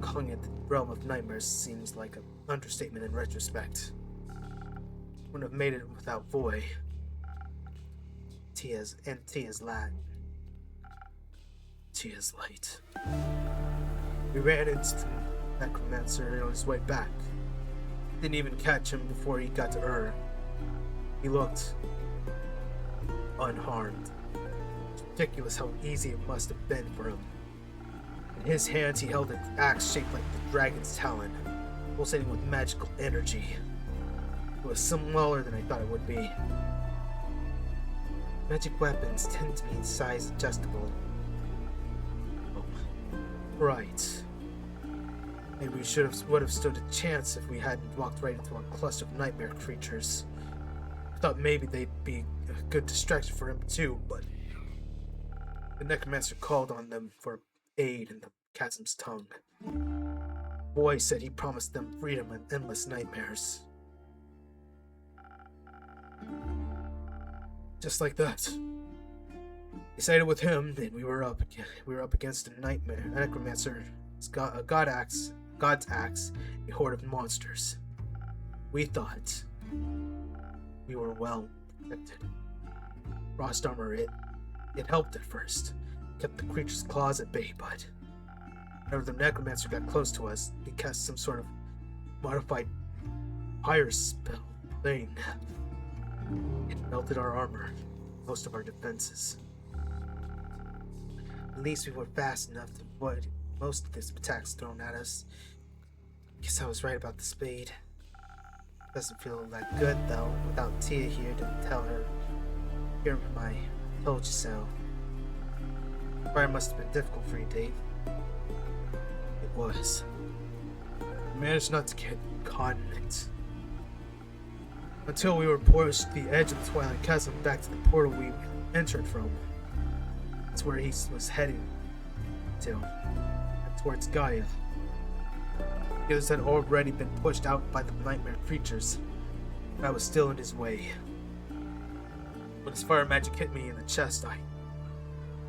Calling it the realm of nightmares seems like an understatement in retrospect. Wouldn't have made it without Voy. Tia's light. Tia's light. We ran into the necromancer on his way back. Didn't even catch him before he got to Ur. He looked unharmed. It's ridiculous how easy it must have been for him. In his hands he held an axe shaped like the dragon's talon, pulsating with magical energy. It was smaller than I thought it would be. Magic weapons tend to be size adjustable. Oh, right. Maybe we would have stood a chance if we hadn't walked right into a cluster of nightmare creatures. I thought maybe they'd be a good distraction for him too, but the necromancer called on them for aid in the chasm's tongue. Boy said he promised them freedom and endless nightmares. Just like that. We sided with him, and we were up against a necromancer, God's axe, a horde of monsters. We thought we were well protected. Frost armor, it helped at first, kept the creature's claws at bay, but whenever the necromancer got close to us, he cast some sort of modified fire spell thing. It melted our armor, most of our defenses. At least we were fast enough to avoid most of this attacks thrown at us. Guess I was right about the spade. Doesn't feel that good though, without Tia here to tell her. Hear my told you so. Fire must have been difficult for you, Dave. It was. I managed not to get caught in it. Until we were pushed to the edge of the Twilight Chasm back to the portal we entered from. That's where he was heading to. Towards Gaia. The others had already been pushed out by the nightmare creatures. But I was still in his way. When his fire magic hit me in the chest, I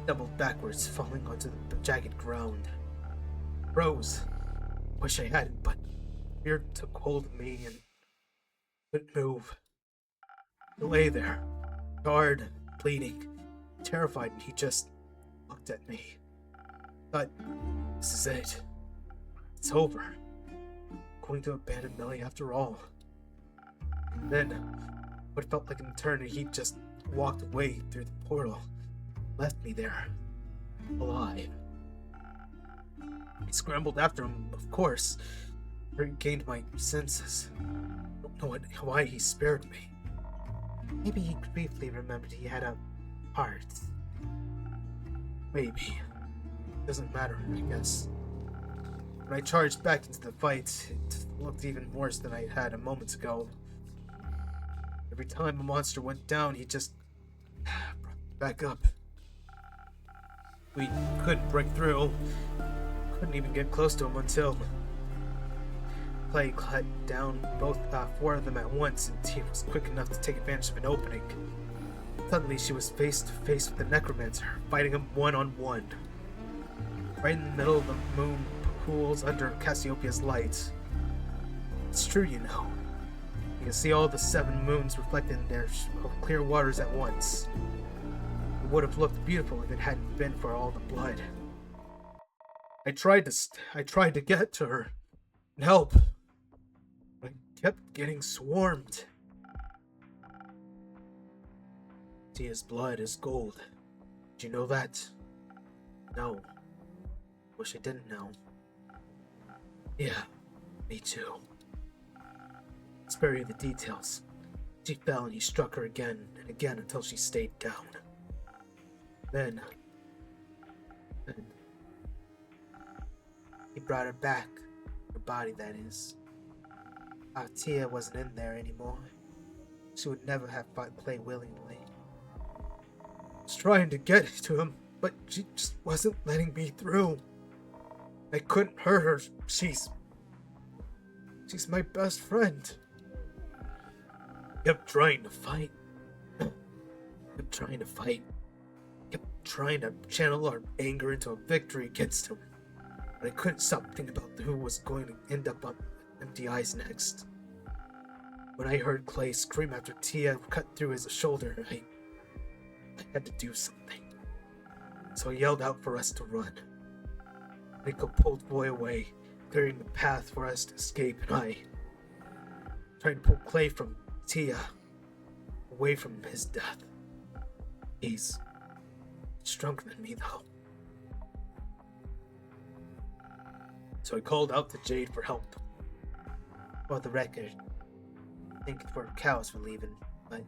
doubled backwards, falling onto the jagged ground. Froze. Wish I hadn't, but fear took hold of me and couldn't move. I lay there, scarred, bleeding, terrified, and he just looked at me. Thought, this is it. It's over. Going to abandon Millie after all. And then, what felt like an eternity, he just walked away through the portal, left me there, alive. I scrambled after him, of course, regained my senses. I don't know why he spared me. Maybe he briefly remembered he had a heart. Maybe. Doesn't matter, I guess. When I charged back into the fight, it looked even worse than I had a moment ago. Every time a monster went down, he just brought me back up. We couldn't break through. Couldn't even get close to him until Plague cut down four of them at once, and Tia was quick enough to take advantage of an opening. Suddenly, she was face to face with the necromancer, fighting him one-on-one. Right in the middle of the moon pools under Cassiopeia's light. It's true, you know. You can see all the 7 moons reflected in their clear waters at once. It would have looked beautiful if it hadn't been for all the blood. I tried to get to her and help. I kept getting swarmed. Tia's blood is gold. Did you know that? No. Wish I didn't know. Yeah, me too. Spare you the details. She fell and he struck her again and again until she stayed down. Then He brought her back. Her body, that is. Our Tia wasn't in there anymore. She would never have played willingly. I was trying to get to him, but she just wasn't letting me through. I couldn't hurt her. She's my best friend. Kept trying to fight. Kept trying to channel our anger into a victory against him. but I couldn't stop thinking about who was going to end up on empty eyes next. When I heard Clay scream after Tia cut through his shoulder, I had to do something. So I yelled out for us to run. Nico pulled Boy away, clearing the path for us to escape, and I tried to pull Clay from Tia, away from his death. He's stronger than me, though. So I called out to Jade for help. For the record, I think we're cows for leaving, but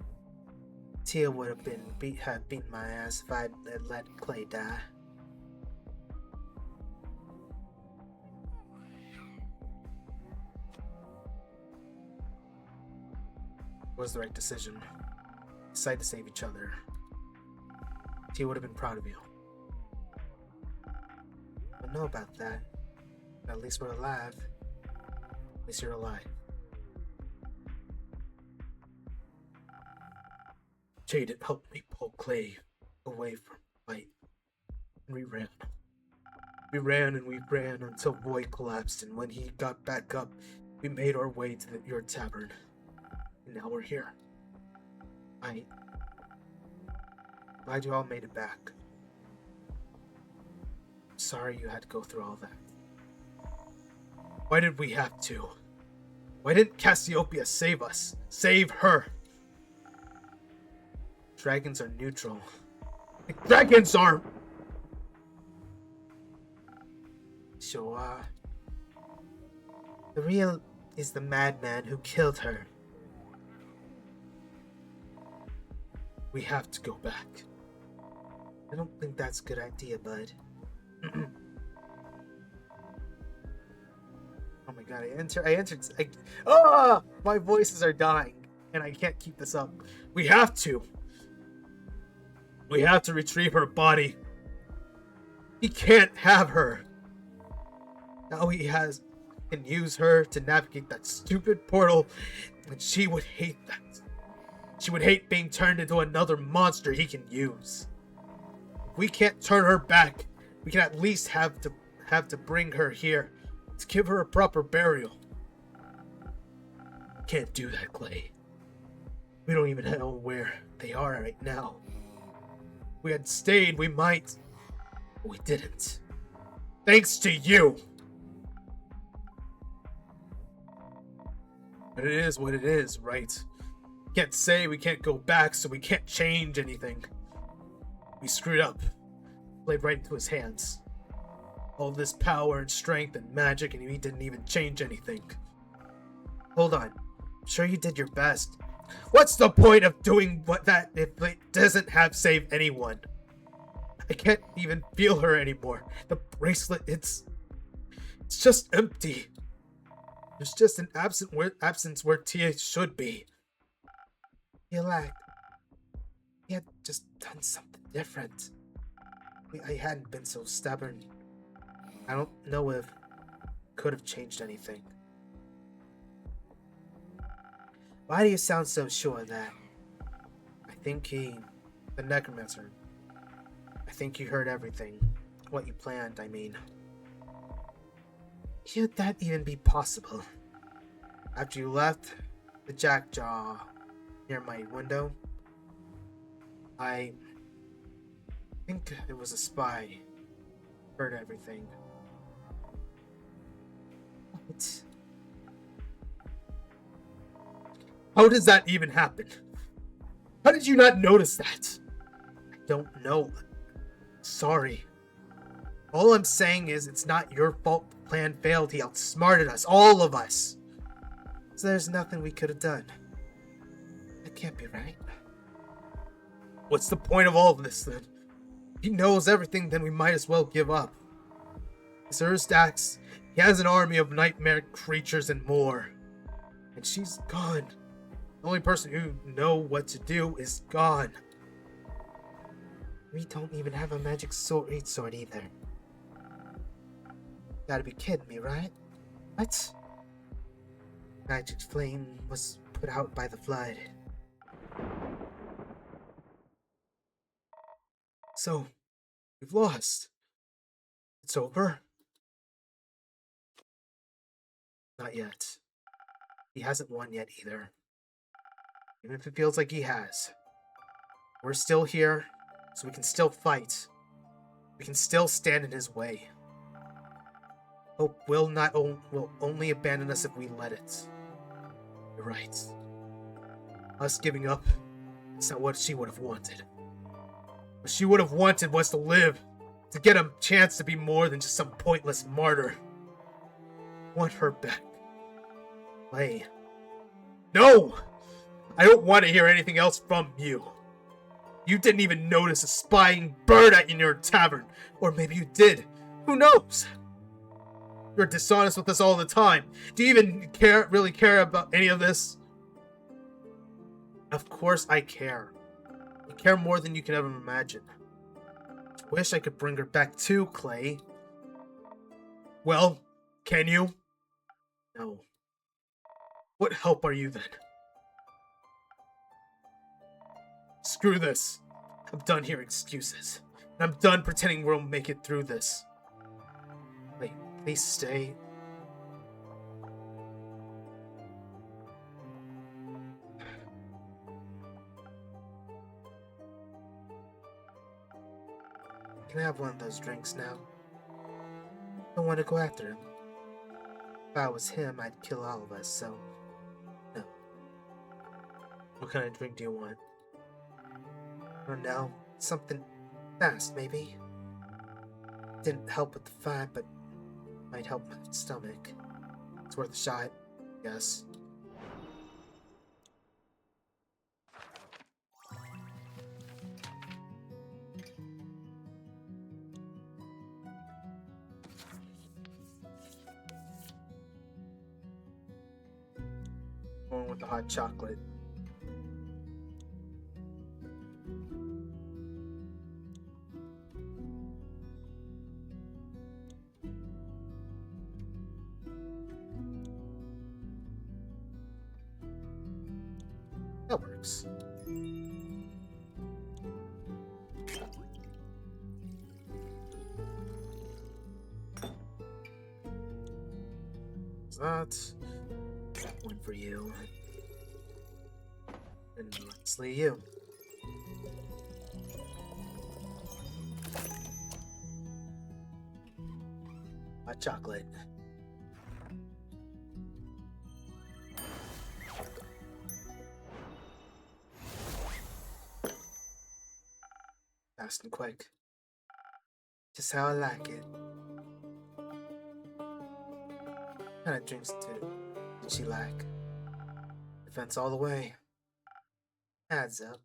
Tia would have beaten my ass if I'd let Clay die. It was the right decision. Decided to save each other. Tia would have been proud of you. I don't know about that. At least we're alive. At least you're alive. Jade helped me pull Clay away from the fight. And we ran. We ran and we ran until Roy collapsed, and when he got back up, we made our way to your tavern. And now we're here. Glad you all made it back. Sorry you had to go through all that. Why did we have to? Why didn't Cassiopeia save us? Save her! Dragons are neutral. Dragons aren't! Sure. The real is the madman who killed her. We have to go back. I don't think that's a good idea, bud. Oh my god, my voices are dying, and I can't keep this up. We have to. We have to retrieve her body. He can't have her. Now he can use her to navigate that stupid portal, and she would hate that. She would hate being turned into another monster he can use. If we can't turn her back, we can at least have to bring her here to give her a proper burial. Can't do that, Clay. We don't even know where they are right now. If we had stayed, we might. But we didn't. Thanks to you. But it is what it is, right? We can't say we can't go back, so we can't change anything. We screwed up. Played right into his hands. All this power and strength and magic, and he didn't even change anything. Hold on. I'm sure you did your best. What's the point of doing that if it doesn't have save anyone? I can't even feel her anymore. The bracelet, it's just empty. There's just an absence where Tia should be. Feel like he had just done something different. I hadn't been so stubborn. I don't know if could have changed anything. Why do you sound so sure of that? I think the necromancer, I think he heard everything. What you planned, I mean. Could that even be possible? After you left the jackjaw near my window, I think it was a spy. Heard everything. What? How does that even happen? How did you not notice that? I don't know. Sorry. All I'm saying is it's not your fault the plan failed. He outsmarted us, all of us. So there's nothing we could have done. That can't be right. What's the point of all of this then? He knows everything, then we might as well give up. Sir Stax, he has an army of nightmare creatures and more. And she's gone. The only person who knows what to do is gone. We don't even have a magic sword either. Gotta be kidding me, right? What? Magic flame was put out by the flood. So, we've lost. It's over. Not yet. He hasn't won yet either. Even if it feels like he has. We're still here, so we can still fight. We can still stand in his way. Hope will only abandon us if we let it. You're right. Us giving up, it's not what she would have wanted. What she would have wanted was to live, to get a chance to be more than just some pointless martyr. I want her back. Clay. No! I don't want to hear anything else from you. You didn't even notice a spying bird in your tavern. Or maybe you did. Who knows? You're dishonest with us all the time. Do you even really care about any of this? Of course I care. I care more than you can ever imagine. I wish I could bring her back too, Clay. Well, can you? No. What help are you then? Screw this. I'm done hearing excuses. And I'm done pretending we'll make it through this. Wait, please stay. Can I have one of those drinks now? I don't want to go after him. If I was him, I'd kill all of us, so... No. What kind of drink do you want? I don't know. Something fast, maybe? Didn't help with the fight, but might help my stomach. It's worth a shot, I guess. Going with the hot chocolate. That works. That's one for you. And lastly, you. Hot chocolate. Fast and quick. Just how I like it. What kind of drinks did she like? Defense all the way. Adds up.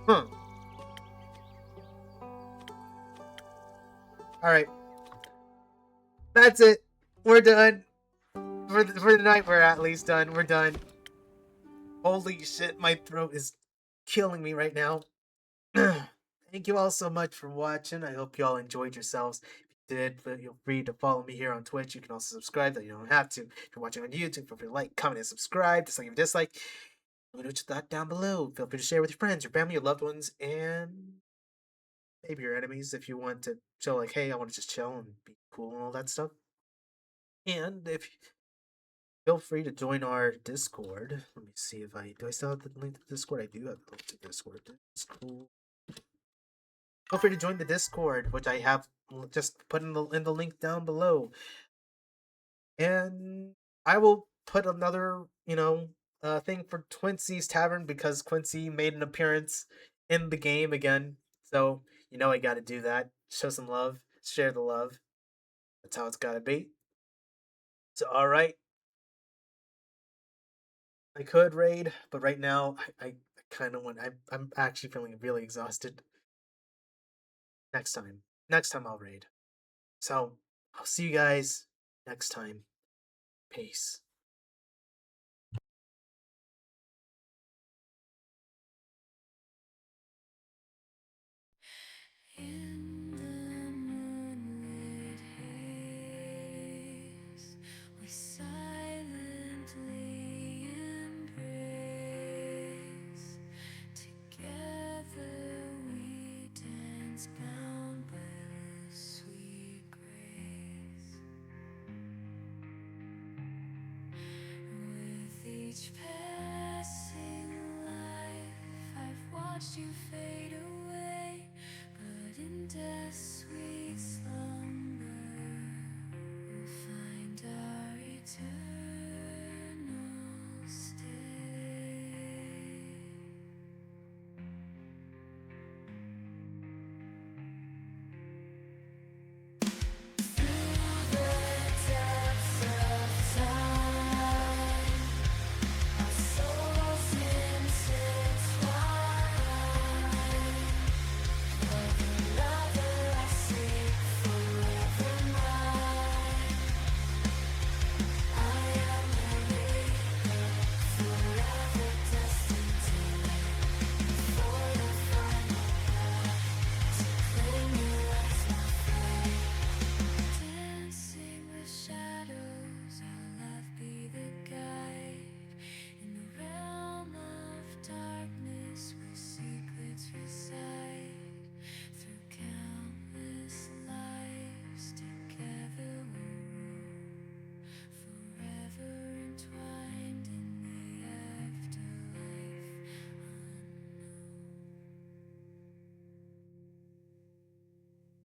Huh. Alright. That's it. We're done. For the night, we're at least done. We're done. Holy shit, my throat is killing me right now. Thank you all so much for watching. I hope you all enjoyed yourselves. If you did, feel free to follow me here on Twitch. You can also subscribe, though you don't have to. If you're watching on YouTube, feel free to like, comment, and subscribe. Dislike if you dislike. Let me know what you thought down below. Feel free to share with your friends, your family, your loved ones, and maybe your enemies if you want to show like, hey, I want to just chill and be cool and all that stuff. And if feel free to join our Discord. Let me see if do I still have the link to the Discord? I do have the link to the Discord. That's cool. Feel free to join the Discord, which I have just put in the link down below. And I will put another, thing for Quincy's Tavern because Quincy made an appearance in the game again. So, I gotta do that. Show some love. Share the love. That's how it's gotta be. So, alright. I could raid, but right now, I kind of want... I'm actually feeling really exhausted. Next time I'll raid. So, I'll see you guys next time. Peace. each passing life I've watched you fade away, but in death's